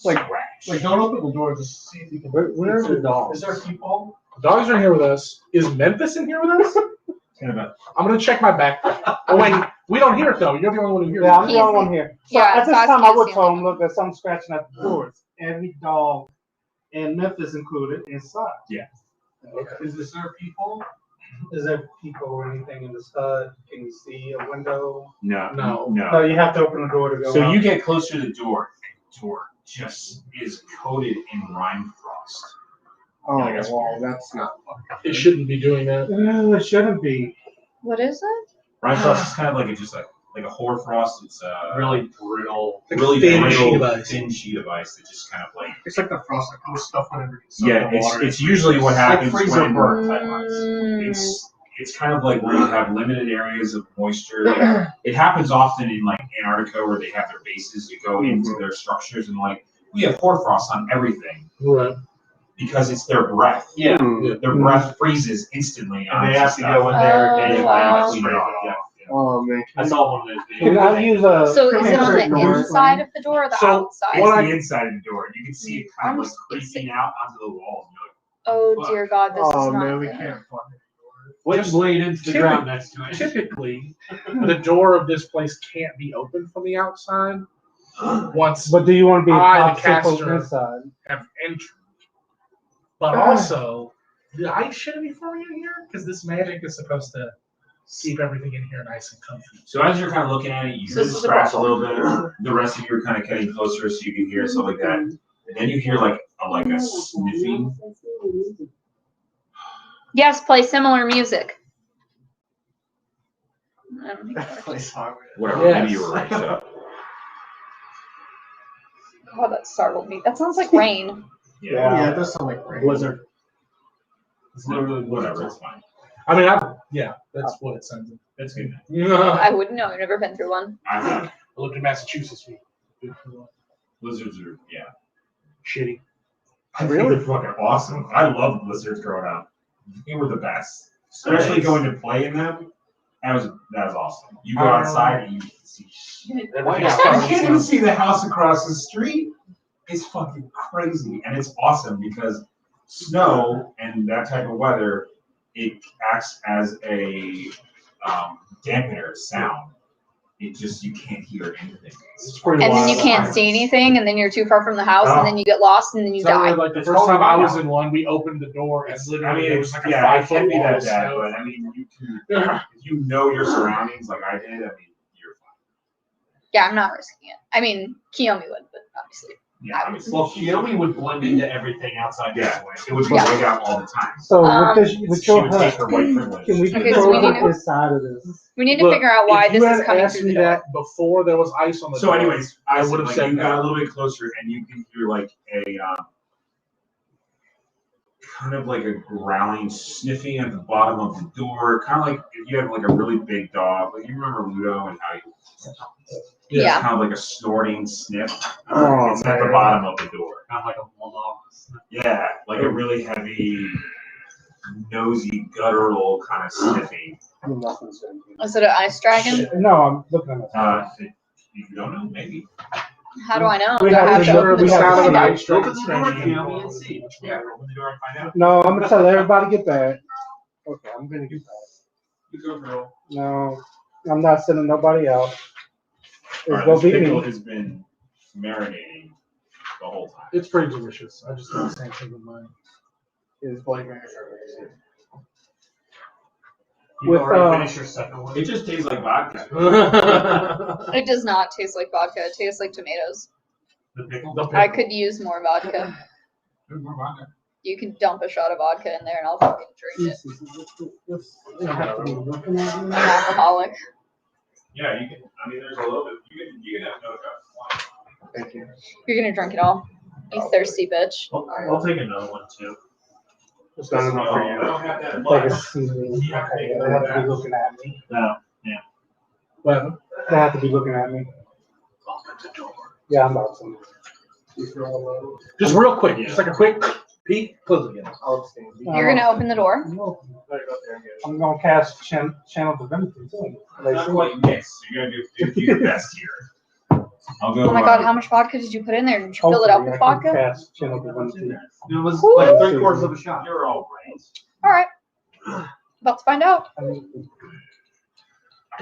Like- scratch. Like, don't open the door, just see if you can. Where's the dog? Is there people? Dogs are here with us. Is Memphis in here with us? Kind of a, I'm gonna check my backpack. Oh wait, we don't hear it though. You're the only one who hears Yeah, I'm it. the only one here. So Yeah, at this Saskia time, I is would the tell only him, look, there's something scratching at the doors. Every dog, and Memphis included, inside. Is there people? Is there people or anything in the stud? Can you see a window? No. No, you have to open the door to go So out. you get closer to the door, and the door just is coated in rime frost. Oh, Yeah, I guess well, that's not. It shouldn't be doing that. It shouldn't be. What is it? Rime frost is kind of like like a hoarfrost. It's Really brittle. Like really thin brittle, sheet of ice. thin sheet of ice that just kind of like. It's like the frost that goes stuff whenever you Yeah, it's usually what happens freezer when burn type ice. It's kind of like where you have limited areas of moisture. Like, it happens often in like Antarctica where they have their bases that go into their structures, and like we have hoarfrost on everything Right. because it's their breath. Yeah. Their breath freezes instantly on And they have to stuff. go in there Oh, and they wow. clean it off. Yeah. Oh man. That's all one of those Can videos. I use a? So is it on the North inside of the door or the So, outside? It's What I- the inside of the door. You can see it kind of like creeping out onto the walls. Oh dear God, this Oh is not man, we good. can't find it. What's laid into the ground next to it? Typically, the door of this place can't be open from the outside once But do you want to be I, the popsicle caster, inside? have entered. But also, the ice shouldn't be falling in here because this magic is supposed to keep everything in here nice and comfy. So as you're kind of looking at it, you So hear this the is a scratch a problem. little bit. The rest of you are kind of getting closer, so you can hear stuff like that. And then you hear like a sniffing. Yes, play similar music. I don't think that- Whatever. Yes. Maybe you were right. So, God, that startled me. That sounds like rain. Yeah, it does sound like rain. Blizzard. It's literally whatever. It's fine. I mean, that's what it sounds like. That's good. I I wouldn't know. I've never been through one. I have lived in Massachusetts. blizzards are Shitty. I think they're fucking awesome. I loved blizzards growing up. They were the best. Especially going to play in them. That was awesome. You go outside and you can see shit. You can't even see the house across the street. It's fucking crazy. And it's awesome because snow and that type of weather, it acts as a dampener sound. It just, you can't hear anything. It's pretty And then you wild. can't see anything, and then you're too far from the house, and then you get lost, and then you So, die. like the It's first time I totally was wild. in one, we opened the door and I literally mean, it was like a it 5 can foot be wall that of bad, snow. but I mean, you can, if you know your surroundings like I did, I mean, you're fine. Yeah, I'm not risking it. I mean, Kiyomi would, but obviously. Yeah, obviously. Well, Kiyomi would blend into everything outside this Yeah, way. it would be Yeah. laid out all the time. So with She your would take hut, her white privilege. can we Okay, so we control need to- this side of this? We need to Look, figure out why if you this is had coming asked through me the door. that before there was ice on the So, door, anyways, I would have like, said you got no. a little bit closer, and you can hear like a kind of like a growling, sniffing at the bottom of the door, kind of like if you have like a really big dog. Like you remember Ludo and how you. Yeah. It's kind of like a snorting sniff. Oh, It's at the man. bottom of the door. Kind of like a bulldog. Yeah, like a really heavy, nosy, guttural kind of sniffing. Is it an ice dragon? No, I'm looking at it. You don't know, maybe. How do I know? We Do I have have to to look- open we the have door? to and look find at out? it. Open the door, Kiyomi, and see. Yeah, open the door and find out. No, I'm gonna tell everybody get back. Okay, I'm gonna get back. You go, girl. No, I'm not sending nobody out. It's Alright, gonna this be pickle me. has been marinating the whole time. It's pretty delicious. I just did the same thing with mine. Is like You With, already finished your second one. It just tastes like vodka. It does not taste like vodka. It tastes like tomatoes. The pickle. I could use more vodka. More vodka. You can dump a shot of vodka in there, and I'll fucking drink it. You have to be looking at I'm me. an alcoholic. Yeah, you can. I mean, there's a little bit. You can have no shot. Thank you. You're gonna drink it all. You thirsty bitch. I'll take another one too. It's not enough for I you. don't have that Like a much. seasoning. Okay, they have to be looking at me. No. What? They have to be looking at me. Yeah, I'm about to. Just real quick, just like a quick peek, close it again. You're gonna open the door. I'm gonna cast channel divinity too. Not quite mix. You're gonna do your best here. I'll go. Oh my god, how much vodka did you put in there? Did you fill it up with vodka? Cast channel divinity. It was Woo! like 3/4 of a shot. You're all right. All right. About to find out.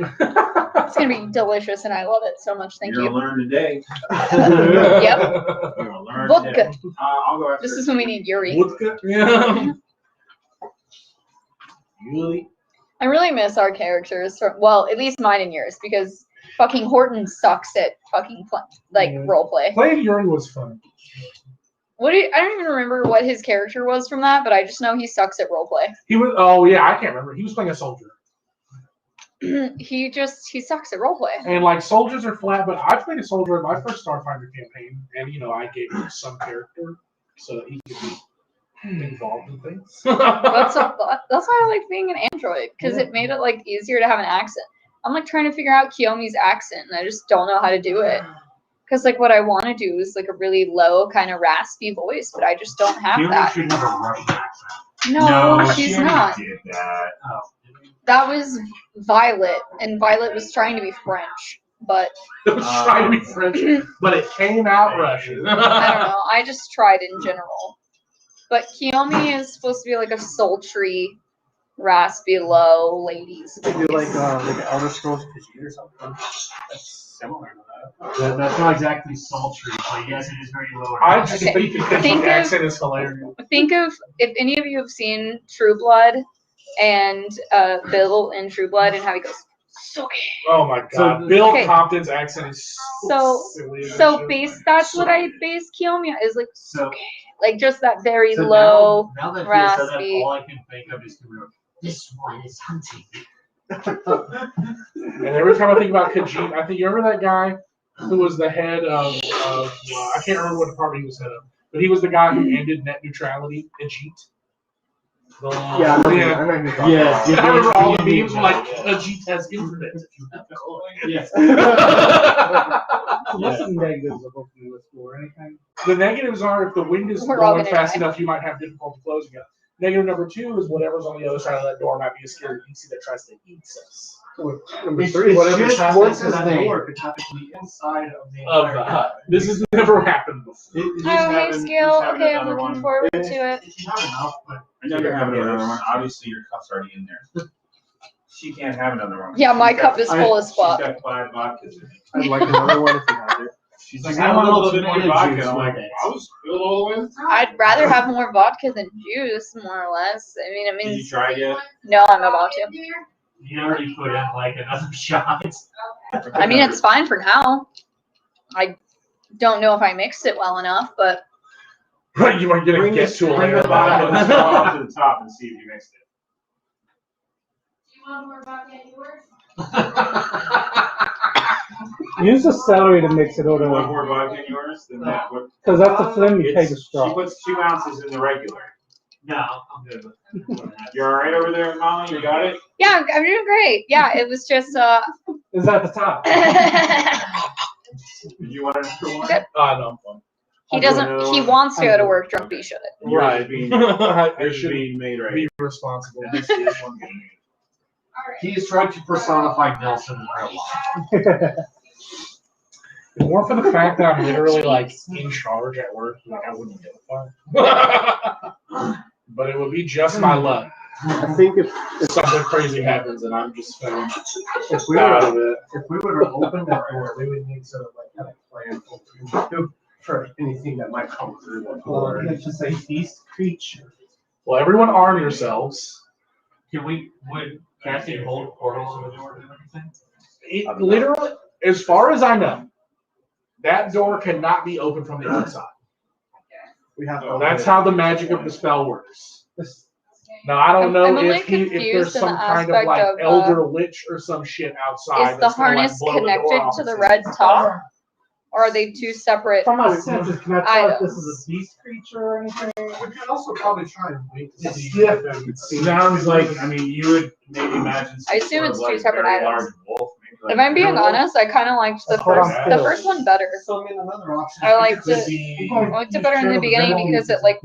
It's gonna be delicious, and I love it so much. Thank You're you. gonna learn today. Yep. You're gonna learn Vodka. today. I'll go after. This is when we need Yuri. Vodka? Yeah. Yuri. I really miss our characters from, well, at least mine and yours, because fucking Horton sucks at fucking role play. Playing Yuri was fun. I don't even remember what his character was from that, but I just know he sucks at role play. He was. Oh yeah, I can't remember. He was playing a soldier. He sucks at roleplay. And like soldiers are flat, but I played a soldier in my first Starfinder campaign, and I gave him some character so that he could be involved in things. That's why I like being an android, because it made it like easier to have an accent. I'm like trying to figure out Kiyomi's accent, and I just don't know how to do it. Because like what I want to do is like a really low kind of raspy voice, but I just don't have that. Should have a Russian accent. No, she's not. Did that. Oh. That was Violet, and Violet was trying to be French, but It was trying to be French, but it came out Russian. I don't know. I just tried in general. But Kiyomi is supposed to be like a sultry, raspy, low lady's voice. Maybe like Elder Scrolls PG or something. That's similar to that. That's not exactly sultry, but yes, it is very low. I just Okay. think because Think the of- accent is hilarious. Think of, if any of you have seen True Blood and Bill in True Blood and how he goes, "Soke." Oh my god, So- Bill Okay. Compton's accent is So- silly. as So shit. that's what I base Kiyomi on, is like, So, like just that very so low. now that you said that, raspy. all I can think of is this one is hunting. And every time I think about Khajiit, I think, you remember that guy who was the head of I can't remember what department he was head of, but he was the guy who ended net neutrality, Khajiit. Yeah, I know you're talking Yeah, about. I remember all the memes were like, Khajiit has internet. Yes. So what's the negatives of opening this door? Anything? The negatives are if the wind is We're all blowing gonna fast die. enough, you might have difficulty closing it. Negative number 2 is whatever's on the other side of that door might be a scary beast that tries to eat us. Number 3, whatever Just happens what's to his that name? door could happen to the inside of the Of entire the cabin. hut. This has never happened before. Oh, hey, Scale. Okay, I'm looking forward to it. It's not enough, but I know you're having another one. Obviously, your cup's already in there. She can't have another one. Yeah, my She's cup got- is full as fuck. She's got 5 vodkas in it. I'd like another one if you have it. She's like, I want a little bit more vodka. I'm like, I was filled all the way to the top. I'd rather have more vodka than juice, more or less. I Did you mean, try yet? no, I'm about to. You already put in like another shot. I mean, it's fine for now. I don't know if I mixed it well enough, but You are gonna get to a Bring layer the bottom of straw to the top and see if you mixed it. Do you want more vodka in yours? Use the celery to mix it You want over. more vodka in yours than that? What- Because that's the flim you take a She straw. puts 2 ounces in the regular. No, I'm good with it. You all right over there, Molly? You got it? yeah, I'm doing great. Yeah, it was just Is that the top? Did you want another one? Good. no, I'm fine. he doesn't. He wants to go to work drunk, but he shouldn't. Yours is being, I yours is should being made right. be responsible. This one getting made. He is trying to personify Nelson in real life. More for the fact that I'm literally like in charge at work, like I wouldn't give a fuck. But it would be just my luck. I think if Something crazy happens and I'm just found we out of were it. if we were to open that door, we would need sort of like kind of plan what we would do for anything that might come through that door. And it's just a beast creature. Well, everyone arm yourselves. Would casting hold portals in the door and everything? It literally, as far as I know, that door cannot be opened from the outside. We have to So that's how the magic of the spell works. This, Now I don't I'm know only if there's confused in some the kind of aspect like of, elder lich or some shit outside. Is the that's gonna, like, harness blow the door connected off to the and red stuff. top, or are they two separate? From my senses, can I tell if this Items. is a beast creature or anything? we could also probably try and wait to see Yeah. if them Sounds like, I mean, you would maybe imagine. some I assume sort it's of, two like, separate very items. large wolf, maybe If I'm being honest, I kind of liked the first one better. So I mean, another option. I liked could it. be. I liked it better in the beginning because it like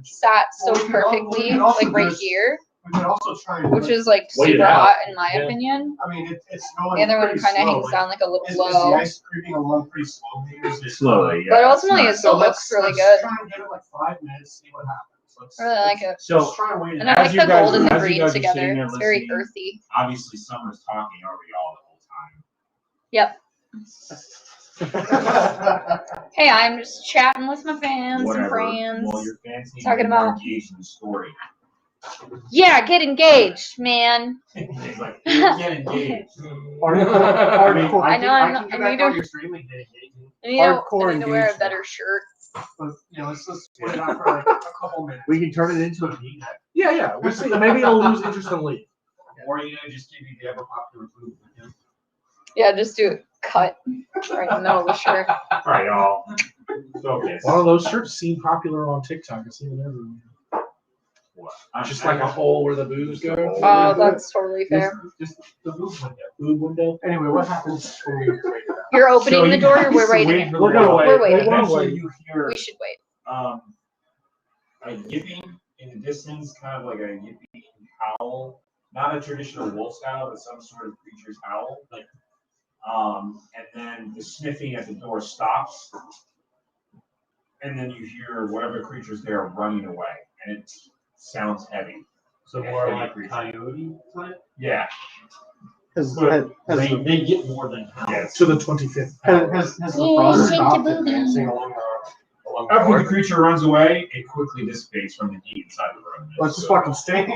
sat so perfectly, like right here, We could also try and which is like Wait it super out. hot in my Yeah. opinion. I mean, it's going. The other one pretty kind of slow. hangs down like a little Is the low, ice creeping along pretty slowly? Or is it Slowly, yeah. but ultimately it it's still looks really good. Try and give it like 5 minutes, see what happens. I really like it. So, Let's try and wait it And out. I like you the guys- gold and the as you green guys are together. sitting there It's very listening, earthy. obviously, Summer's talking over y'all the whole time. Yep. Hey, I'm just chatting with my fans and Whatever. friends. Well, your fans need to Talking be more about- engaged in the story. Yeah, get engaged, man. He's like, get engaged. Hardcore. I know I'm I not- can I get need back on to- your stream and get engaging. I need to wear a engagement. better shirt. But, let's just put it out for like a couple minutes. We can turn it into a meetup. Yeah. We'll see. Maybe it'll lose interest and leave. Or, just give you the ever popular food. Yeah, just do it cut right in the middle of the shirt. All right, y'all. Focus. One of those shirts seem popular on TikTok. I see it everywhere. What? Just like a hole where the boobs go. Oh, that's totally fair. Just the boob window. Boob window. Anyway, what happens when we wait it out? You're opening the door, or we're waiting. We're gonna wait. We're waiting. Eventually, you hear We should wait. a yipping in the distance, kind of like a yipping howl. Not a traditional wolf howl, but some sort of creature's howl. And then the sniffing at the door stops, and then you hear whatever creature's there running away, and it sounds heavy. So more like coyote type? Yeah. They get more than Yes. To the 25th. Has the frost stopped advancing along the After the board? creature runs away, it quickly dissipates from the heat inside the room. Let's just fucking stay.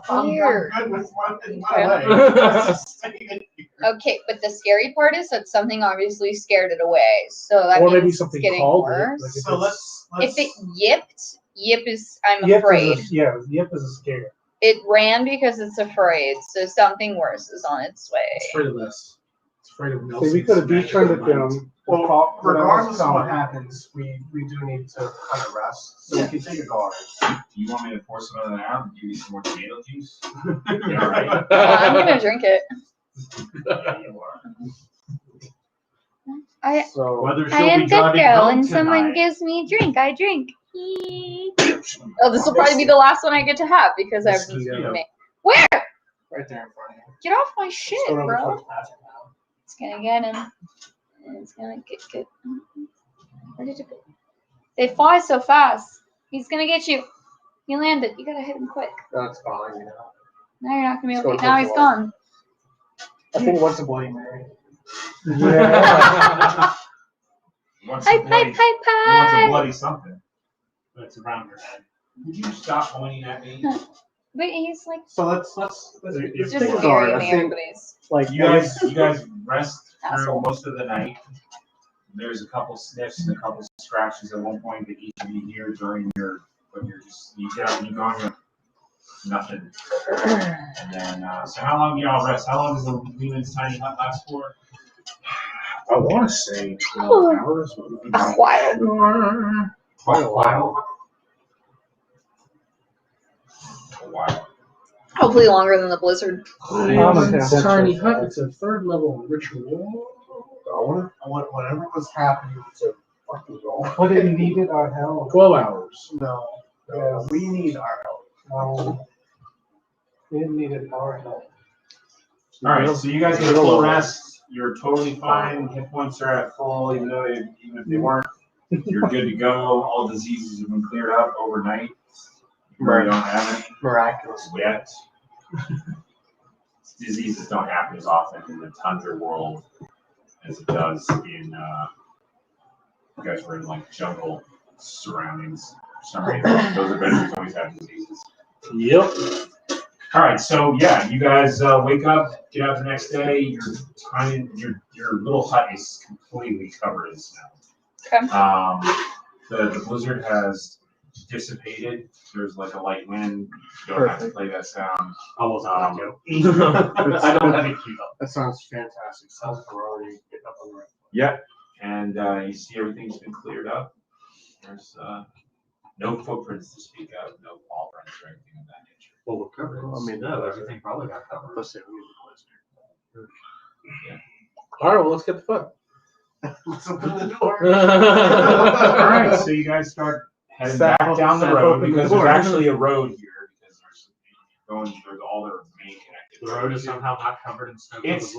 I'm Here. good with my Okay. leg. Let's just stay in here. Okay, but the scary part is that something obviously scared it away. So that Or means maybe it's something getting called it, worse. like So let's If it yipped, yip is I'm Yip afraid. is a scare. It ran because it's afraid, so something worse is on its way. It's afraid of this. It's afraid of See, Nelson. we could have deturned it down. Well, regardless of what happens, we do need to kind of rest. So we can take a guard. Do you want me to pour some of that out and give you some more tomato juice? Yeah, right. I'm gonna drink it. Yeah, you are. So Whether I she'll am be good driving girl, home and someone tonight. gives me a drink, I drink. Oh, this will probably be the last one I get to have because I've Mosquito. Where? right there in front of you. Get off my shit, Let's go over bro. towards Patrick now. It's gonna get him. It's gonna get. Where did it go? They fly so fast. He's gonna get you. He landed. You gotta hit him quick. That's fine. Now you're not gonna be able to. Let's go Now towards he's the gone. I think once a Bloody Mary. Yeah. What's Hi, a bloody, hi, he wants a hi, bloody something. That's around your head. Would you stop pointing at me? But he's like So let's just take a guard. scaring I me. think Everybody's like You guys rest through Asshole. most of the night. There's a couple sniffs and a couple scratches at one point that each of you hear during when you're just, you get up and you go on your, nothing. And then, so how long do y'all rest? How long does the Leland's tiny hut last for? I want to say 12 hours. a while. Quite a while. A while. Hopefully longer than the blizzard. Leon's tiny hut. It's a 3rd level ritual. I want whatever was happening to fucking go. What did he needed? Our help. 12 hours. No, Yeah. we need our help. No. We didn't need it. Our help. All right, so you guys get a full rest. You're totally fine. Hit points are at full, even if they weren't. You're good to go. All diseases have been cleared up overnight. You really don't have any Miraculous. yet. Diseases don't happen as often in the tundra world as it does in. You guys were in like jungle surroundings. For some reason, those adventures always have diseases. Yep. All right, so yeah, you guys wake up, get out the next day. Your little hut is completely covered in snow. Okay. The blizzard has dissipated. There's like a light wind. You don't have to play that sound. I was on you. I don't have it queued up. That sounds fantastic. Sounds like we're already getting up on the right. Yep. And you see everything's been cleared up. There's no footprints to speak of, no paw prints or anything of that nature. Well, we're covered. Well, I mean, no, everything probably got covered. Let's say we need the blizzard. All right, well, let's get the fun. Let's open the door. Alright, so you guys start heading back down the road open the because door. there's actually a road here because there's all their main connected. The road is somehow not covered in snow. It's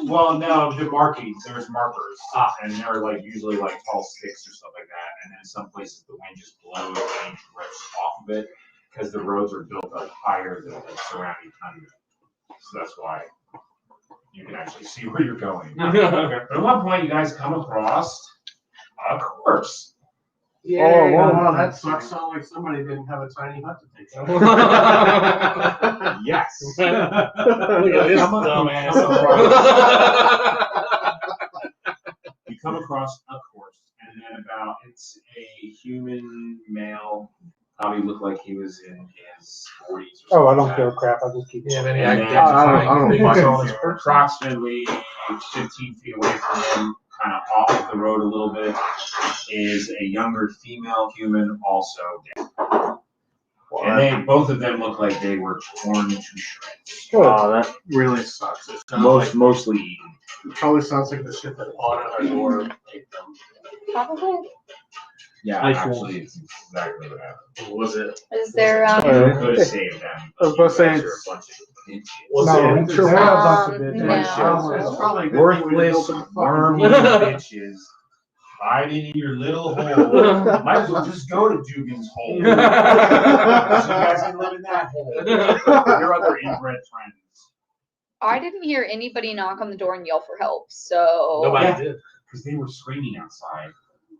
well no, the markings, there's markers. And they're like usually like tall sticks or stuff like that. And then in some places the wind just blows and rips off of it because the roads are built up higher than the surrounding tundra. So that's why you can actually see where you're going. But at one point you guys come across a corpse. Yeah. Oh, wow, that sucks. Sounds like somebody didn't have a tiny hut to take care of. Yes. Look at this dumbass. You come across a corpse, and then it's a human male, probably looked like he was in his 40s. Oh, I don't give a crap. I'll just keep. Yeah, then And I then don't you're approximately 15 feet away from him, kind of off the road a little bit, is a younger female human, also dead. And both of them look like they were torn to shreds. Oh, that really sucks. It sounds Mostly eaten. it probably sounds like the shit that fought at our door ate them. Probably. Yeah, actually, it's exactly what happened. What was it? Is there You could have saved them. I was about to say You guys are a bunch of bitches. Was No, it? they're a bunch of no. bitches. It's probably a good thing we Worthless, built a fucking wormy bitches. Hiding in your little hole. Might as well just go to Dugan's hole. So you guys can live in that hole. Your other inbred friends. I didn't hear anybody knock on the door and yell for help, so. Nobody did. Because they were screaming outside.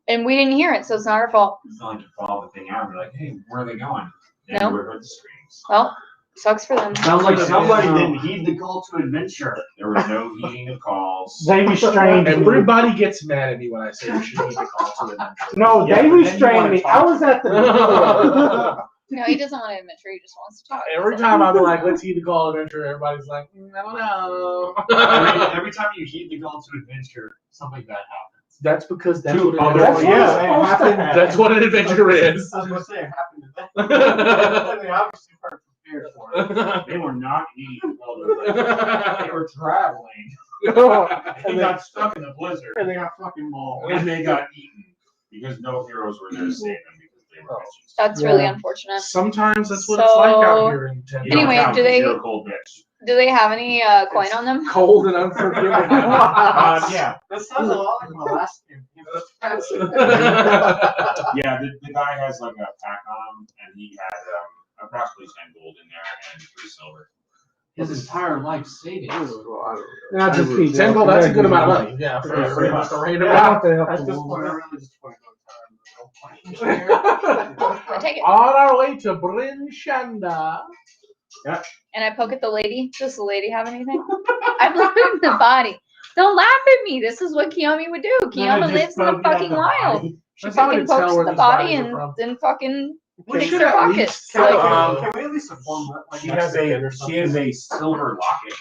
And we didn't hear it, so it's not our fault. It's not like you follow the thing out and be like, hey, where are they going? They No. never heard the screams. Well, sucks for them. Sounds like somebody didn't heed the call to adventure. There was no heeding of calls. They restrained me. Everybody gets mad at me when I say we should need to call to adventure. No, Yeah, they but then you restrained wanna me. talk. I was at the door. No, he doesn't want to admit it. He just wants to talk. Every time I'm like, let's heed the call to adventure, everybody's like, I don't know. Every time you heed the call to adventure, something bad happens. That's because that's Two what other- it That's is. what it's Yeah, supposed to happened. happen. That's what an adventure is. I was gonna say it happened to them. They obviously weren't prepared for it. They were not eating while they were traveling. They got stuck in the blizzard. And they got fucking mauled. And they got eaten because no heroes were there to save them because they were bitches. That's really unfortunate. Sometimes that's what it's like out here in You Tennessee. don't Anyway, count do because they- you're a cold bitch. Do they have any coin on them? Cold and unforgiving. Yeah, That sounds a lot like my last game. yeah. The guy has like a pack on him, and he had approximately 10 gold in there and 3 silver. His entire life savings. Not just people. 10 gold, that's a good amount of money. Yeah, for just a random I amount. want to help At the this wolves. point, I really just want to go I take it. On our way to Bryn Shanda. And I poke at the lady. Does the lady have anything? I'm looking at the body. Don't laugh at me. This is what Kiyomi would do. Kiyomi lives in the fucking wild. She That's how fucking you tell pokes where the these body bodies are and from. then fucking We takes should their at pockets. least Like, Can we at least inform that? Like, She has a silver locket.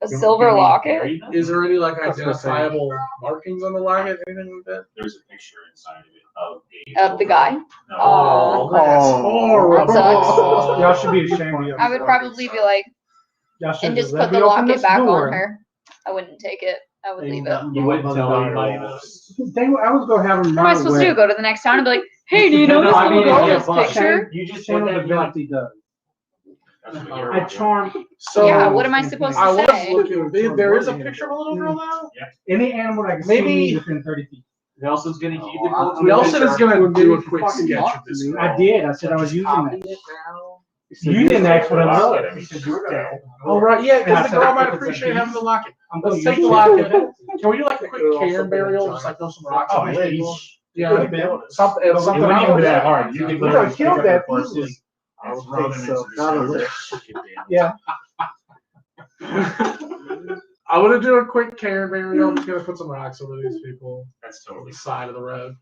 a silver locket. Is there any like identifiable markings on the locket? Anything like that? There's a picture inside of it Of the guy? No. Oh. That's horrible. That sucks. Y'all should be ashamed of yourself. I would probably be like, Y'all should and just let put me the open locket this back door. on her. I wouldn't take it. I would leave it. You wouldn't tell anybody I was gonna have them. What am I supposed to do? Go to the next town and be like, hey, do you know this I little mean, girl in yeah, this but- picture? You just Shame put of that the in your ability does. That's what I you're charm So Yeah, what am I supposed I to was say? looking. There is a picture of a little girl now. any animal that can Maybe- see me within 30 feet. Nelson's gonna heed the call to Nelson is adventure. gonna do a quick fucking sketch talk of this to me. girl. I did. I said I was using Copy that. it now. You didn't ask what I Locket, was. I mean, she's dead. Oh right, yeah, And I because the said, girl I might think it's appreciate a having the locket. I'm Let's gonna take the use locket. it. Can we do like a quick care and burial? Just like throw some rocks on the table. Yeah, something. It Something wouldn't even be that else. hard. You could We literally don't kill pick up that the corpses easily. and throw them into the Not a cellar. Yeah. I want to do a quick care and burial. I'm just gonna put some rocks over these people That's on totally the side of the road.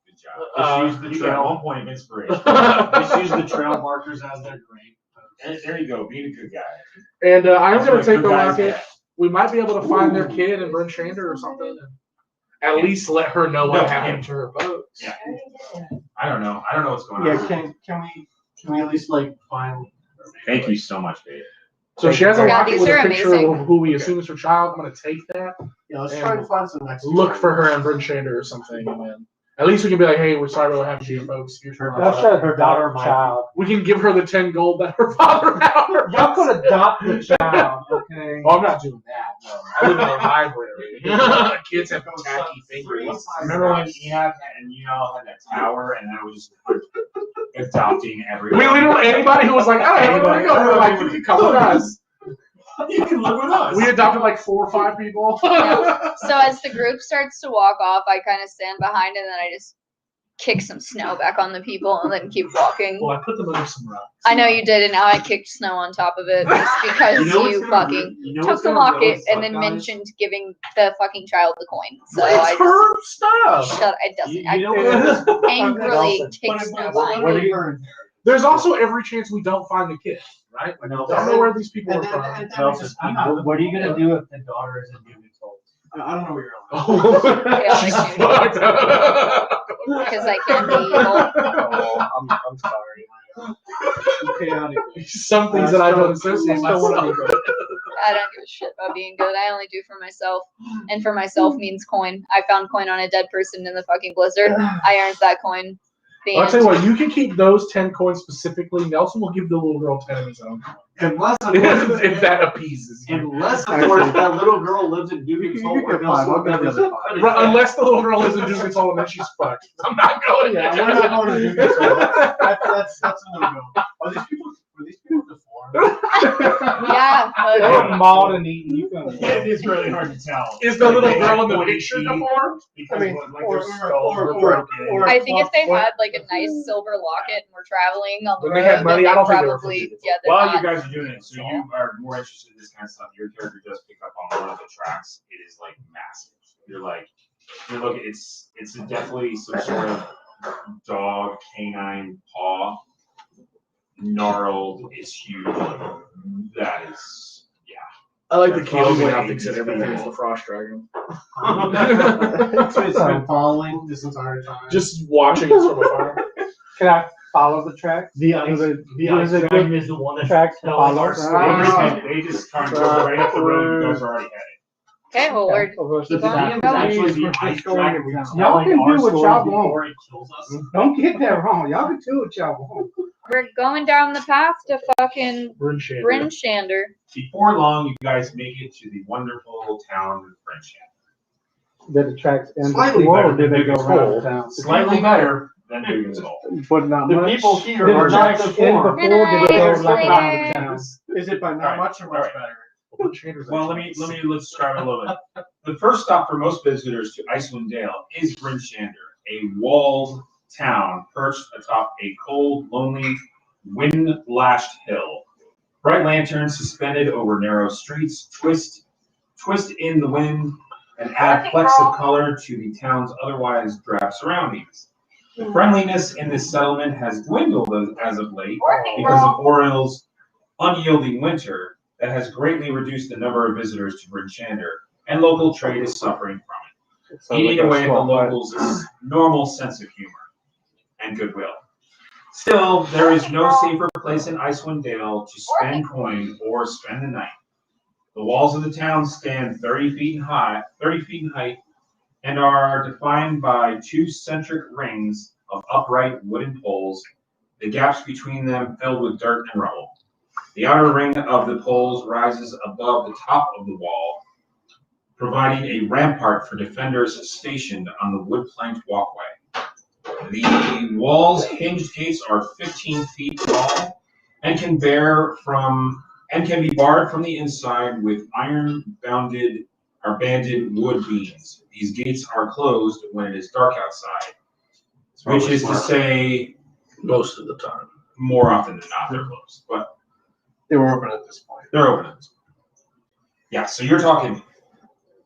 good job. Just use the you trail. got One point of inspiration. Just use the trail markers as their grave. There you go. Being a good guy. And I'm That's gonna what take the good guys locket. get. We might be able to find their kid and Bryn Shander or something. And at least let her know what No, happened to her folks. Yeah. I don't know. I don't know what's going Yeah, on. can we at least like find? Thank you so much, Dave. So she has a Yeah, locket these with a are picture amazing. of who we assume is her child. I'm gonna take that. Yeah, let's And try to find some next. Look for her and Bryn Shander or something, and then at least we can be like, hey, we're sorry what happened to you folks. Here's her That's her daughter child. We can give her the 10 gold that her father had. Y'all could adopt the child, okay? Oh, I'm not doing that. No, I live in a library. Kids have tacky fingers. Remember when Enoch and Yunal had that tower, and I was adopting everyone? We literally, anybody who was like, I don't know where to go, we're like, you can come with us. You can live with us. We adopted like 4 or 5 people. Yeah. So as the group starts to walk off, I kind of stand behind and then I just kick some snow back on the people and then keep walking. Well, I put them under some rocks. I know you did, and now I kicked snow on top of it just because you fucking took the locket and then mentioned giving the fucking child the coin. So It's I her just stuff. shut. It doesn't. I angrily kicked snow behind What are me. you? There's also every chance we don't find the kid, right? We don't know where these people are from. What are you gonna do if the daughter isn't doing told? I don't know where you're Chaotic She's shooting. fucked. Because I can't be evil. Oh, I'm sorry. Chaotic. Some things that I don't associate myself with. I don't give a shit about being good. I only do for myself. And for myself means coin. I found coin on a dead person in the fucking blizzard. I earned that coin. The I'll tell you end. what, you can keep those 10 coins specifically. Nelson will give the little girl 10 of his own. Unless, If that appeases you. unless of course, that little girl lives in Duke's home where Nelson never Right, unless the little girl lives in Duke's home and then she's fucked. I'm not going Yeah, there. we're not going to Duke's home. That's a no-go. Were these people deformed? Yeah. They were mauled and eaten. You can. It is really hard to tell. Is the little girl in the picture deformed? Because I mean, like their skulls were or- broken. I think if they had like a nice silver locket and were traveling on the When they road, had money, then I don't think they were probably, from yeah, they're While not. you guys are doing it, so you are more interested in this kind of stuff. Your character does pick up on one of the tracks. It is like massive. You're looking. It's definitely some sort of dog canine paw, gnarled. It's huge. That is, yeah. I like the That's kid probably who now what thinks you that everything feel. is the frost dragon. So it's been following this entire time. Just watching it from afar. Can I follow the track? The ice dragon is the one that Track to tells follow. our story. They just kind of go right up the road. You guys are already headed. Okay, well, we're So keep on that is going. actually the ice dragon. Y'all can do what y'all want. Before it kills us. Don't get that wrong. Y'all can do what y'all want. We're going down the path to fucking Bryn Shander. Bryn Shander. Before long, you guys make it to the wonderful town of Friendship. Did the tracks end Slightly before, better or did they than go Duke's around Hole. town? Slightly better than Duke's Hole. But not The much. people here Did are the not tracks end deformed. before, did they go Nice, like around later. the town? Is it by not Alright, much or much alright. better? Well, let's describe it a little bit. The first stop for most visitors to Icewind Dale is Bryn Shander, a walled town perched atop a cold, lonely, wind-lashed hill. Bright lanterns suspended over narrow streets twist in the wind and add flecks of color to the town's otherwise drab surroundings. The friendliness in this settlement has dwindled as of late because of Oriel's unyielding winter that has greatly reduced the number of visitors to Bryn Shander, and local trade is suffering from it, eating away at the locals' normal sense of humor and goodwill. Still, there is no safer place in Icewind Dale to spend coin or spend the night. The walls of the town stand 30 feet in height, and are defined by 2 centric rings of upright wooden poles, the gaps between them filled with dirt and rubble. The outer ring of the poles rises above the top of the wall, providing a rampart for defenders stationed on the wood-planked walkway. The wall's hinged gates are 15 feet tall and can be barred from the inside with banded wood beams. These gates are closed when it is dark outside, which is to say, Most of the time. more often than not, they're closed. But They were open at this point. they're open at this point. Yeah, so you're talking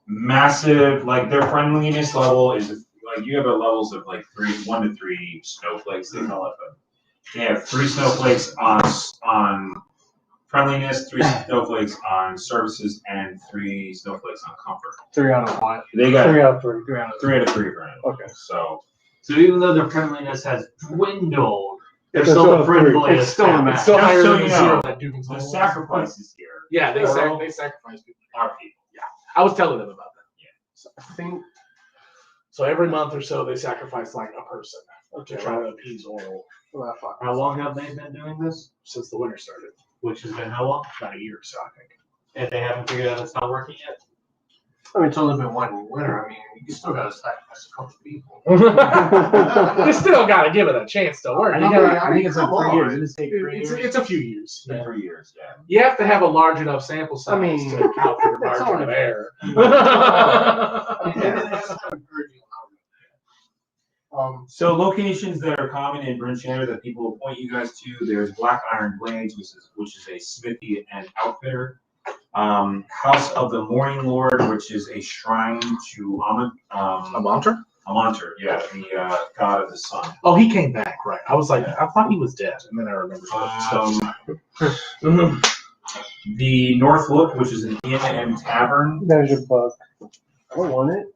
massive, like their friendliness level is like you have a levels of like 1 to 3 snowflakes, they call it, but they have 3 snowflakes on friendliness, 3 snowflakes on services, and 3 snowflakes on comfort. 3 out of 1. They got 3 out of 3. 3 out of 3 for it. Okay. So So even though their friendliness has dwindled, It's still friendly. It's still a match. It's still Just higher so than you the zero know, that Dugan's the Hole. sacrifices here. Yeah, they sacrifice people. Our people. Yeah, I was telling them about that. Yeah. So I think So every month or so, they sacrifice like a person to try to appease oil How long have they been doing this? since the winter started. Which has been how long? About a year or so, I think. And they haven't figured out it's not working yet? I mean, it's only been 1 winter. I mean, you still got to sacrifice a couple people. You still got to give it a chance to work. I think it's like 3 years. Did it take 3 years? It's a few years. Yeah. 3 years, yeah. You have to have a large enough sample size to account for the that's margin all of error. So locations that are common in Bryn Shander that people will point you guys to, there's Black Iron Blades, which is a smithy and outfitter. House of the Morning Lord, which is a shrine to Amonter? Amonter, yeah, the god of the sun. Oh, he came back, right. I was like, I thought he was dead. And then I remembered. The North Look, which is an inn and tavern. There's your book. I want it.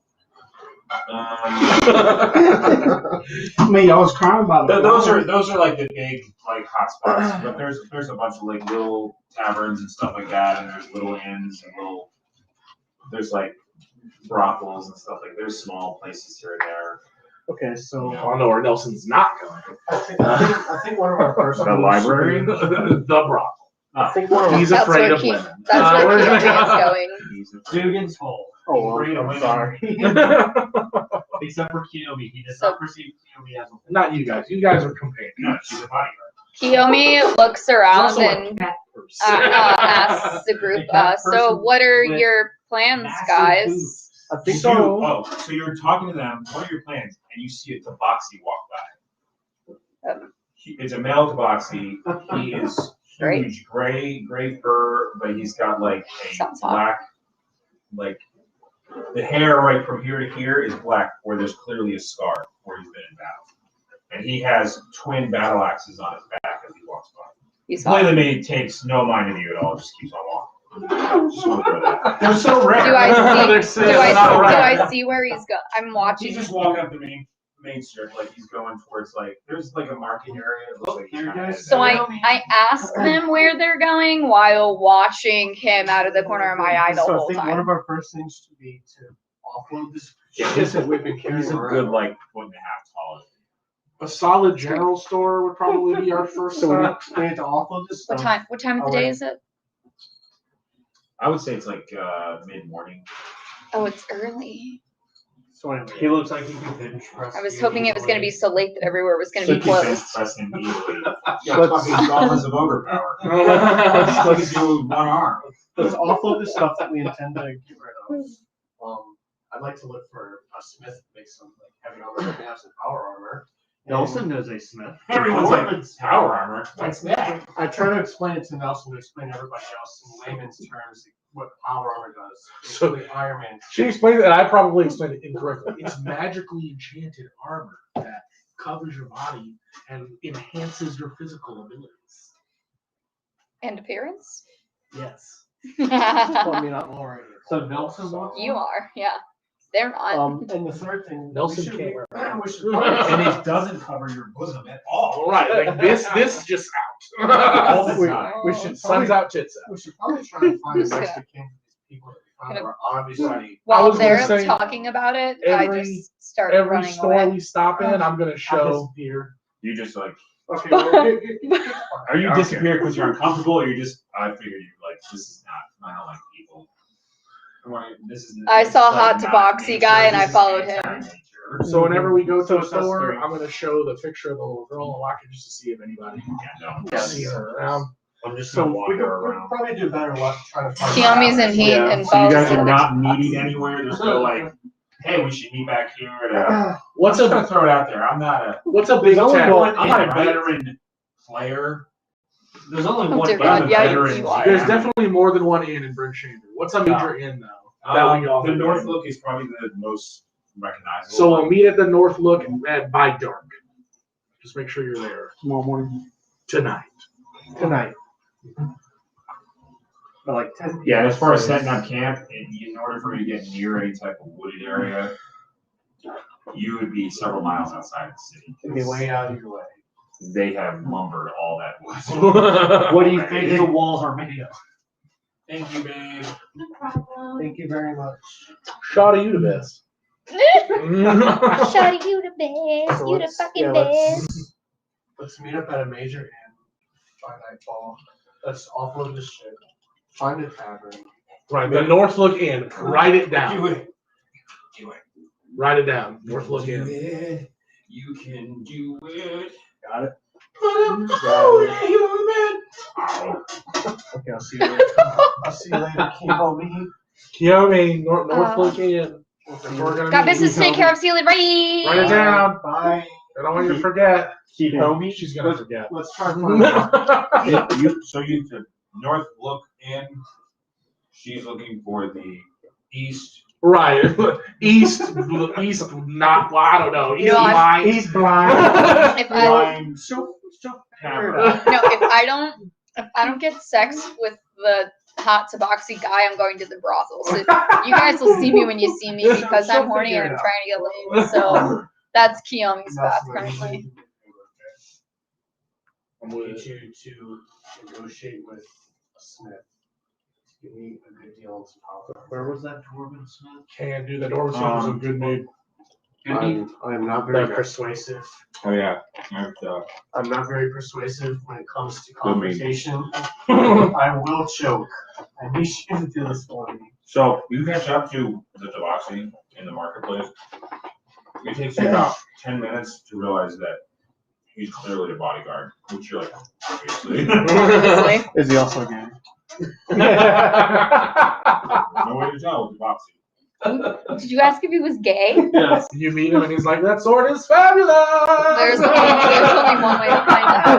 I mean, I was crying about it. Those are like the big like hot spots, but there's a bunch of like little taverns and stuff like that, and there's little inns and there's like brothels and stuff like there's small places here and there. Okay, so I don't know where Nelson's not going. I think one of our first The library, The brothel. I think one of He's That's afraid where of Keith- women. That's where We're Keith gonna- is going. Dugan's Hole. Oh, Afraid of I'm women. sorry. Except for Kiyomi. He does not perceive Kiyomi as a woman. Not you guys. You guys are companions. no, she's a bodyguard. Kiyomi looks around Also a and cat person. asks the group, so what are your plans, guys? I think So so. so you're talking to them. What are your plans? And you see a tabaxi walk by. It's a male tabaxi. He is Great. huge, gray fur, but he's got like a Sounds hot. black, like the hair right from here to here is black, where there's clearly a scar where he's been in battle. And he has twin battle axes on his back as he walks by. He's Play hot. the maid takes no mind of you at all, just keeps on walking. Just want to throw that. They're so rare. Do I They're see? so Do I not rare. see where he's going? I'm He's watching. just walking up the main strip, like he's going towards like there's like a market area. It looks like he's trying to head So there. I ask them where they're going while watching him out of the corner of my eye the So I whole think one time. of our first things should be to offload this Yeah, shit that we've been carrying He's a around. good like 1.5 tall. A solid general store would probably be our first So we stop. need to offload this What stuff. time? What time of the day is it? I would say it's like mid-morning. Oh, it's early. So anyway, He looks like he can bench press. I was hoping it was going to be so late that everywhere was going So to be you can closed. press him easily. Yeah, fucking goblins of ogre power. Let's do with one arm. let's offload the stuff that we intend to get rid of. I'd like to look for a smith to make some like heavy armor that can have some power armor. Nelson knows a smith. Everyone's like power armor. What's that? I try to explain it to Nelson to explain to everybody else in layman's terms what power armor does. So- Basically, Iron Man. She explained it, and I probably explained it incorrectly. It's magically enchanted armor that covers your body and enhances your physical abilities. And appearance? Yes. Well, I You mean, I'm already. So Nelson wants. are, yeah. They're not. And the third thing, Nelson we should, can't wear we should probably- And it doesn't cover your bosom at all. All right, like this just out. All the we, time. we should Sun's probably, out, tits out. we should probably try to find a Just next of kin to these people that we found Gonna- are obviously. While was gonna they're say, talking about it, I every- just started Every running store away. we stop in, I'm gonna show. Disappear. You just like, Okay, well, are you Okay. disappear because you're uncomfortable, or you just, I figured you like, this is not, I don't like people. This is. I this saw is, like, Hot not Tabaxi nature, guy and I this is followed him. anti-nature. So whenever we go to a So store, that's I'm gonna show the picture of the little girl and lock it just to see if anybody Yeah, can see her around. I'm just so gonna we walk could her we'll around. probably do better luck trying to find. Kiyomi's in heat Yeah, and so you falls guys are asleep. not meeting anywhere, there's no like, hey, we should meet back here to. What's I'm just gonna a throw it out there, I'm not a big only town? one- I'm not a right? veteran player. There's only Oh, one dear inn God, with yeah, veterans you are. here. There's definitely more than one inn in Bryn Shander. What's a major inn though? that we all The know. North Look is probably the most recognizable. So we'll one. meet at the North Look by dark. Just make sure you're there Tomorrow morning. tonight. Tonight. But like 10. Yeah, as far as setting up camp, in order for you to get near any type of wooded area, you would be several miles outside of the city. It'd be way out of your way. they have lumbered all that wood. What do you think the walls are made of? Thank you, babe. No problem. Thank you very much. Shot of you the best. Shawty, you the best. So You the let's- fucking yeah, best. Let's meet up at a major inn by nightfall. Let's offload the ship. Find a tavern. Right, the Northlook Inn. Write it down. Do it. Do it. Write it down. Northlook Do Inn. it. You can do it. Got it? Okay, I'll see you later. I'll see you later, Kiyomi. Kiyomi, Northlook Inn. That's where we're gonna Got meet. business to take care of. See you later. Bye. Write it down. Bye. I don't want you to forget. Kiyomi? She's gonna forget. Let's try to find out. So you to North Look Inn. She's looking for the east. Right. East, not, well, I don't know. East You know, blind. He's blind. If I Blind So camera. no, if I don't get sex with the hot tabaxi guy, I'm going to the brothel. So you guys will see me when you see me because I'm horny and I'm trying to get laid. So that's Kiyomi's path currently. I need you to negotiate with a smith. Give me a good deal on some power. Where was that Dwarven Smith? Can't do that. Orson was a good mood. I'm not very persuasive. Oh yeah. I'm not very persuasive when it comes to Good mean. conversation. I will choke. I need you to do this for me. So you catch up to the Tabaxi in the marketplace. It takes you about 10 minutes to realize that he's clearly a bodyguard, which you're like, obviously. Obviously. Is he also gay? No way to tell with Tabaxi. Did you ask if he was gay? Yes. You meet him and he's like, that sword is fabulous. There's only one way to find out.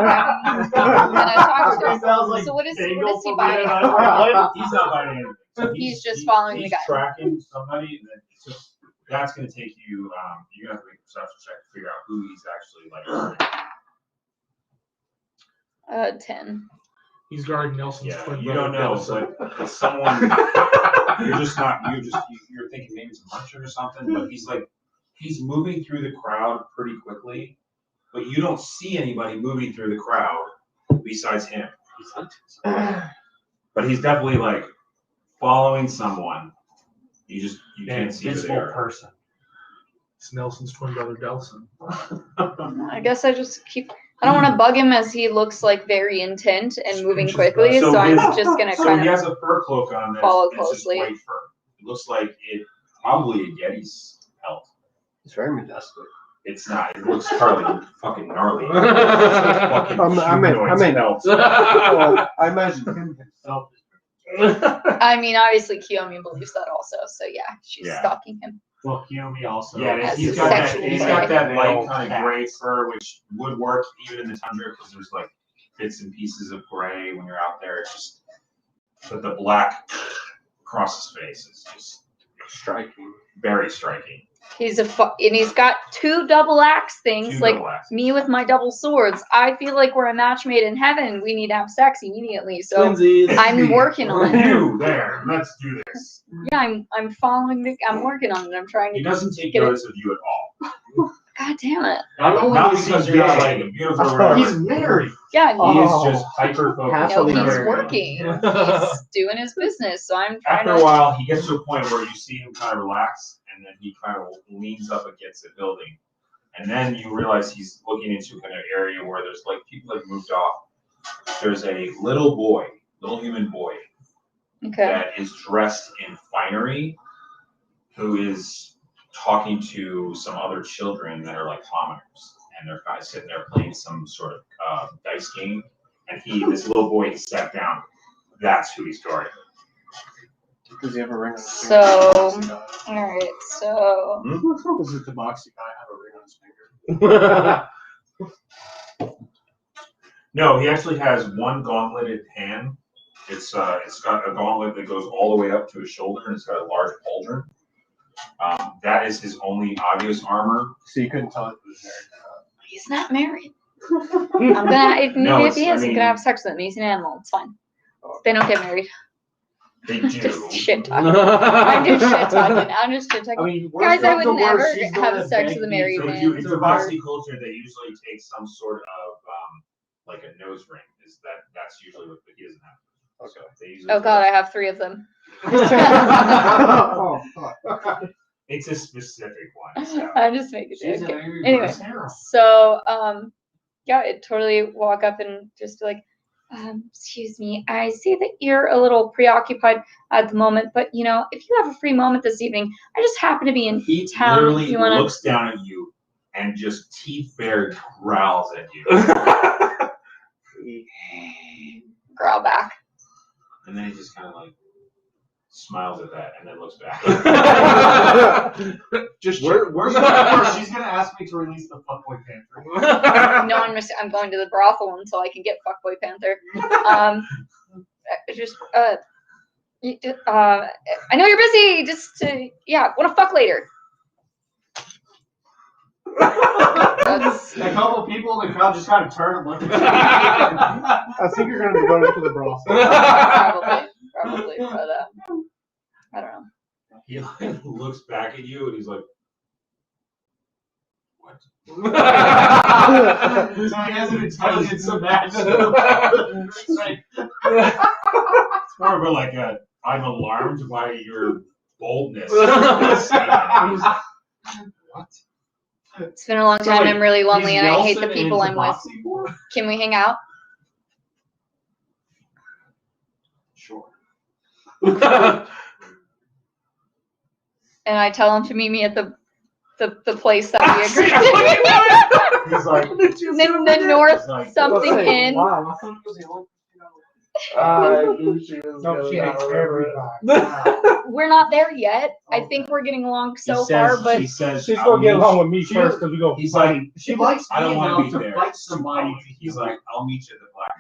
And I talked to him. Sounds like So what is Bagel he from buying? What? He's not buying anything. So He's just following the he's guy. tracking somebody, and then it's just, that's going to take you. You're going to have to make a perception check to figure out who he's actually like. 10. He's guarding Nelson's Yeah, twin you brother, don't know, Nelson. but it's someone. You're just not. You're thinking maybe it's a merchant or something, but he's moving through the crowd pretty quickly, but you don't see anybody moving through the crowd besides him. But he's definitely like following someone. You can't see who they Invisible are. person. It's Nelson's twin brother, Delson. I guess I just keep. I don't want to bug him as he looks like very intent and moving quickly, so I'm just gonna So kind he of. has a fur cloak on that. follow It's just closely. white fur. It looks like it probably a Yeti's pelt. It's very majestic. It's not. It looks probably fucking gnarly. Fucking I meant pelt. I imagine him himself. I mean, obviously Kiyomi believes that also, so yeah, she's Yeah. stalking him. Well, Kiyomi also. Yeah, As he's a got that. sexual He's got that prey. light kind of gray fur, which would work even in the tundra because there's like bits and pieces of gray when you're out there. It's just, but the black across his face is just Striking. very striking. He's and he's got 2 double axe things, Two like double axes. me with my double swords. I feel like we're a match made in heaven. We need to have sex immediately, so Twinsies. I'm working on it. You there? Let's do this. Yeah, I'm following the. I'm working on it. I'm trying He to. doesn't take Get it. notice of you at all. God damn it! Not because you're not like a beautiful or whatever. He's married. Yeah, He is just hyper focused. no, he's married. working. He's doing his business, so I'm trying After a to. while, he gets to a point where you see him kind of relax, and then he kind of leans up against the building, and then you realize he's looking into an area where there's like people have moved off. There's a little boy, little human boy, Okay. that is dressed in finery, who is talking to some other children that are like commoners, and they're kind of sitting there playing some sort of dice game. And this little boy, sat down. That's who he's guarding. Does he have a ring on his So- finger? All right. So Does the Tabaxi guy have a ring on his finger? No, he actually has one gauntleted hand. It's got a gauntlet that goes all the way up to his shoulder, and it's got a large pauldron. That is his only obvious armor. So you couldn't tell if he was married. he's not married. I'm gonna. If No, he is, I I'm mean- gonna have sex with him. He's an animal. It's fine. They don't get married. They do. Just shit talking. I'm just shit talking. I'm just shit talking. I mean, Guys, I would worst comes to never worst, she's have gonna sex beg with a me married to man. do- In or- Tabasco culture, they usually take some sort of like a nose ring. That's usually what he doesn't have. So they usually Oh god, I have 3 of them. Oh, fuck. It's a specific one. So. I'm just making She's it. an Okay. angry Anyway, person. so yeah, it totally walk up and just be like, excuse me, I see that you're a little preoccupied at the moment, but you know, if you have a free moment this evening, I just happen to be in He town. literally You wanna looks down at you and just teeth bared growls at you. growl back? And then he just kind of like smiles at that and then looks back. Just Where's the She's gonna ask me to release the fuckboy panther. No, I'm going to the brothel until I can get fuckboy panther. Just I know you're busy. Just to want to fuck later. That's, A couple people in the crowd just kind of turn and look at you. I think you're going to be going to the brothel. probably, but I don't know. He like looks back at you and he's like, "What?" So he has an intelligence of match. It's like, It's more of a like a I'm alarmed by your boldness. What? It's been a long time. I'm really lonely, and I hate the Nelson people in I'm with. Tabaxi? Can we hang out? Sure. And I tell him to meet me at the place that we agreed to. He's like, the North like, something Inn. Wow, I thought it was the only. No, she hates everybody. We're not there yet. I think we're getting along so far, but he says, She's "I'll going to get meet along you." with me first because we go. He's like, She likes I don't being want able to be to there. fight somebody. He's like, I'll meet you at the black.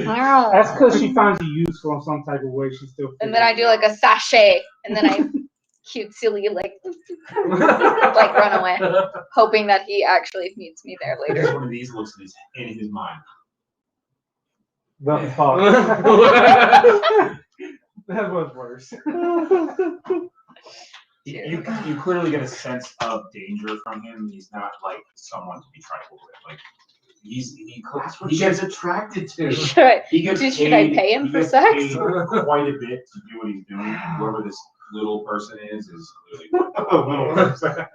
Wow. That's because she finds you useful in some type of way. She still. And then I do like a sachet, and then I cute silly like run away, hoping that he actually meets me there There's later. one of these looks in his mind. The fuck. That was worse. You clearly get a sense of danger from him. He's not like someone to be trifled with. Like That's what he gets she's attracted to. he gets Should I pay him he for gets sex? paid quite a bit to do what he's doing. And whoever this little person is clearly.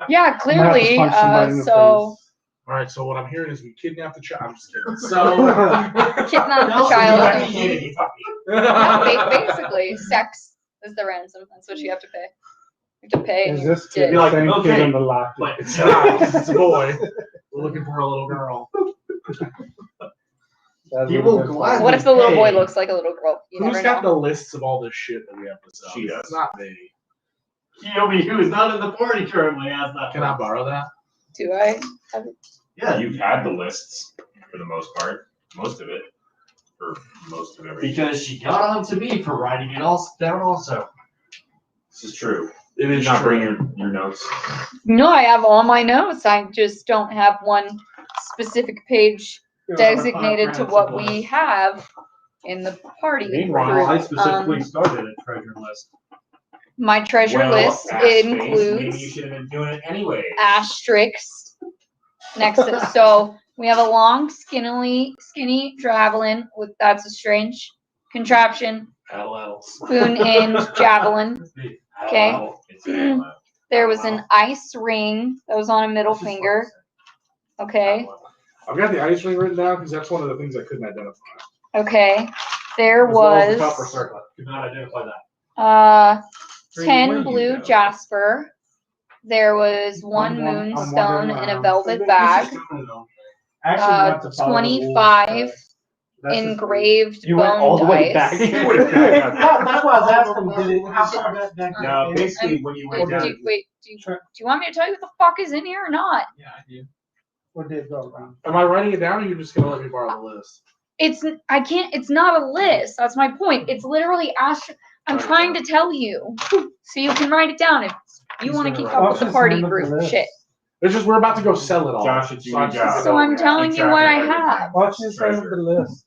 Yeah, clearly. So All right, so what I'm hearing is we kidnapped the child. I'm just kidding. So kidnap the Nelson, child. you got me. No, basically, sex is the ransom. That's what you have to pay. You have to pay. Is and you're this kid dead. the like, same okay, kid in the locker? But it's not. It's a boy. We're looking for a little girl. That's People what it is. gladly What if the little boy pay. looks like a little girl? You Who's never got know. the lists of all this shit that we have to sell? She does. It's not me. Kiyomi, who is not in the party currently, has that. Can I borrow that? Do I? Yeah, you've had the lists for the most part. Most of it. For most of everything. Because she got on to me for writing it all down also. This is true. It Did is not true. bring your notes. No, I have all my notes. I just don't have one specific page designated to what we have in the party. Meanwhile, I group. specifically started a treasure list. My treasure Well, list fast space, includes maybe you should have been doing it anyway. asterisks next to so we have a long skinny javelin with that's a strange contraption. Spoon end javelin. Okay. There was an ice ring that was on a middle finger. Okay. I've got the ice ring written down because that's one of the things I couldn't identify. Okay. There As well as the was copper circlet. Could not identify that. 10 blue jasper. There was one I'm moonstone wondering in a why. velvet bag. Actually, we went to follow the rules, 25 that's just engraved You went all the bone way dice. back. You went back up. That's why I was asking. Did it, how far back? No, basically when you went down. Do you want me to tell you what the fuck is in here or not? Yeah, I do. What did go around? Am I writing it down or are you just going to let me borrow the list? It's not a list. That's my point. It's literally I'm trying to tell you so you can write it down if you want to keep up with the party group shit. It's just we're about to go sell it all. Josh, it's So I'm your job. So I'm telling you what I have. Why don't you say the list?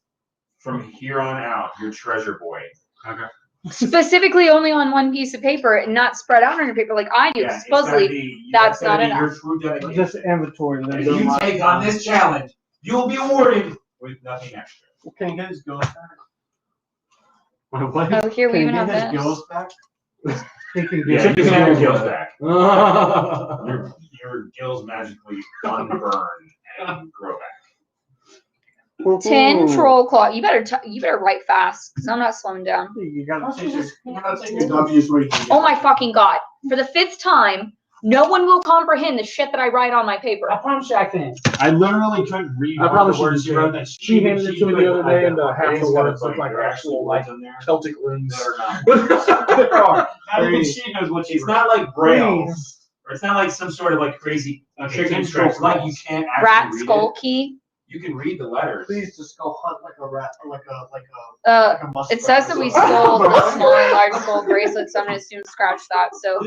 from here on out, your treasure boy. Okay. Specifically only on one piece of paper and not spread out on your paper like I do. Yeah, supposedly, that's not enough. Your true dedication. Just inventory. If you take on this challenge, you will be awarded with nothing extra. Can you get his gills back? Oh, here we even have his this. gills back? He can Yeah, get you can have your gills back. Oh, Your gills magically unburn and grow back. 10 troll claw. You better write fast because I'm not slowing down. You gotta take your W's where you can get. Oh my fucking god! For the 5th time, no one will comprehend the shit that I write on my paper. I promise you I can. I literally couldn't read I one of promise the words you you wrote that she handed it to me the other day, and half the It's words got, look like your actual like words in there. Celtic runes. That are not. How do you think she knows what she It's not like braille, Please. or it's not like some sort of like crazy chicken ten scratch. troll Like you can't actually Rat read skull it. key. You can read the letters. Please just go hunt like a rat, like a muskrat. It says that we stole the small and large skull bracelet, so I'm gonna assume scratch that. So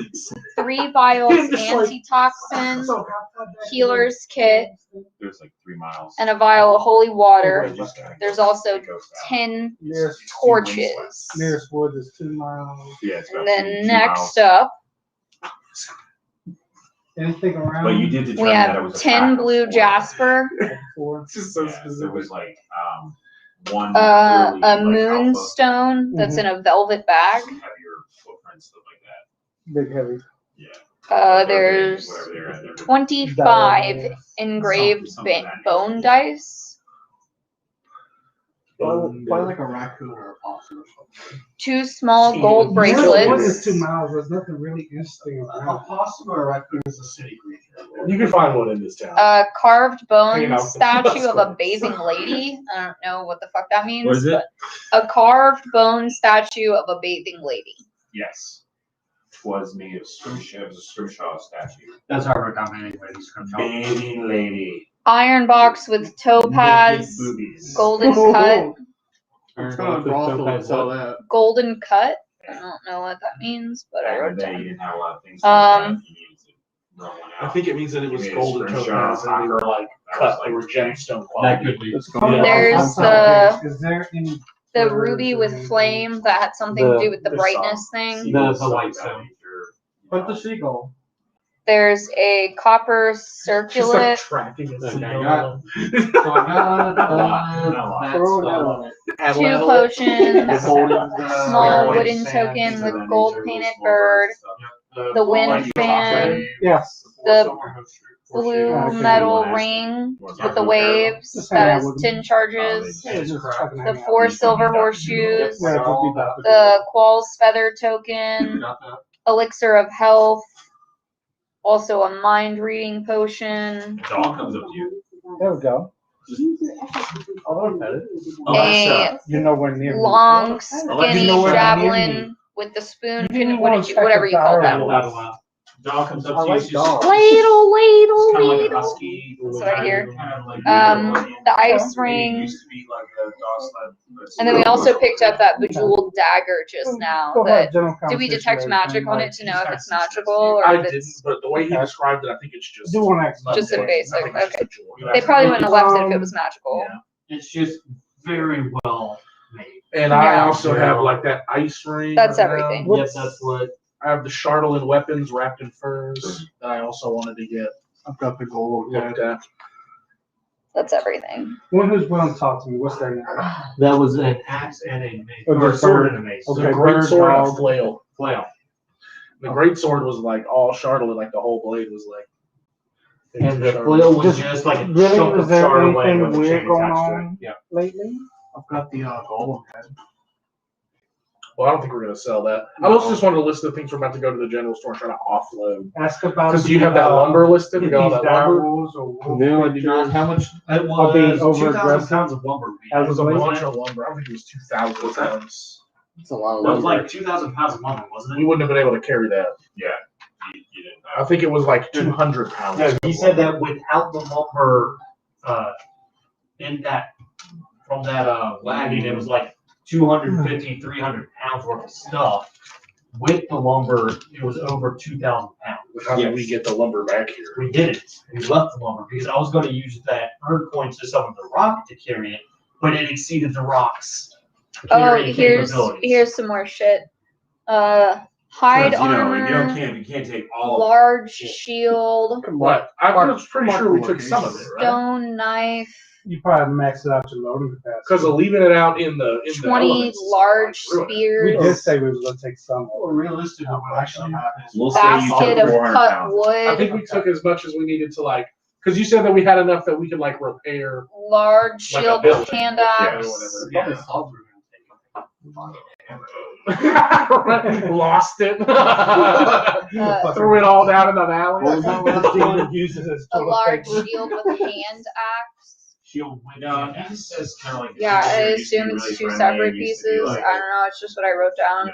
3 vials antitoxin, healer's kit, There's like 3 miles. and a vial of holy water. You just gotta There's go- also it goes down. 10 Nearest, torches. nearest wood is 2 miles. Yeah, it's And about then 2 next miles. up, Anything around? But you did we determine that it have was a 10 pack of blue 4. jasper, Four. This is so Yeah, there specific. was like one a early, like, moonstone that's in a velvet bag. alpha, heavier footprints, stuff like that. Big heavy. Yeah. There's Whatever they're at, they're 25 engraved Something like that. bone dice, Buy like a raccoon or a possum or something. 2 small gold What is bracelets, 2 miles? There's nothing really interesting A around. possum or a raccoon is a city creature. You can find one in this town. a carved Hanging bone out with the statue of a Muslims. bathing lady. I don't know what the fuck that means. What is it? But a carved bone statue of a bathing lady. Yes. Was made of scrimshaw. It was a scrimshaw statue. That's how I wrote down anyway. These scrimshaw. Bathing lady. Iron box with Naked topaz, boobies. golden cut, It's kind of brothel and all that. golden cut. I don't know what that means, but I Back wrote in it the day, down. you didn't have a lot of things. Um, You needed to run one I out. think it means that it was You made a golden scrimshaw topaz and they were like That cut. was They were gemstone That quality. could be. There's the Is there any the ruby with flame that had something to do with the The brightness song. thing. The light stone. But the seagull. There's a copper Just like circulet, tracking it. Okay, Seagull. So I got that Throw stuff. that on it. 2 potions, small Like wooden sand, token things with of that gold nature, painted small birds, bird, stuff. the wind Like fan, Yes. the blue Okay. metal ring with the waves that has 10 charges, Yeah, just fucking hang the out. 4 silver horseshoes, Yeah, just do that. the Qual's feather token, elixir of health, also a mind reading potion, It all comes up to you. There we go. Alexa, You're nowhere near me. long, skinny You know what I mean? javelin with the spoon, You didn't what want did you, to whatever you call that. check dog comes up I to you. like she's dogs. Ladle, ladle, kind of like a ladle. husky. It's right here. Kind of like The ice It ring. used to be like a dog sled. but it's And then we also still- picked up that bejeweled dagger just now. Go ahead, That, general do we conversation detect or magic anything, on like- it to know if it's magical or I if didn't, it's but the way he described it, I think it's just Do one X. just a basic? Nothing extra Okay. jewelry. They probably wouldn't have left it if it was magical. Yeah. It's just very well made. And I Yeah. also have like that ice ring. That's right everything. now. Yep, that's what. I have the Charlatan weapons wrapped in furs that I also wanted to get I've got the gold. looked at. That's everything. One who's willing to talk to me. What's their name? That was an axe and a mace. Oh, Or a the sword and a mace. The Okay, great bird, sword and a dog. flail. Flail. The great sword was like all Charlatan, like the whole blade was like. And the Charlatan. flail was just like a Really? chunk Is of there charlatan anything with a weird chain going attached to on? it. Yeah. Lately? I've got the golem head. Well, I don't think we're gonna sell that. I also just wanted to list the things we're about to go to the general store and try to offload. Ask about. Because you have that lumber listed. We If got all these that lumber. direwolves or wolf No, I did not. creatures How much? It are being was over 2,000 aggressive. pounds of lumber. It was a As bunch of lumber. I don't think it was 2,000 pounds. It's a lot of That was lumber. like 2,000 pounds of lumber, wasn't We it? wouldn't have been able to carry that. Yeah. You didn't know. I think it was like 200 pounds. No, he said that without the lumber, in that, from that, wagon, it was like 250, 300 pounds worth of stuff. With the lumber, it was over 2,000 pounds. How did we get the lumber back here? We didn't. We left the lumber because I was going to use that earn coin system of the rock to carry it, but it exceeded the rocks. Oh, carrying capabilities. here's some more shit. Hide armor. You can't take all. Large shield. What? I'm pretty sure we took some of it, right? Stone knife. You probably maxed out your loading capacity. Because of leaving it out in the 20 elements, large like, spears. We did say we were going to take some. Well, realistically, what actually happens? We'll Basket of cut I wood. think we took as much as we needed to, like, because you said that we had enough that we could, like, repair. Large Like a shield building. with hand Yeah. axe. Lost it. Threw it all down in the valley. A large shield with hand axe. Shield with No, he just says kind of like. Yeah, I assume it's two separate pieces. I don't know. It's just what I wrote down.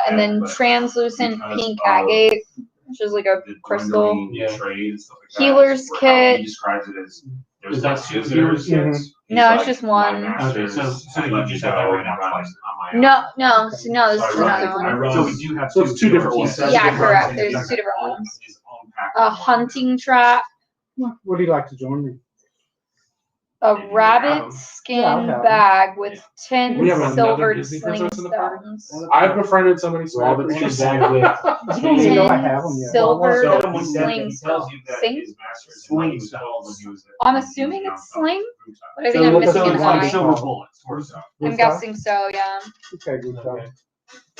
And then translucent pink agate, which is like a crystal. Healer's kit. He describes it as. Is that two healers kits? No, it's just one. Okay, so you just have that written out twice. No, this is another one. So we do have So it's two different ones. Yeah, correct. There's two different ones. A hunting trap. Would you like to join me? A rabbit skin bag with 10 We have another silver Disney sling princess in the party? stones. I've befriended somebody. So Rabbit skin bag with You don't even know I have them yet. silver So sling he tells you that Sing? his master's in when he was 12 when he was I'm assuming it's sling, but I think So I'm what does missing an it want eye. to Silver bullets. I'm guessing so, yeah. Okay, good job. Okay.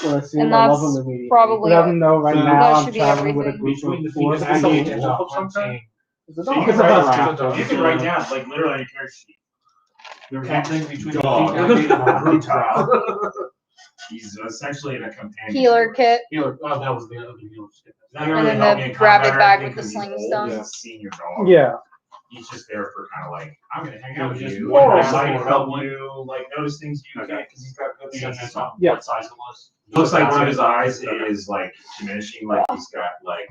Well, I see. And I love that's them immediately. probably Let it. them know right So now that I'm should be traveling with a everything. group Between the of four. Phoenix Is this a Agate wolf and of some kind? It's a So you dog. can It's a write husky. down. You can write down, like literally on your character sheet. There's something between the Dog. Phoenix Agate and the Blue Top. He's essentially in a companion. Healer kit. Healer. Oh, that was the other healer. Not And really then help the me in rabbit combat or bag anything with the 'cause he's sling old, stones. he's a senior dog. Yeah. He's just there for kind of like, I'm gonna hang out with Just you. more And I or might less. help you, like notice things you can't because he's got good sense of Yeah. What size it was? Looks like one of his eyes is like diminishing, like he's got like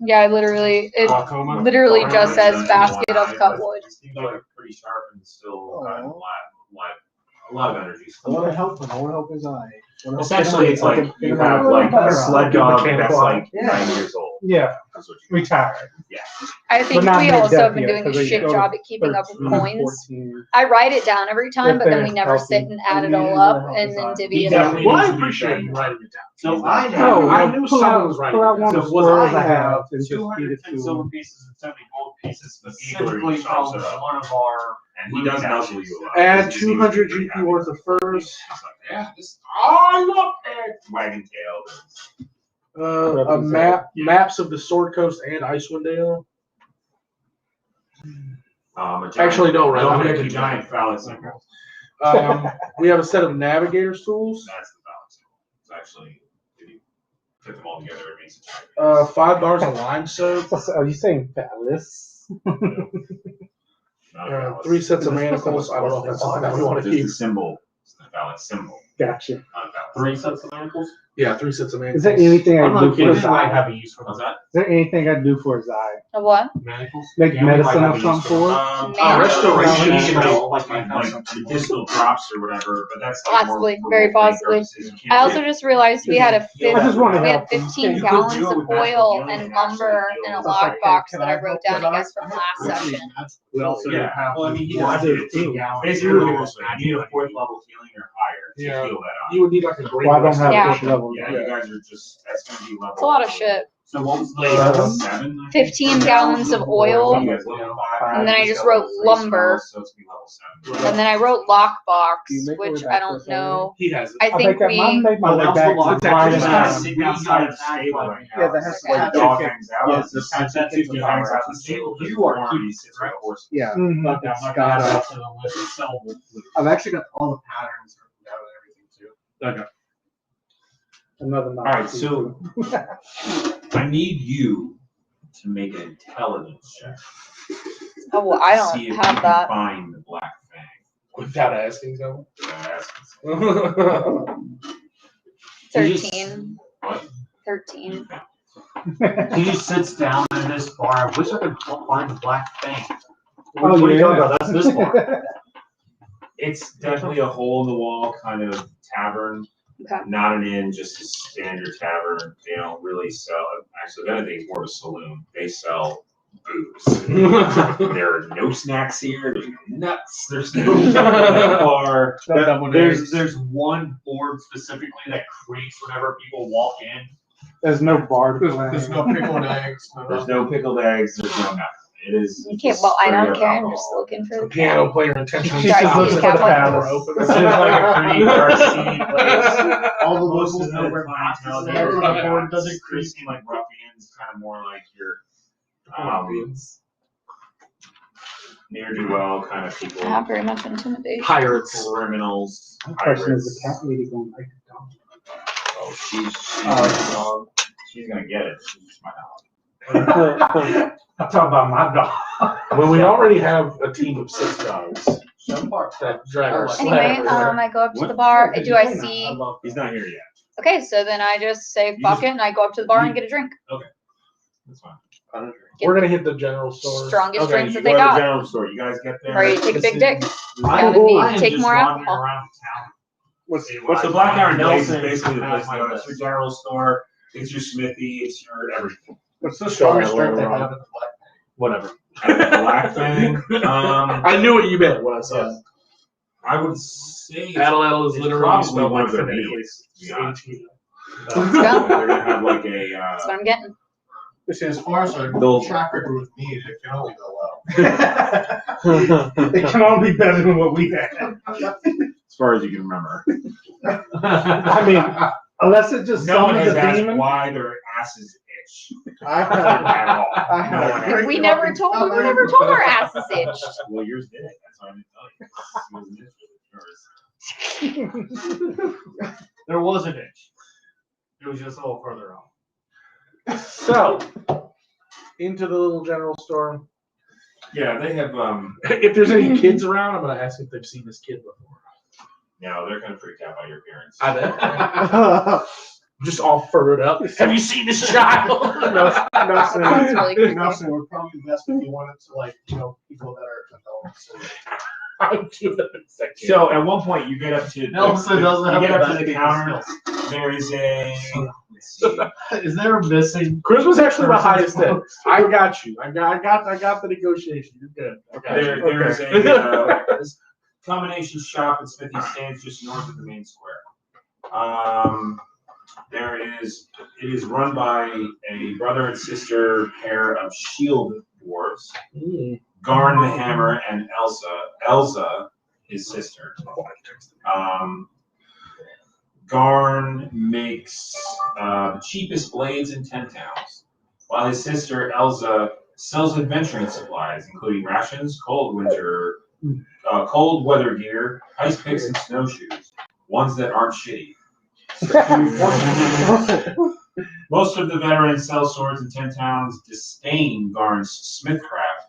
Yeah, literally, it glaucoma. literally just says One basket eye, of cut but wood. he seems like pretty sharp and still got a lot of energy. I want to help him. I want to help his eye. Essentially, it's like you have like a sled dog that's like 9 years old. Yeah. That's what you Retired. I think But not we near also death have been yet, doing a 'cause they shit go to job at keeping up with 13, coins. 14. I write it down every time, but then we If never they're sit and add it all up and then divvy it up. Well, I appreciate you writing it down. So I No, I have knew pull someone out- was writing pull out it one down. of the So squirrels I I have have and just feed it 210 to silver him. pieces and 70 gold pieces Specifically specifically from from one of our And he does nuzzle you a lot. Add He seems 200 to be GP happy. worth of furs. He's like, yeah, this, I love that. Wagging tail. A map, maps of the Sword Coast and Icewind Dale. A giant, Actually, don't write. Don't I'm make gonna a keep giant phallic symbol. We have a set of navigator's tools. That's the phallic symbol. It's actually, if you put them all together, it makes a giant. 5 bars of lime soap. Are you saying phallus? Not a phallus. 3 sets of manacles. I don't know if that's something that we want to It's keep. the symbol. It's the phallic symbol. Gotcha. Not a phallus. 3 sets of manacles. Yeah, 3 sets of manacles. Is there anything I I'm can do not for kidding. his I eye? have a use for What's that. that? Is there anything I can do for his eye? A what? Manacles. Like Yeah, medicine I or have a something use for it? restoration. You can Manacles. make like medicinal drops or whatever, but that's like more Possibly, for very role-playing possibly. purposes. You can't I also really- just realized we had I just want to we had help him. 15 You could gallons do it of with magical oil healing and and actually lumber heal in a it. lockbox Can that I I wrote help down, with I that? guess, from last session. We also Yeah. have. Well, I mean, he Well, does I did 15 too. gallons. Basically, You you need a 4th level healing or higher to Yeah. heal that out. You would need like a great. Well, I don't have Yeah. this level. Yeah, you guys are just, that's gonna be level. It's a lot of shit. So what was the? 7? I think. 15 gallons of oil, You guys level 5. and then I You just got level wrote 3 lumber. spells, so it's gonna be level 7. and then I wrote lockbox, Do you make it which with I that don't first know. He has it. I think I we. make my Oh, way that was back the lock. to the quiet Just Yeah. kind of time. sitting outside the stable right now. Yeah, the heck- Like Okay. dog hangs out. Yes, This that's hangs keeping out the the stable. You are He keeping sits on a horse. Yeah. Mhm. But I'm not gonna add that to the list itself. I've actually got all the patterns written down and everything too. Okay. Another All right, so I need you to make an intelligence check. Oh, well, I See don't if you have can that. find the black fang. Without asking someone. That's- 13. What? 13. He just sits down in this bar. I wish I could find the black thing. Oh, What are you yeah. talking about? That's this bar. It's definitely a hole in the wall kind of tavern. Okay. Not an inn, just a standard tavern. They don't really sell. Actually, if anything, it's more of a saloon. They sell booze. There are no snacks here. There's no nuts. There's no bar. There's one board specifically that creaks whenever people walk in. There's no bar. There's no pickled eggs. There's no pickled eggs. There's no nothing. It is. You can't. Well, I don't care. I'm just looking for the Piano player intentionally She's just stops looking it for with the the door This open. is like a pretty dark, seedy place. All the Most locals of know the where clientele boxes there are. The board doesn't they seem like ruffians, kind of more like your ne'er-do-well kind of people. Not very much intimidation. Pirates. Criminals. My question Pirates. is, the cat lady going like a dog? Oh, she's gonna get it. She's just my dog. I'm talking about my dog. When we already have a team of 6 dogs that drag our sled Anyway, everywhere. I go up to the bar. Do I see? He's not here yet. Okay, so then I just say fuck it, and I go up to the bar and get a drink. That's fine. We're gonna hit the general store. Strongest drinks you that they go to the got. general store. You guys get there. Ready to take a big dick. I Gonna am need to take just more wandering alcohol. around town. What's The Black Iron Blaze is Nelson basically the place has to my go. It's best. your general store. It's your smithy. It's your everything. What's the Strongest strongest drink drink they they have have? at the Black. Whatever. Black Fang. I knew what you meant when I said it. I would say Addle is it's literally probably spelled one like of their phonetically. meats, to be honest. Let's go. They're gonna have like a. That's what I'm getting. As far as our They'll- track record with meat, it can only go well. It can all be better than what we had. As far as you can remember. I mean, unless it just No one summoned has the asked demon. why their asses itch. I have. At all. I have. No one has. We never told our asses itched. Well, yours did. That's why I didn't tell you. Yours did. Yours. There was an itch. It was just a little further off. So, into the little general store. Yeah, they have. If there's any kids around, I'm gonna ask if they've seen this kid before. No, they're kind of freaked out by your appearance. I bet. Just all furrowed up. Have you seen this child? That's really creepy. Nelson would probably be best if you wanted to, like, people that are adults. I would do that in a second. So at one point you get up to Nelson doesn't have you get the up to the best counter. There is a. Let's see. Is there a missing? Chris was actually the highest end. I got you. I got the negotiation. You're good. There is a combination shop and smithy stands just north of the main square. It is run by a brother and sister pair of shield dwarves, Garn the Hammer and Elsa, his sister. Garn makes the cheapest blades in 10 towns, while his sister Elsa sells adventuring supplies, including rations, cold weather gear, ice picks, and snowshoes, ones that aren't shitty. Most of the veterans sell swords in 10 towns disdain Garn's smithcraft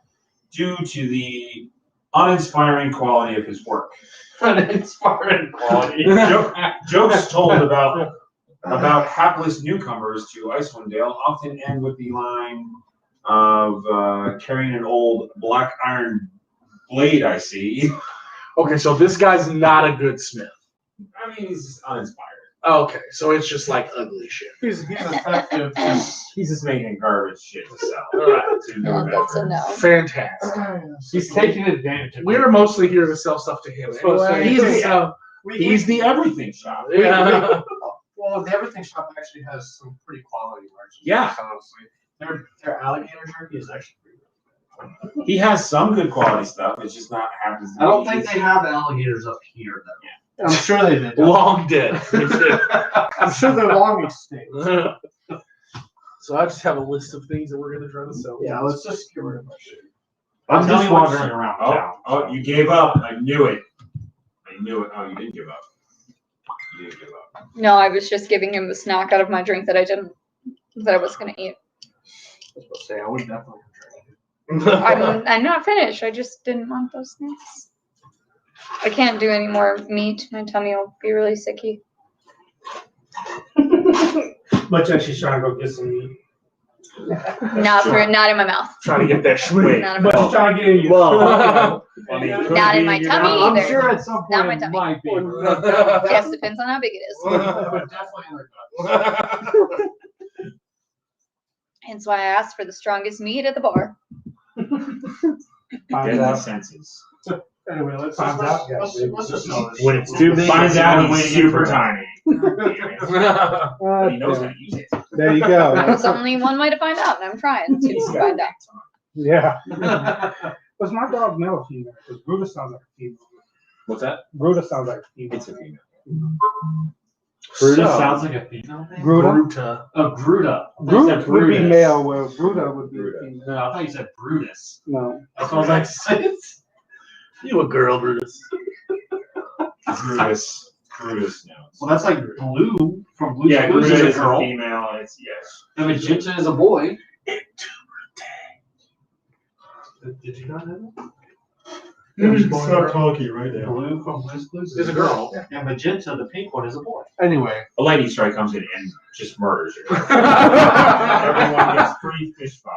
due to the uninspiring quality of his work. Uninspiring quality. Jokes told about hapless newcomers to Icewind Dale often end with the line of carrying an old black iron blade, I see. Okay, so this guy's not a good smith. I mean, he's uninspired. Okay, so it's just like ugly shit. He's effective. He's just making garbage shit to sell. All right. To no That's a veterans. no. Fantastic. He's taking advantage of We were mostly here to sell stuff to him. He's the everything shop. Yeah. Well, the everything shop actually has some pretty quality merchandise. Yeah. Honestly, their alligator jerky is actually pretty good. He has some good quality stuff. It's just not happens. I don't think they have alligators up here, though. I'm sure they did. Long dead. I'm sure they're long extinct. So I just have a list of things that we're gonna try to sell. Yeah, let's just get rid of my shit. I'm Tell just me what wandering you- around town. Oh, you gave up. I knew it. I knew it. Oh, you didn't give up. You didn't give up. No, I was just giving him the snack out of my drink that I was gonna eat. I was about to say, I would definitely drink it. I'm not finished. I just didn't want those snacks. I can't do any more meat. My tummy will be really sicky. Much like she's trying to go get some meat. Not in my mouth. Trying to get that schwing. Not in my But she's mouth. trying to get in you. Not in my tummy I'm either. sure at some Not point my it tummy. might be. Yes, depends on how big it is. But definitely in their guts. Hence why I asked for the strongest meat at the bar. Finds Deadly out. senses. Anyway, let's find out. When it's too big, finds out he's super tiny. But he knows how to use it. There you go. There's only one way to find out, and I'm trying to find out. Yeah. Was my dog male or female? Because Brutus sounds like a female. What's that? Brutus sounds like a female. It's a female. Bruta sounds like a female name? Bruta? Oh, Bruta. Brutus would be male, where Bruta would be female. No, I thought you said Brutus. No. That's what I was like, You a girl, Brutus. Brutus knows. well, that's like Blue from Blue. Yeah, Blues Brutus is is a a girl. female. It's yes. And Magenta is a boy. Did you not know that? Stop talking right now. Blue from Blue's Blues Is a girl. And Magenta, the pink one, is a boy. Anyway. A lightning strike comes in and just murders her. Everyone gets free fish fry.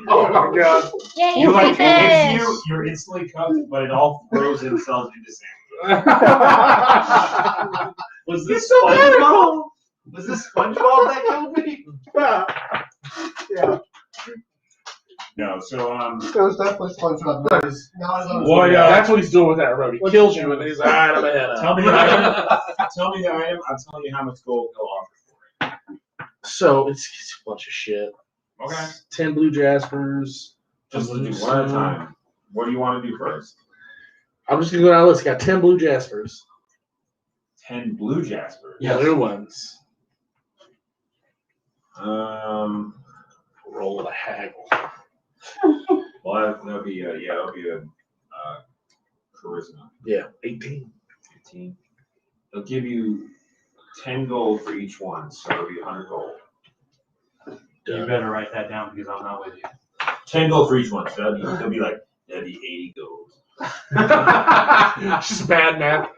Oh my god. Yay, You like free it hits fish! you, you're instantly cooked, but it all throws themselves into sand. Was this SpongeBob? Was this SpongeBob that killed me? Yeah. No, so It was definitely SpongeBob. Now it's on Well, yeah. That's what he's doing with that road. He kills you and then he's like, alright, I'm ahead. tell me the item. Tell me the item. I'm telling you how much gold he'll offer for it. So it's a bunch of shit. Okay. 10 blue jaspers. Just let's do one at a time. What do you want to do first? I'm just gonna go down the list. Got 10 blue jaspers. 10 blue jaspers. Yeah, new ones. Roll with a haggle. Well, that'll be a charisma. Yeah, 18. 15. They'll give you 10 gold for each one, so it'll be 100 gold. You better write that down because I'm not with you. 10 gold for each one, so that'll be 80 gold. Just bad math.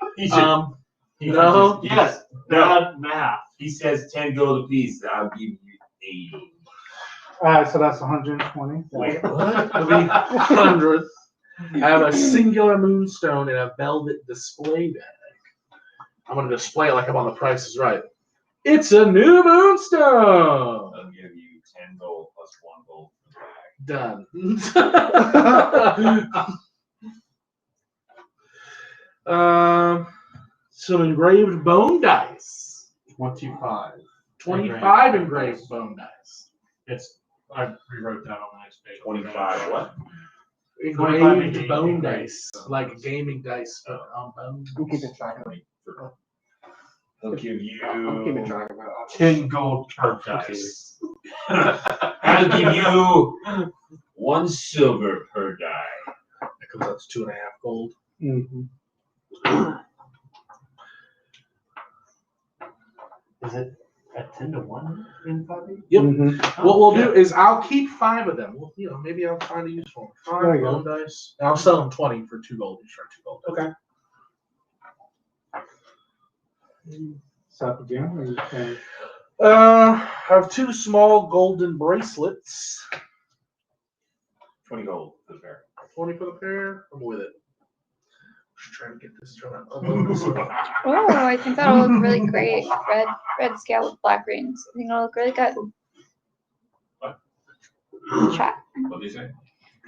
No. Yes, bad math. He says 10 gold apiece. I'll give you 80. Alright, so that's 120. Wait, What? It'll be 100. I have a singular moonstone in a velvet display bag. I'm going to display it like I'm on The Price is Right. It's a new moonstone! I'll give you 10 gold plus 1 gold for the Done. Some engraved bone dice. 25. 25 engraved bone dice. I rewrote that on the next page. 25 what? Engraved bone dice. Like gaming dice, but on bone. I'm keeping track of it. He'll give you I'm keeping track of it. 10 gold per dice. I'll give you 1 silver per die. That comes out to 2.5 gold. Mm-hmm. Is it at 10 to 1 in 5e? Yep. Mm-hmm. What we'll do is I'll keep 5 of them. Well, maybe I'll find a use for them. 5 There you go. bone dice. And I'll sell them 20 for 2 gold each for 2 gold. Okay. Stop again. Or you can... I have 2 small golden bracelets. 20 gold for the pair. 20 for the pair. I'm with it. Just trying to get this done. Oh, I think that'll look really great. Red scale with black rings. I think it'll look really good. What? Chat. What did you say?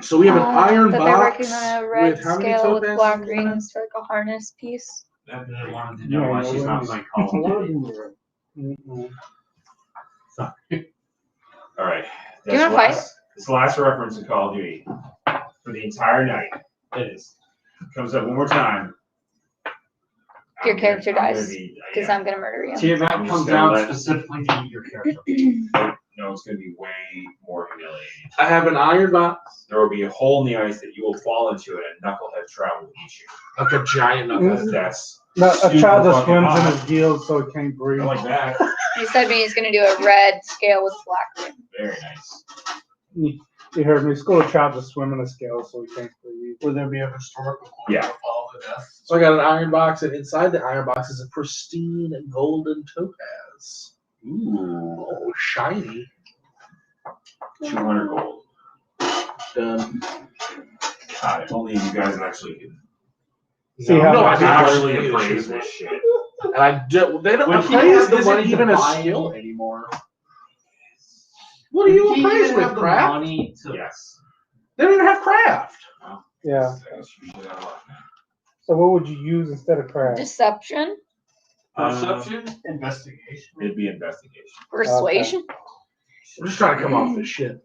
So we have an iron that box they're working on a red with how many scale with topazes black in it? rings for like a harness piece. That they wanted to know why she's not playing Call of Duty. Mm-hmm. All right. Do you want to fight? This last reference in Call of Duty for the entire night. It is. Comes up one more time. Your character dies. Yeah. Because I'm gonna murder you. See, if that I'm comes just gonna down let- specifically to eat your character. No, it's going to be way more humiliating. I have an iron box. There will be a hole in the ice that you will fall into and a knucklehead trout will eat you. Like a giant knucklehead. That's No, a super child that fucking swims hot. in his gills so it can't breathe. I like that. He said he's gonna do a red scale with black rings. Very nice. You heard me. School a child to swim in a scale so he can't breathe. Would there be a historical quote Yeah. to follow the death? So I got an iron box, and inside the iron box is a pristine golden topaz. Ooh. Oh, shiny. 200 gold. Done. God, if only you guys actually could See how no, much I actually didn't appraise this shit. And I do, they don't Would he appraise have the isn't money to even a buy skill it? anymore. What do you He appraise didn't with, have the crap? money to Yes. They don't even have craft. Yeah. So what would you use instead of craft? Deception, Perception? Investigation. It'd be investigation. persuasion. We're just trying to come off this shit.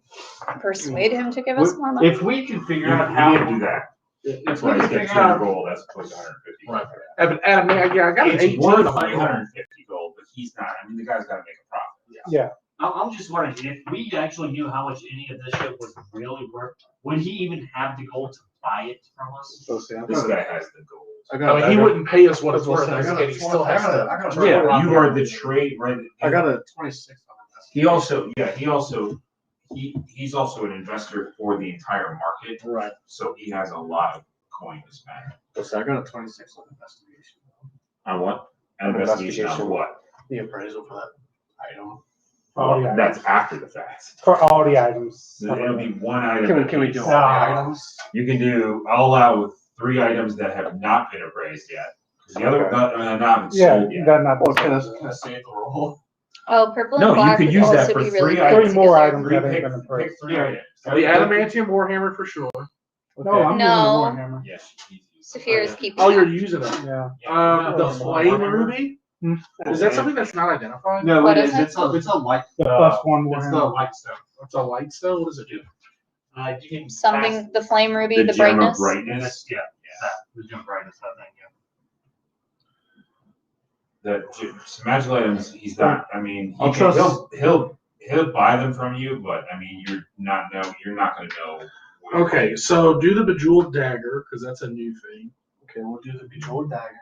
Persuade him to give us more money. If we can figure You out how can't do that. That's why you get 200 gold as opposed to 150 gold. Right. Adam, I got an It's 18 worth on my goal. 350 gold, but he's not. I mean, the guy's got to make a profit. Yeah. I'm just wondering, if we actually knew how much any of this shit was really worth, would he even have the gold to buy it from us? So see, This guy has the gold. I mean, he wouldn't pay us what it's worth. I got He still has to. Yeah, you are the trade, right? I got a 26 on He also, he's also an investor for the entire market. Right. So he has a lot of coin to spend. So I got a 26 on investigation. On what? Investigation on what? The appraisal for that item. All the That's items. after the fact. For all the items. So it'll be one item. Can we do all the No. items? You can do, I'll allow 3 items that have not been appraised yet. 'Cause the other, not been Yeah, sold yet. that's not. Well, can I say the roll? Oh, purple and No, you black could would use that also for be 3 really great items. Three more together. items that ain't been appraised. Pick 3 items. The adamantium warhammer for sure. No, I'm No. using Warhammer. Yes. he's used. Saphira's keeping Oh, it. you're using it. Yeah. The flame ruby. Is that something that's not identified? No, What it is is. it? It's a light. The plus one It's the Warhammer. light stone. It's a light stone. What does it do? You can Something, the flame ruby, the gem brightness. of brightness. Yeah, the gem brightness, I think, Some magical items, he's not, I mean, I'll trust- he'll buy them from you, but I mean, you're not gonna know. Okay, so do the bejeweled dagger because that's a new thing. Okay, we'll do the bejeweled dagger.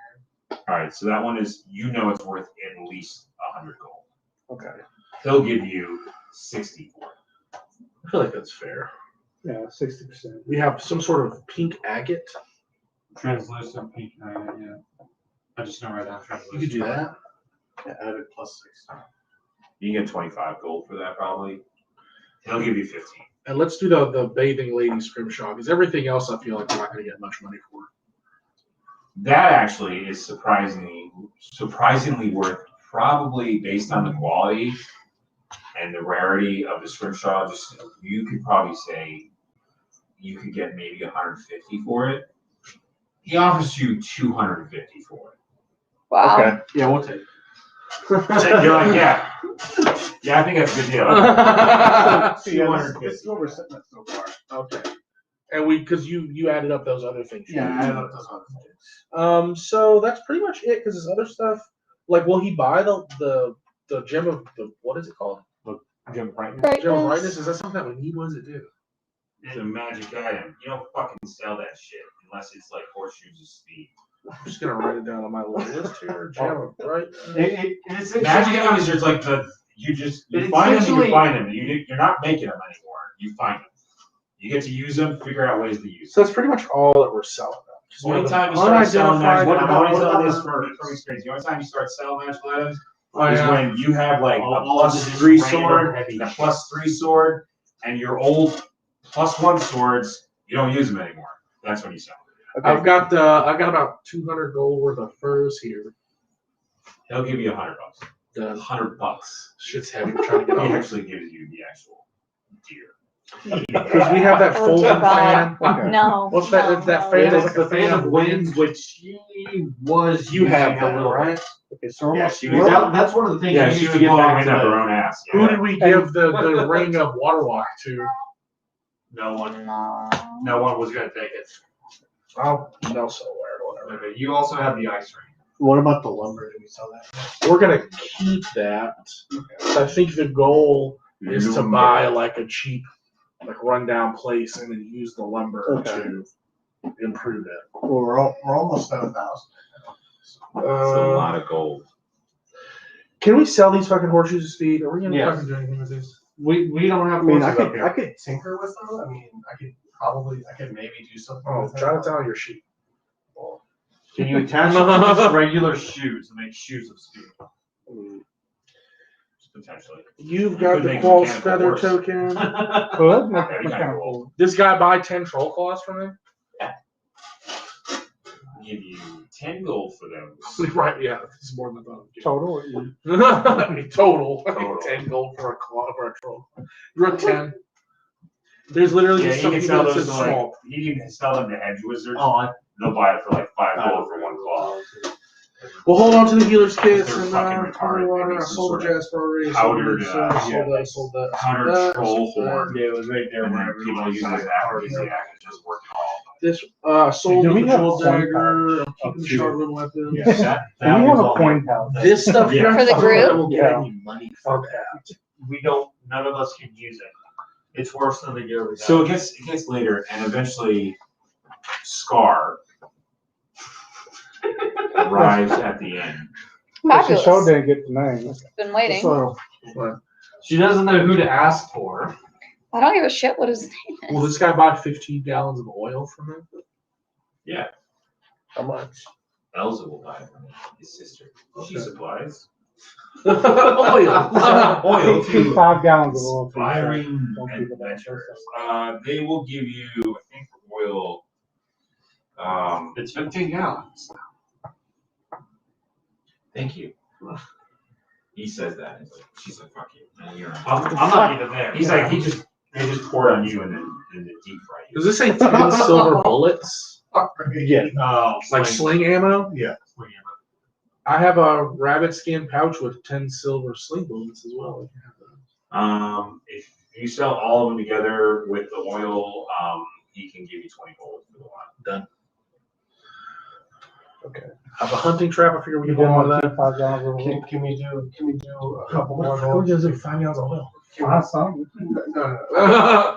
Alright, so that one is, it's worth at least 100 gold. Okay. He'll give you 60 for it. I feel like that's fair. Yeah, 60%. We have some sort of pink agate. Translucent pink, yeah. I just know right now. You could do that. Yeah, added plus 6. You can get 25 gold for that probably. He'll give you 15. And let's do the bathing lady scrimshaw because everything else I feel like we're not going to get much money for. That actually is surprisingly worth, probably based on the quality and the rarity of the scrimshaw. Just you could probably say you could get maybe 150 for it. He offers you 250 for it. Wow. Okay. Yeah, we'll take it. You're like, yeah, I think that's a good deal. See, this is what we're sitting at so far. Okay. And because you added up those other things. Yeah, I added up those other things. So that's pretty much it because this other stuff, like, will he buy the gem of the, what is it called? Gem brightness. Gem of brightness? Is that something that we need? What does it do? It's a magic item. You don't fucking sell that shit unless it's like horseshoes of speed. I'm just gonna write it down on my little list here. Gem of brightness. It's Magic items is just like you find them and you find them. You're not making them anymore. You find them. You get to use them, figure out ways to use So them. that's pretty much all that we're selling. The only time you start selling magic, Unidentified- I'm only telling this from experience. The only time you start selling magical items is yeah. when you have like a All of plus this 3 random sword heavy and a shit. plus 3 sword, and your old plus 1 swords, you don't use them anymore. That's when you sell them. I've got about 200 gold worth of furs here. He'll give you $100. Done. $100. Shit's heavy. We're trying to get He off. actually gives you the actual deer. Because we have that Oh, folding dear God. fan. No. What's that? no, It's that no. fan. It It's is like the fan of winds. which she was. You have using a that, little right? Okay, so Yeah, almost. she was. That's one of the things. Yeah, you she used was to get blowing back wind up her to. own ass. Who Yeah. did we give the ring of Waterwalk to? No one No. was gonna take it. Oh, no, so weird or whatever. Okay, you also have the ice ring. What about the lumber? Did we sell that? We're gonna keep that. I think the goal is to buy like a cheap, like rundown place and then use the lumber to improve it. Well, we're almost at 1,000. That's a lot of gold. Can we sell these fucking horseshoes of speed? Are we gonna Yes. fucking do anything with these? We don't have. I mean, I horses up could, here. I could tinker with them. I mean, I could maybe do something Oh, with them. jot it down on your sheet. Can you attach them to just regular shoes and make shoes of speed? Potentially. You've You got could the make Qual's mechanical feather horse. token. Could? That'd be kinda cool. This guy buy 10 troll claws from him? Give you 10 gold for those. Right, yeah, this is more than I thought. Total. I mean, total. Total. 10 gold for a claw for a troll. You're at 10. There's literally Yeah, just he some can people sell that those says to like, small. he can sell them to hedge wizards. Oh, They'll buy it for like $5 for one claw. We'll hold on to the healer's kits They're and fucking holy retarded. water. They I need some sold sort the of Jasper already. powdered, Sold that. powdered troll horn. Yeah, it was right there. And then wherever people you use it as aphrodisiac. It just worked all. This sold Do the we have jewel a coin dagger. I'm pouch? keeping the sharpened weapons. Yeah, that Do we was have a all coin pouch? This stuff Yeah. For the group? Will get Yeah. any money for that. We don't, none of us can use it. It's worse than the gear we got. So it gets later, and eventually Scar arrives at the end. She sure Fabulous. didn't get the name. Been waiting. So, She doesn't know who to ask for. I don't give a shit what his name is. will this guy buy 15 gallons of oil from him? Yeah, How much? Elza will buy it from his sister. She Okay. supplies Oil. oil Keep to 5 gallons of oil. for yourself. aspiring Don't keep it adventurers. They will give you, I think, oil. It's 15 gallons. Thank you. He says that. And she's like, "Fuck you." And you're I'm not even there. He's like, they just pour it on you and then deep fry you. Does this say 10 silver bullets? Yeah. Like sling ammo? Yeah. I have a rabbit skin pouch with 10 silver sling bullets as well. If you sell all of them together with the oil, he can give you 20 gold for the one. Done. Okay. I have a hunting trap. I figure we You can didn't hold on want to to that. keep 5 gallons of oil? Can we do a couple What more the fuck rolls? does it 5 gallons of oil? Find some. No.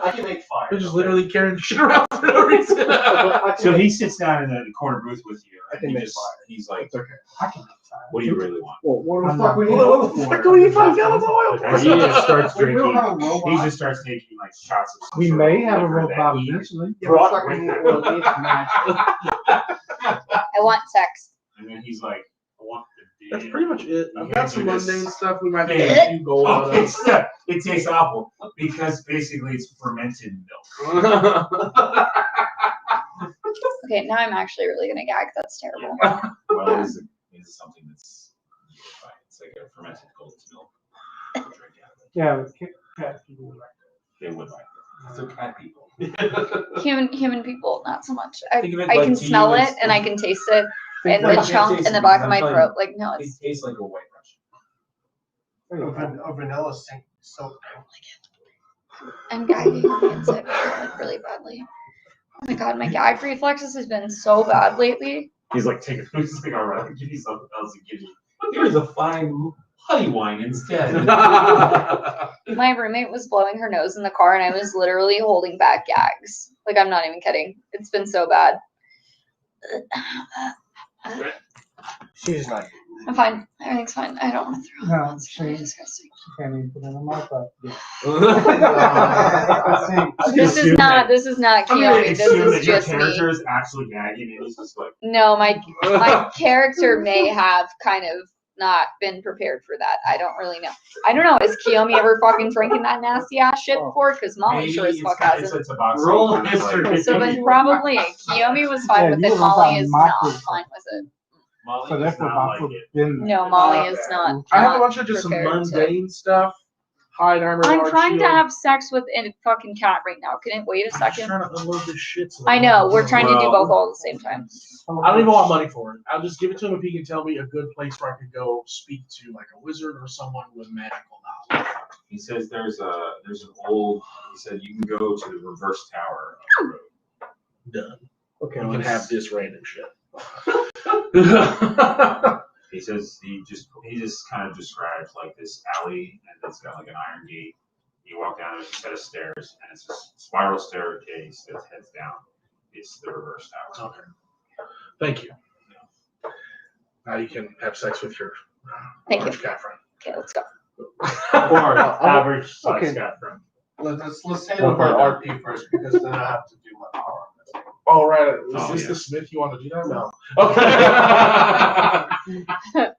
I can make 5. They're just literally carrying shit around for no reason. So he sits down in the corner booth with you. I And can he make just, 5. he's like, It's okay. I can make 5. "What do you really want?" Well, what I'm the fuck not- we need What oil the for? fuck do we need 5 gallons of oil And he just starts We don't drinking. have a robot. He just starts taking like shots of some We sort may of have a liquor that robot he eventually. Yeah, but fuck, we need oil. It's natural. I want sex. And then he's like, "I want the That's damn-" pretty much it. He I've got hands some you this- mundane stuff. We might Yeah. get a few gold out Oh, of it. it tastes awful because basically it's fermented milk. Okay, now I'm actually really gonna gag. That's terrible. Well, it is something that's it's like a fermented gold milk. Drink out of it. Yeah, cat people like They would like it. So cat people. Human people, not so much. I Think of it I like can to you, smell it it's- and I can taste it and like the it chunk tastes in the good. back of I'm my telling throat. Like no, It it's tastes like a white Russian. A vanilla sink soap. I'm gagging on the inside like really badly. Oh my god, my gag reflexes has been so bad lately. He's like, take it. He's like, all right, I'll give you something else to give you. Here's a fine honey wine instead. My roommate was blowing her nose in the car and I was literally holding back gags. Like I'm not even kidding. It's been so bad. She's not. I'm fine. Everything's fine. I don't want to throw up. No, It's really she- disgusting. can't even put it in the mouth. But This is not I'm gonna Kiyomi. This assume is that your just character me. is actually gagging and he's just like, No, my character may have kind of not been prepared for that. I don't really know. I don't know. Has Kiyomi ever fucking drinking that nasty ass shit before? Because Molly maybe sure as it's fuck kind hasn't. it's about Roll kind of history. like- So then probably Kiyomi was fine Yeah, with you it. were Molly about is my not group. fine with it. Molly so does that's what not my like foot it. been. No, Molly is not. I have a not bunch of just some prepared to- mundane stuff. Hide armor. I'm large trying to shield. have sex with a fucking cat right now. Can it wait a I'm just second? trying to unload this shit. So I know. We're trying to do Well- both all at the same time. I don't even want money for it. I'll just give it to him if he can tell me a good place where I could go speak to like a wizard or someone with magical knowledge. He says there's an old. He said you can go to the reverse tower of the road. Done. Okay. You can have this random shit. He says he just kind of describes like this alley and it's got like an iron gate. You walk down there's a set of stairs and it's a spiral staircase that heads down. It's the reverse tower. Okay. Thank you. Now you can have sex with your Thank large you. cat friend. Okay, let's go. Or average size Okay. cat friend. Let's say with our RP first because then I have to do my power. All right. Is Oh, this yeah. the Smith you want to do that? No. Okay.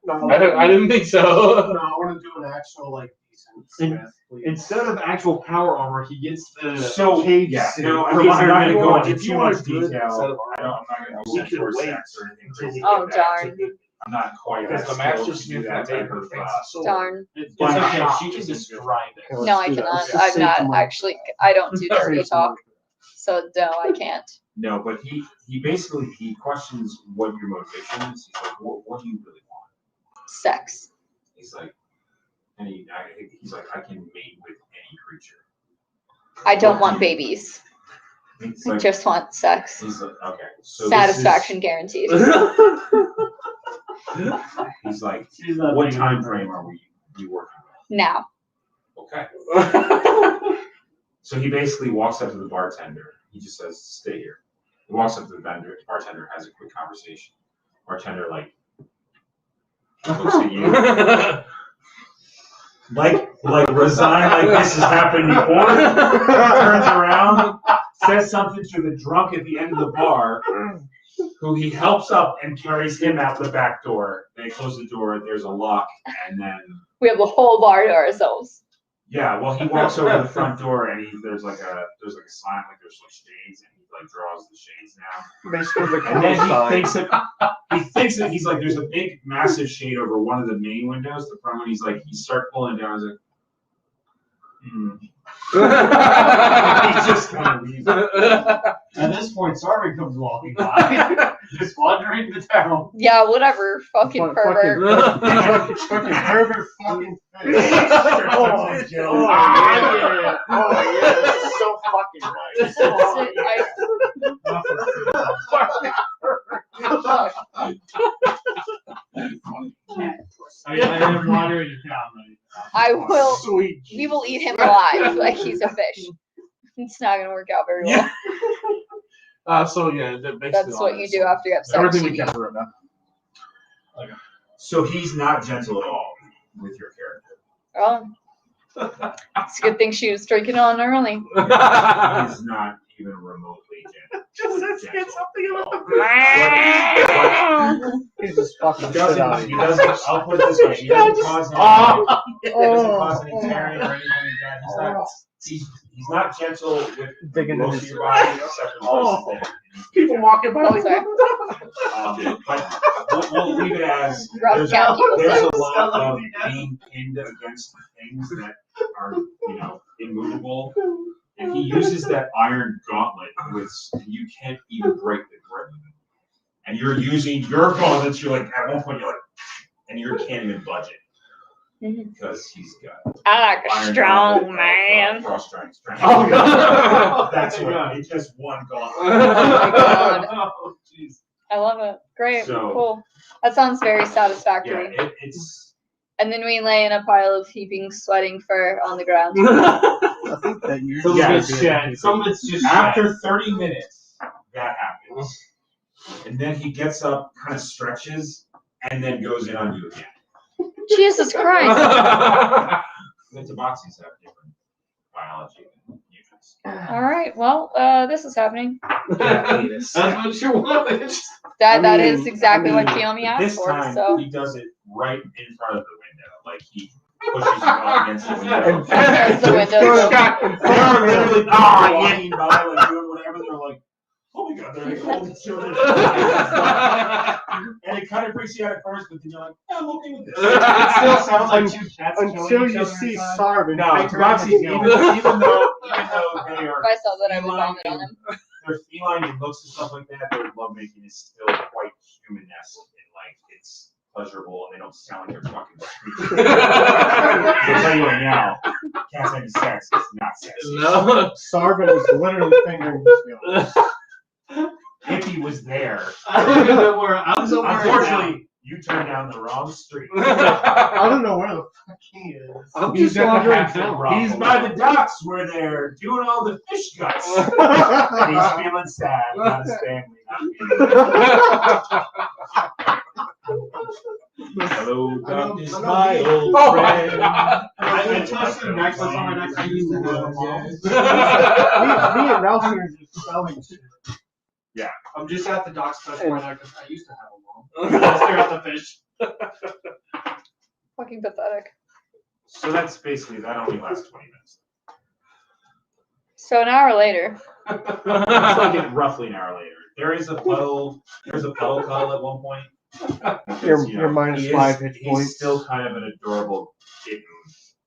No, I didn't think so. No, I want to do an actual like decent Smith. Please. Instead of actual power armor, he gets the So cage yeah, suit. no, I'm For not minor going damage. into if too you want much a good set detail. of I'm not going to we go could for wait sex or anything until crazy we Oh, like that. darn. I'm not quite Because as the skilled Master to do Smith that made type her of. fancy sword. Darn. It's But okay. not She can just describe it. Okay, No, let's I do that. cannot. Let's just I'm save not tomorrow. actually. I don't do dirty Save talk. tomorrow. So no, I can't. No, but he basically he questions what your motivation is. He's like, what do you really want? Sex. He's like, and he's like, I can mate with any creature. I don't What want do you- babies. He's I like, just want sex. he's like, okay, so Satisfaction guaranteed. He's like, She's not what being time a- frame are we working Now. with? Okay. So he basically walks up to the bartender. He just says, stay here. He walks up to the bartender, has a quick conversation. Bartender, like, looks at you. like resigned, like this has happened before. Turns around, says something to the drunk at the end of the bar, who he helps up and carries him out the back door. They close the door, there's a lock, and then We have the whole bar to ourselves. yeah, well, he walks over to the front door and there's like a sign, like there's like shades, and he like draws the shades down. Basically, the And then sign. he thinks that he's like, there's a big massive shade over one of the main windows, the front one. He's like, he starts pulling it down. He's like, he just kind of leaves. At this point, Sarvin comes walking by, just wandering the town. Yeah, whatever. Fucking pervert. Fucking pervert fucking face. Oh yeah. Oh yeah. So fucking nice. I am wandering the town right now. I will. Sweet. We will eat him alive like he's a fish. It's not gonna work out very well. So yeah, basically That's all what that you is. do after you have sex. Everything You we eat. kept around. So he's not gentle at all with your character. Oh, it's a good thing she was drinking on early. He's not even remotely gentle. Just get something about He's just fucking He shit out of doesn't, you. I'll put it this way, he doesn't cause any, he doesn't cause any tearing or anything like that. He's not gentle with Digging most into of your body except for most of it. people walking by. Oh, sorry. But we'll leave it as Rough there's cat people a sex. lot of being pinned against things that are, immovable. If he uses that iron gauntlet, you can't even break the grip. And you're using your gauntlets, you're like, at one point you're like, and you can't even budge it. Because he's got I like a iron strong gauntlet, man. cross strength. Oh, God. That's what, it's just one gauntlet. Oh my God. Oh, jeez. I love it. Great. So- Cool. That sounds very Yeah, satisfactory. it's And then we lay in a pile of heaping, sweating fur on the ground. I think that usually Yeah, would be a- Some of it's just after 30 minutes, that happens. And then he gets up, kind of stretches, and then goes in on you again. Jesus Christ. The tabaxis have different biology than humans. All right. Well, this is happening. That's what you wanted. That is exactly what Kiyomi asked This for. time, So he does it right in front of the window. Like, he pushes you up against the window. there's the window. They're literally walking by, like, doing whatever. They're like, oh my God, they're like holding each other. And it kind of freaks you out at first, but then you're like, yeah, I'm okay with this. It still sounds like two cats Until killing each you other see inside. Sarvin. No, take her tabaxis, in the even field. though they are, If I saw that, I would vomit on him. their feline and looks and stuff like that, their lovemaking is still quite human-esque and like it's pleasurable and they don't sound like they're fucking screeching. I'll tell you right now, cats having sex is not sexy. No. Sarvin is literally fingering his field. If he was there, I don't even know where I'm so worried now. unfortunately, you turned down the wrong street. I don't know where the fuck he is. I'm He's just at the wandering halfway town. rock. He's by the docks where they're doing all the fish guts. And he's feeling sad about his family not being there. Hello, darkness, my old friend. I tossed a necklace on my neck. I used to have a mom. Me and Nelson are just spelling shit. I'm just at the docks touching my neck because I used to have a mom. I stare at the fish. Fucking pathetic. So that's basically, that only lasts 20 minutes. So an hour later. It's like roughly an hour later. There's a puddle cuddle at one point. You You're know, minus he 5 hit he's points. still kind of an adorable kitten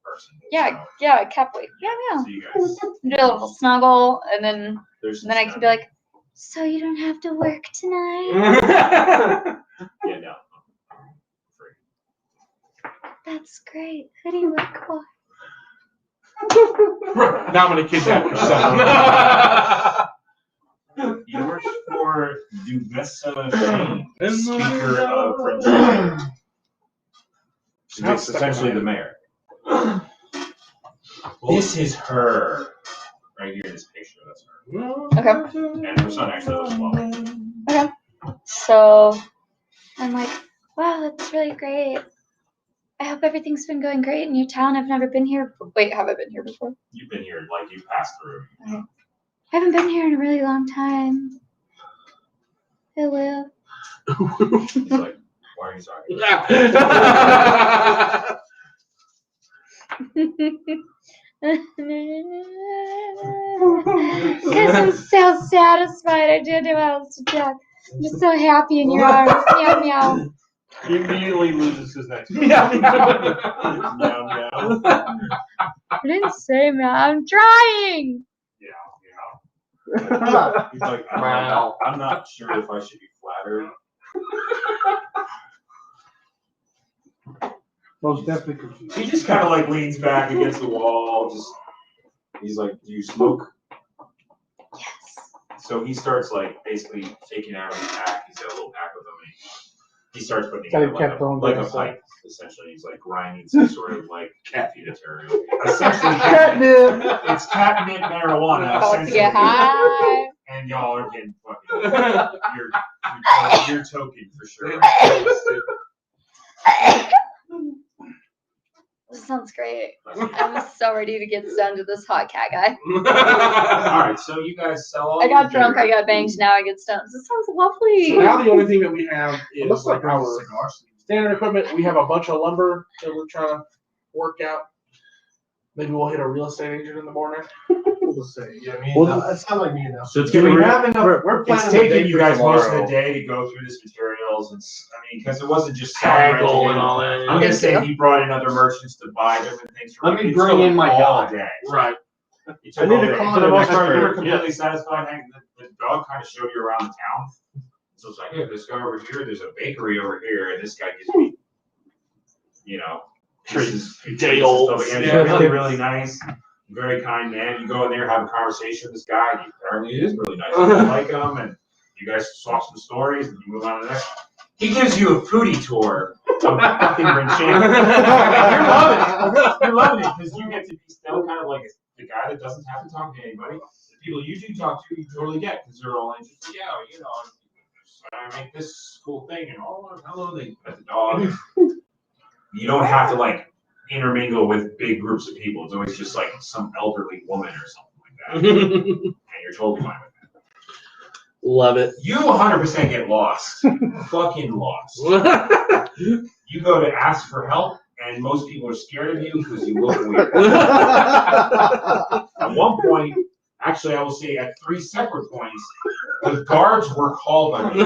person. Yeah, yeah, cat boy. Yeah, yeah. So you guys, Do a little snuggle, and then I can be like, like, so you don't have to work tonight? yeah, no. Free. That's great. Who do you work for? Now I'm gonna kidnap your son. He works for Duvessa Shane, Speaker of Friendship. It's essentially the mayor. This is her. Right here, this picture, that's her. Okay. And her son actually lives well. Okay. So I'm like, wow, that's really great. I hope everything's been going great in your town. I've never been here. Wait, have I been here before? You've been here, like, you passed through. Okay. I haven't been here in a really long time. Hello. He's like, why are you sorry? Because I'm so satisfied I did what else to talk. I'm just so happy in your arms. Meow meow. He immediately loses his next one. Yeah. Meow, meow. I didn't say meow. I'm trying. Yeah. He's like, I'm not sure if I should be flattered. Most definitely confused. He just kind of like leans back against the wall. He's like, do you smoke? Yes. So he starts like basically taking out his pack. He's got a little pack with him. He starts putting So he together kept on like doing a so. pipe. Essentially, he's like grinding some sort of like cat feed material. Essentially, Catnip! it's catnip marijuana. About to Essentially, get high. and y'all are getting fucking. You're token for sure. This sounds great. I'm so ready to get stoned to this hot cat guy. All right, so you guys sell all. I got your drunk, I got banged, now I get stoned. This sounds lovely. So now the only thing that we have is Looks like like our cigar sleeve. standard equipment. We have a bunch of lumber that we're trying to work out. Maybe we'll hit a real estate agent in the morning. We'll see. Yeah, me. Well, That sounds like me and So it's Do gonna we be. have enough? We're It's planning the day taking you for guys most of tomorrow. the day to go through this materials, and I mean, because it wasn't just selling right Haggle to and you. all that. I'm gonna say he brought in other merchants to buy different things. Let me It bring took in my all guy. day. Right. It took I need all to day. call For it the an most part, you expert. were completely satisfied. Hank, the dog kind of showed you around the town. So it's like, hey, this guy over here, there's a bakery over here, and this guy gives me, you know, treats Deals. and he's really, really nice. Very kind man. You go in there, have a conversation with this guy, and apparently he is really nice. You like him, and you guys swap some stories, and you move on to the next. He gives you a foodie tour of fucking Enchantment. You're loving it. You're loving it because you get to be still kind of like the guy that doesn't have to talk to anybody. The people you do talk to, you totally get because they're all interested. Yeah, you know, I make this cool thing, and hello, they pet the dog. You don't have to like intermingle with big groups of people. It's always just like some elderly woman or something like that. And you're totally fine with that. Love it. You 100% get lost. Fucking lost. You go to ask for help, and most people are scared of you because you look weird. At one point, actually, I will say at 3 separate points, the guards were called on you.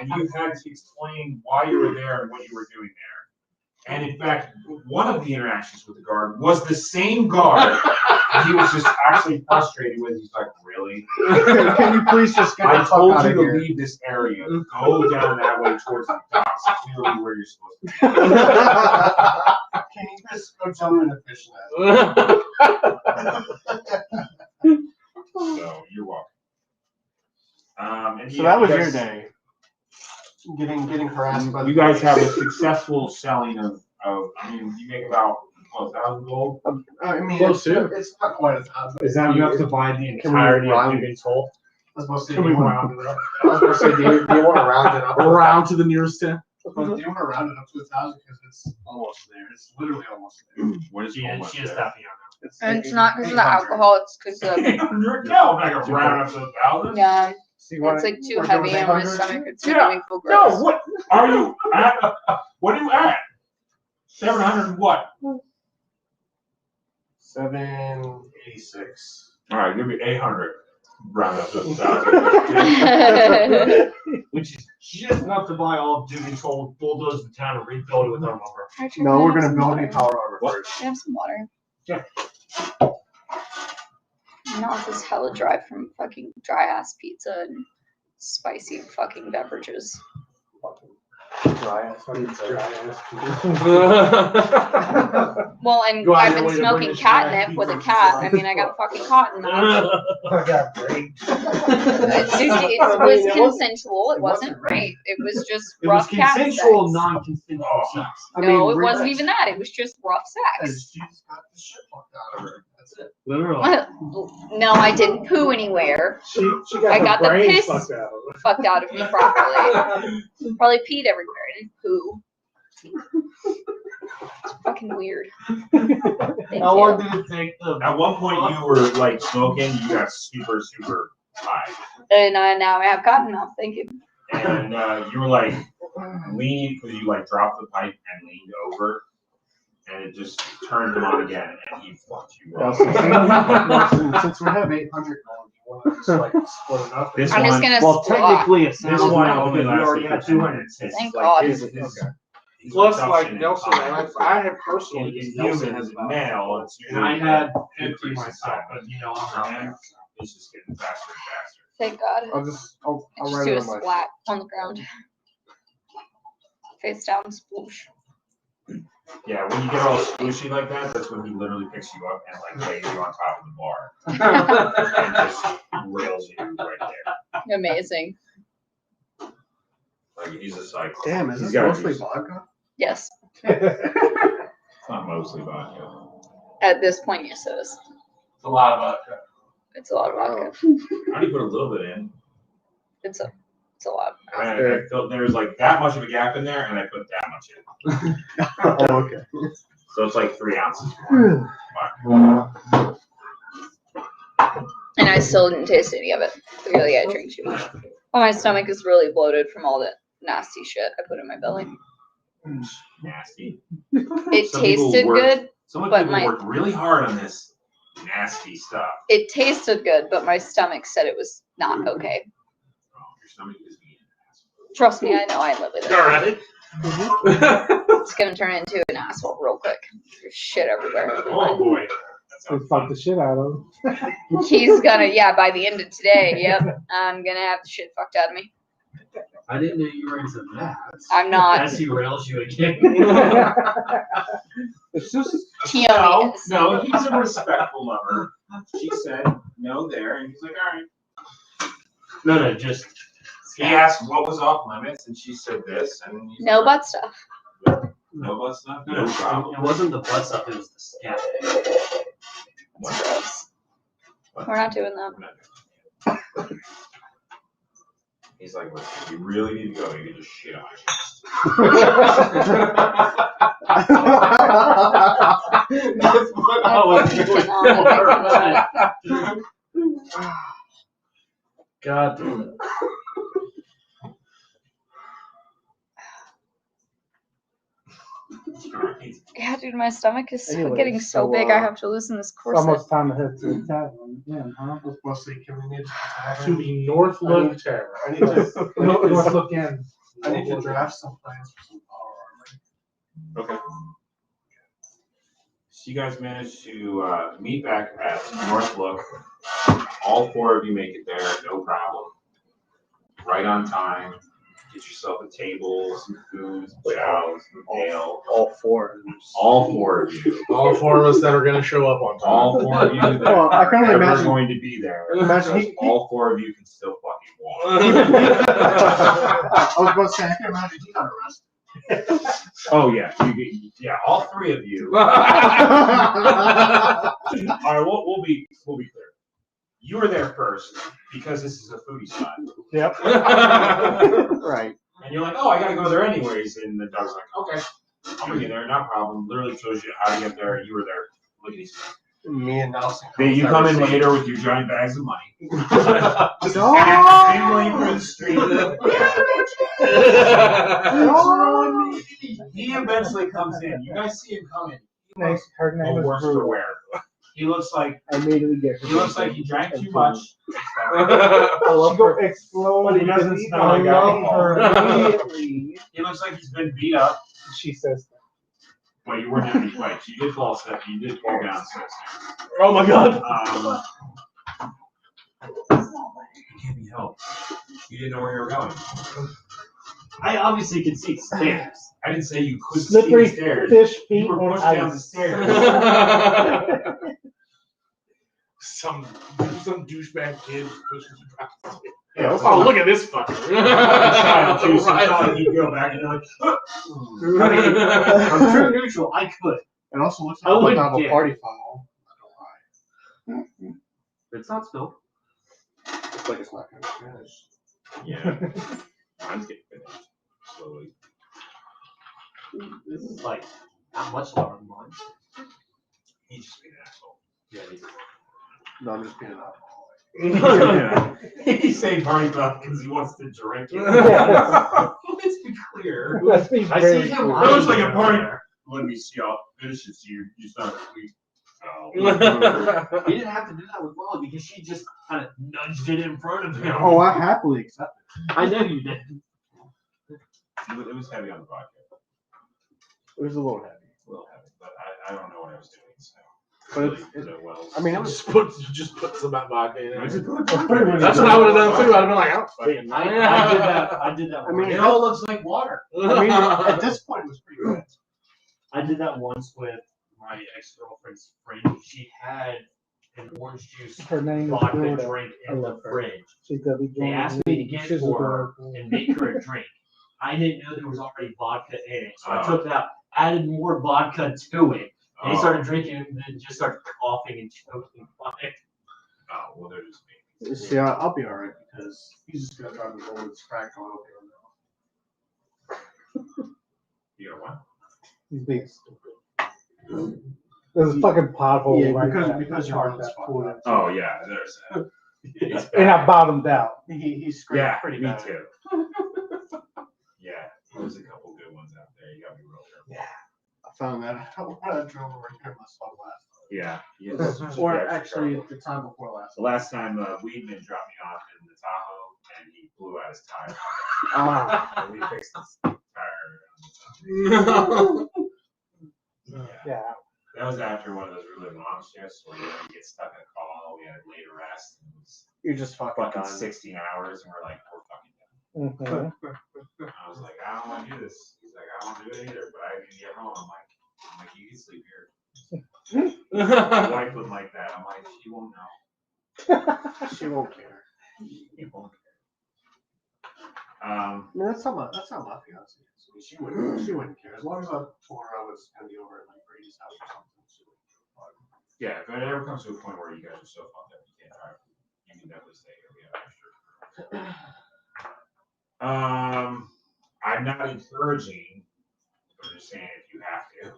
And you had to explain why you were there and what you were doing there. And in fact, one of the interactions with the guard was the same guard he was just actually frustrated with. He's like, really? Can you please just get I the fuck told out you of to here? leave this area. Go down that way towards the docks. Clearly where you're supposed to Can you just go jump in a fish net? be. So you're welcome. And So yeah, that was you your guys- day. Getting harassed by the You guys have a successful selling of I mean, you make about 1,000 gold. I mean, Close to. it's not quite as hot. Is that enough to buy the Can we entirety of round- Dugan's Hole? I was supposed to Can say, we do you round want to say, do you want to round it up? Around to the nearest 10. Do you want to round it up to 1,000 because it's almost there? It's literally almost there. What is She is happy on And it's not because of the alcohol, it's because of, No, I'm not gonna round up to 1,000. yeah, So you want it's like too we're heavy going on my 800? stomach. It's Yeah. making me feel No, gross. what are you at? What are you at? 700 what? 786. All right, give me 800. round up the 1,000. Which is just enough to buy all of Doom Control, bulldoze the town, and rebuild it with our lumber. No, we're gonna build a power armor What? first. I have some water. Yeah. Now this is hella dry from fucking dry ass pizza and spicy fucking beverages. Dry ass. Well, and Go out I've your been way to smoking bring this catnip dry with a pizza. cat. I mean, I got fucking cotton on. I got brain. It was consensual. It wasn't rape. It was just It was rough cat consensual, sex. non-consensual sex. No, it wasn't even that. It was just rough sex. She just got the shit fucked out of her. That's it. Literally. No, I didn't poo anywhere. She got I her got the brain piss fucked out of her. fucked out of me properly. Probably peed everywhere. I didn't poo. It's fucking weird. Thank How you. long did it take them? At one point, you were like smoking. You got super, super high, And now I have cotton mouth. Thank you. and you were like leaning because you like dropped the pipe and leaned over, and it just turned him on again, and he fucked you Well, up. since we have 800 dollars, you want to just like split it up? This I'm just one, gonna Well, squat. technically, it's this one only we lasted already for had 2 minutes. It's Thank like God. his Plus, like reduction in Nelson, time I have personally in used Nelson human as as a a male, it's And I usually had an empty increase in myself, time, but you know, for I'm him, not. it's just getting faster and faster. Thank God. I'll I just write do it a on my. splat on the ground. Face down, sploosh. Yeah, when you get all squishy like that, that's when he literally picks you up and like lays you on top of the bar and just rails you right there. Amazing. Like he's a psycho. Damn, is He's this gotta mostly do- vodka? Yes. It's not mostly vodka. At this point, yes, it is. It's a lot of vodka. It's a lot of vodka. I only put a little bit in. It's a lot. I felt there was like that much of a gap in there, and I put that much in. Oh, okay. So it's like 3 ounces. And I still didn't taste any of it. Clearly, I drank too much. Well, my stomach is really bloated from all that nasty shit I put in my belly. Nasty. It Some people tasted work- good. Some But people my- work really hard on this nasty stuff. It tasted good, but my stomach said it was not okay. Oh, your stomach is being an asshole. Trust me, I know. I live with it. All right. It's gonna turn into an asshole real quick. There's shit everywhere. Oh boy. That We sounds fucked fun. the shit out of him. He's gonna, yeah, by the end of today, yep, I'm gonna have the shit fucked out of me. I didn't know you were into that. I'm not. As he rails you again. It's just. TLE. No, he's a respectful lover. She said no there, and he's like, all right. No, just. He asked what was off limits, and she said this, and he's No like, butt stuff. no butt stuff, No, no problem. it wasn't the butt stuff, it was the scat. That's gross. We're not doing that. We're not doing that. He's like, listen, if you really need to go, you can just shit on my chest. That's what I was doing. God damn it. Yeah, dude, my stomach is Anyways, getting so so, big. I have to loosen this It's corset. almost time to head to the tavern again, huh? Let's see, can we need To the Northlook Tavern. I need to, Let's look in. I need to draft some plans for some power armor. Okay. So you guys managed to meet back at Northlook. All 4 of you make it there, no problem. Right on time. Get yourself a table, some food, some chows, some ale. All 4. All 4 of you. All 4 of us that are going to show up on time. All 4 of you that Well, I can only are ever imagine- going to be there. Imagine because he- all 4 of you can still fucking walk. I was about to say, I can imagine he got arrested. Oh yeah, yeah, all 3 of you. All right, we'll be clear. You were there first because this is a foodie spot. Yep. Right. And you're like, oh, I gotta go there anyways. And the dog's like, okay, I'll bring you there, no problem. Literally shows you how to get there. You were there. Look at these. Me and Nelson. Then you come in later with your giant bags of money. Just Oh! scrambling through the street. He eventually comes in. You guys see him coming. He looks Her the name is worst for Brutal. wear. He looks like I immediately get her. he drank too much. I love her. Explode. But he doesn't smell like immediately. He looks like he's been beat up. She says that. Well, you weren't in any fights. You did fall step. You did fall down steps. Oh my god. It can't be helped. You didn't know where you were going. I obviously could see stairs. I didn't say you couldn't Slippery see the stairs. fish feet You were on pushed down the ice. stairs. some douchebag kid pushes you back. Yeah, Oh, look at this fucker. Child, too, so Right. child, you go back and you're like, I mean, I'm true neutral. I could. It also looks I like wouldn't a novel care. party funnel. It's not spilled. It's like it's not going to finish. yeah. Mine's getting finished slowly. This is like not much longer than mine. He's just being an asshole. Yeah, he's No, I'm just being an alcoholic. He's saying party stuff because he wants to drink it. Let's be clear. Let's be I very see him clear. It looks like a party. Let me see how finish it. So you start sweet. He didn't have to do that with Molly because she just kind of nudged it in front of him. Oh, I happily accept I know you did. It was heavy on the vodka. it. It was a little heavy. A little heavy, but I don't know what I was doing. So. But I mean, it was Just put some vodka in there. pretty much. That's what I would have done too. I'd have been like, oh, fucking. I did that. I mean, it all looks like water. I mean, at this point, it was pretty good. I did that once with my ex-girlfriend's friend. She had an orange juice Her name is vodka Rhoda. drink I in the love her. fridge. She's gonna be They joining asked me to get She's it for her adorable. and make her a drink. I didn't know there was already vodka in it, so I Oh. took that, added more vodka to it. They Oh. started drinking it and then just started coughing and choking on it. Oh, well, they're just me. See, I'll be alright because he's just gonna drive me home with his crack on over You know what? He's being stupid. There's a fucking pothole Yeah, right because- there. because It's your hard road's to fucked pull up. it. Oh, yeah, there's that. It's And I bad. bottomed out. He scraped Yeah, pretty me bad. too. Yeah, there's a couple good ones out there. You gotta be real careful. Yeah. I found that out when I drove over here myself last Yeah. Or actually, the time before last. The last time Weedman dropped me off in the Tahoe and he blew out his tire. Ah. And we fixed his tire. Yeah. That was after one of those really long shifts where you get stuck in a call. We had later rest. And it was You're just fucking done. 16 hours, and we're like, we're fucking done. Mhm. I was like, I don't want to do this. He's like, I don't want to do it either, but I can get home. I'm like, you can sleep here. My wife would like that. I'm like, she won't know. She won't care. She won't care. I mean, that's how my fiance is. I mean, she wouldn't care as long as I told her I was gonna be over at like Brady's house or something. She wouldn't give a fuck. Yeah, if it ever comes to a point where you guys are so fucked up you can't drive, you can definitely stay here. We have extra. I'm not encouraging, I'm just saying if you have to.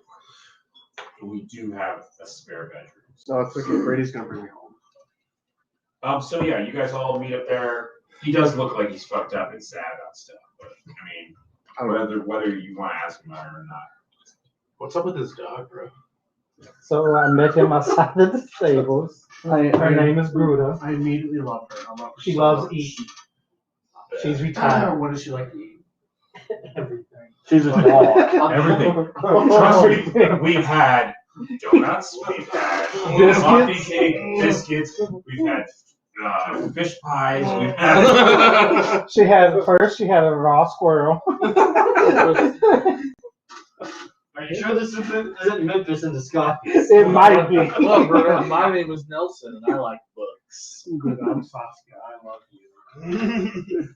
We do have a spare bedroom. So it's okay. Brady's gonna bring me home. So yeah, you guys all meet up there. He does look like he's fucked up and sad about stuff, but I mean, whether you want to ask him about it or not. What's up with this dog, bro? So I met him outside of the stables. Her name is Gruda. I immediately love her. I love her. She so loves much. eating. She's retired. What does she like to eat? Everything. She's a dog. Everything. Trust me, we've had donuts, we've had coffee cake, biscuits, we've had fish pies, we've had. She had a raw squirrel. Are you sure this isn't Memphis in disguise? It might be. Look, bro, my name is Nelson, and I like books. Good, I'm Saskia. I love you.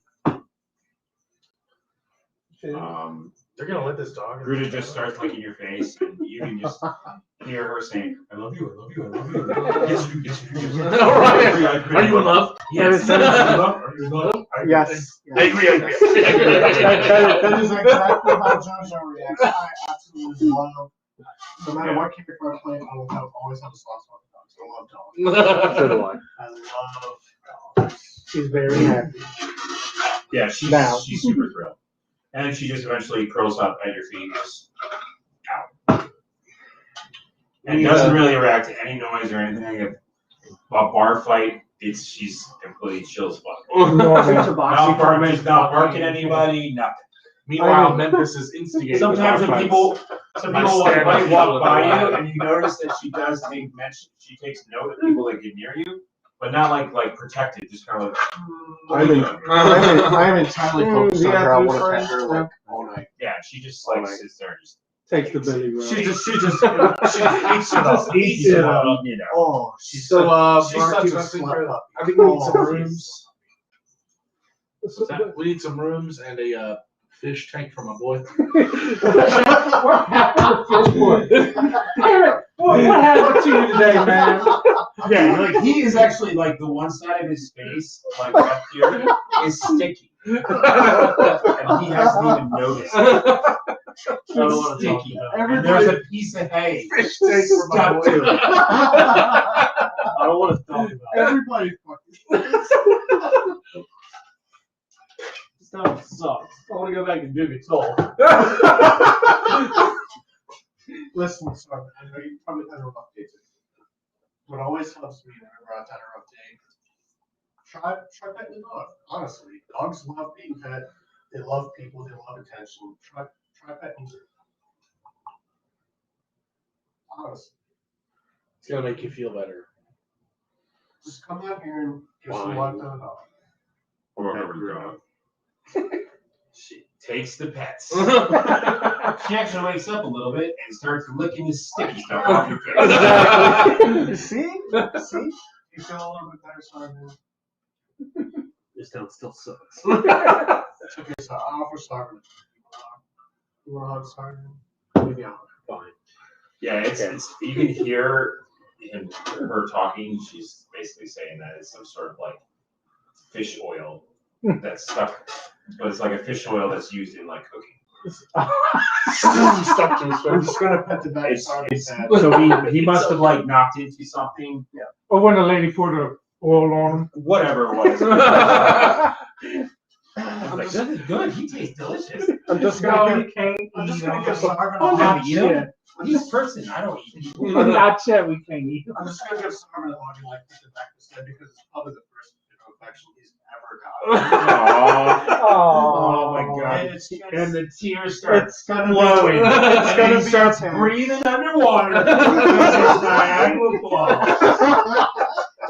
They're gonna let this dog. Gruda just starts licking your face, and you can just hear her saying, "I love you, I love you, I love you." Yes, you, yes, you, yes. All right. Are you in love? Yes. Yes. Are you in love? Yes. I agree. That is exactly how JoJo reacts. I absolutely love. No matter what character I play, I will always have a soft spot for dogs. I love dogs. So do I. I love dogs. She's very happy. Yeah, Now. she's super thrilled. And then she just eventually curls up at your feet, just out. And doesn't really react to any noise or anything. A bar fight she's completely chill as fuck. Tabaxi Not barking at anybody, nothing. Meanwhile, Memphis is instigating. Sometimes the when fights. some people might walk by you and you notice that she takes note of people that get near you, but not like protected, just kind of like. I'm entirely focused on her. I want to pet her like all night. Yeah, she just like sits there and just Takes the belly rub. she just eats it up. You know. Oh, So, she's Mark, such you a guys think slut puppy. I think we need some Oh, rooms. We need some rooms and a fish tank for my boy. What happened to fish boy? What happened to you today, man? Yeah, like he is actually like the one side of his face, like up here, is sticky, and he hasn't even noticed. It's sticky, and there's a piece of hay stuck to it. I don't want to talk about it. Everybody fucking. Stuff sucks. I want to go back and do the toll. Listen, sorry, I know you probably had a rough day today. What always helps me whenever I've had a rough day, try petting the dog. Honestly, dogs love being pet. They love people. They love attention. Try petting them. Honestly, It's gonna make you feel better. just come out here and give some love to the dog. She takes the pets. She actually wakes up a little bit and starts licking the sticky stuff off your face. See? You feel a little bit better, sorry, man. This town still sucks. It's okay, so I'll offer starving. You want to hug starving? Maybe I'll Fine. Yeah, it's you can hear her talking. She's basically saying that it's some sort of like fish oil that's stuck, but it's like a fish oil that's used in like cooking. stuck to his face. I'm just gonna pet the back. So he must have like knocked into something. Yeah. Or when the lady poured the oil on him. Whatever it was. I was like, this is good. He tastes delicious. I'm just gonna get starving. Oh, no, you know, he's a person. I don't eat people. Not yet, we can't eat. I'm just gonna get starving and like put the back instead because it's probably the first infection he's ever gotten. Oh my god! And the tears start flowing. And he starts breathing underwater.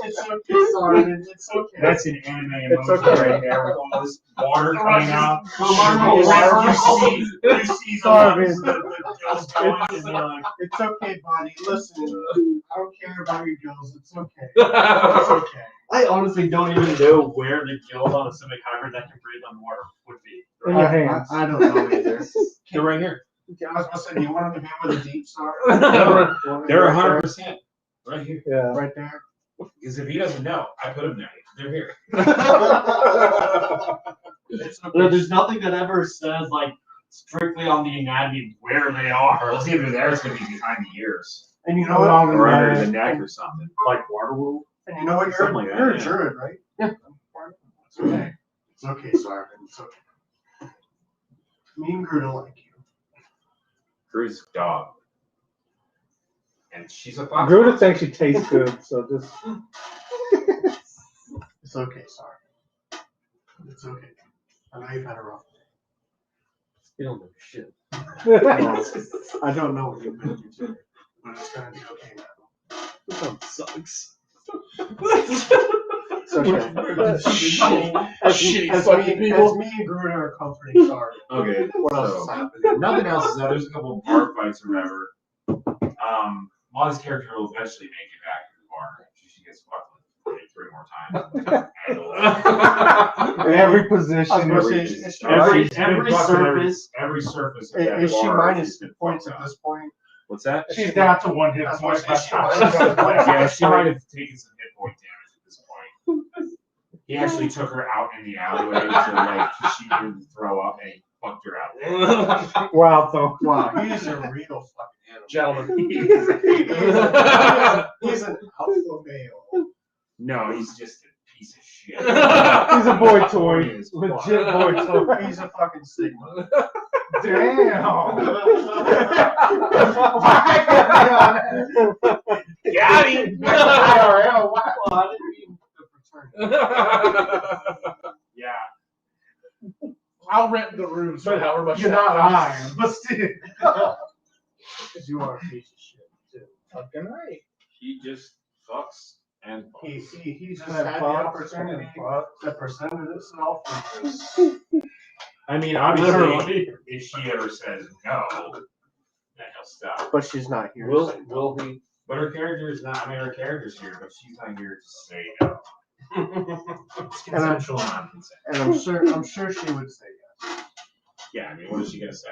It's okay, Simon. It's okay. That's an anime emoji right there with all this water coming out. You see the gills going, and you're like, it's okay, buddy. Listen, I don't care about your gills. It's okay. It's okay. I honestly don't even know where the gills on a simic hybrid that can breathe underwater would be. In your hands. I don't know either. They're right here. I was gonna say, do you want them to be where the deep are? they're 100% right here. Yeah. Right there. Because if he doesn't know, I put them there. They're here. It's okay. There's nothing that ever says like strictly on the anatomy where they are. It's either there, it's going to be behind the ears. And you know what? Or under the neck or something. Like water wool. And you know what? Something like that, You're a yeah. druid, right? Yeah. It's okay. It's okay, Simon. It's okay. Me and Groot don't like you. Drew's a dog. And she's a fox. Gruda thinks she tastes good, so just. It's okay, sorry. It's okay. I know you've had a rough day. You don't know shit. I don't know what you've been through today, but it's gonna be okay now. This one sucks. It's okay. As me and Groot are comforting sorry. Okay. What else is happening? Nothing else is out. There's a couple of bar fights or whatever. Molly's character will eventually make it back to the bar. She gets fucked like 3 more times. Every position. Every surface. Of that Is she bar minus has been points fucked at up. this point? What's that? She's down to 1 hit That's point. what she minus. Yeah, she might have taken some hit point damage at this point. He actually took her out in the alleyway so like she didn't throw up and he fucked her out. Wow, though. Wow, he's a real fucking animal. Gentlemen. He's an alpha male. No, he's just a piece of shit. He's a boy toy. Legit boy toy. He's a fucking sigma. Damn. Got him. IRL, wow. I didn't mean the Yeah. I'll rent the rooms for however much. You're not lying, but still. Because you are a piece of shit, too. Fucking right. He just fucks and fucks. He's just And had the fucks, opportunity and that presented itself. I mean, obviously, if she ever says no, then he'll stop. But she's not here. Will he? But her character's not. I mean, her character's here, but she's not here to say no. It's consensual, non-consent. And I'm sure she would say yes. Yeah, I mean, what is she gonna say?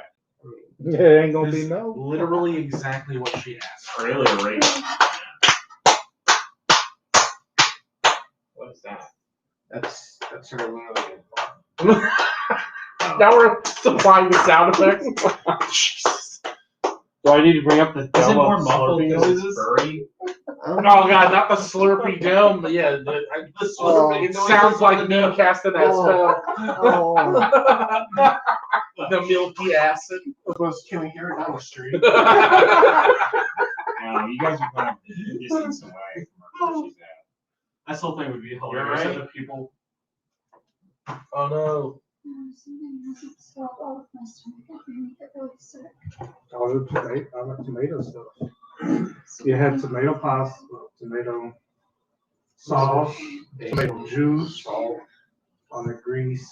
Yeah, it ain't gonna be This no. literally exactly what she asked. Really a rape? What is that? That's her literally. Now we're supplying the sound effects. Jesus. Do I need to bring up the Is it dome more of muffled slurping because it's noises? furry? Oh god, not the slurpy dome, but yeah, the slurpy. It sounds like me casting that spell. The milky acid. Can we hear it down the street? No, you guys are going a distance away from where she's at. I still think it would be You're hilarious right. if the people. Oh no. Something hasn't swelled all of my stomach. I can get really sick. All the tomato stuff. You had tomato pasta, tomato sauce, tomato juice, on the grease.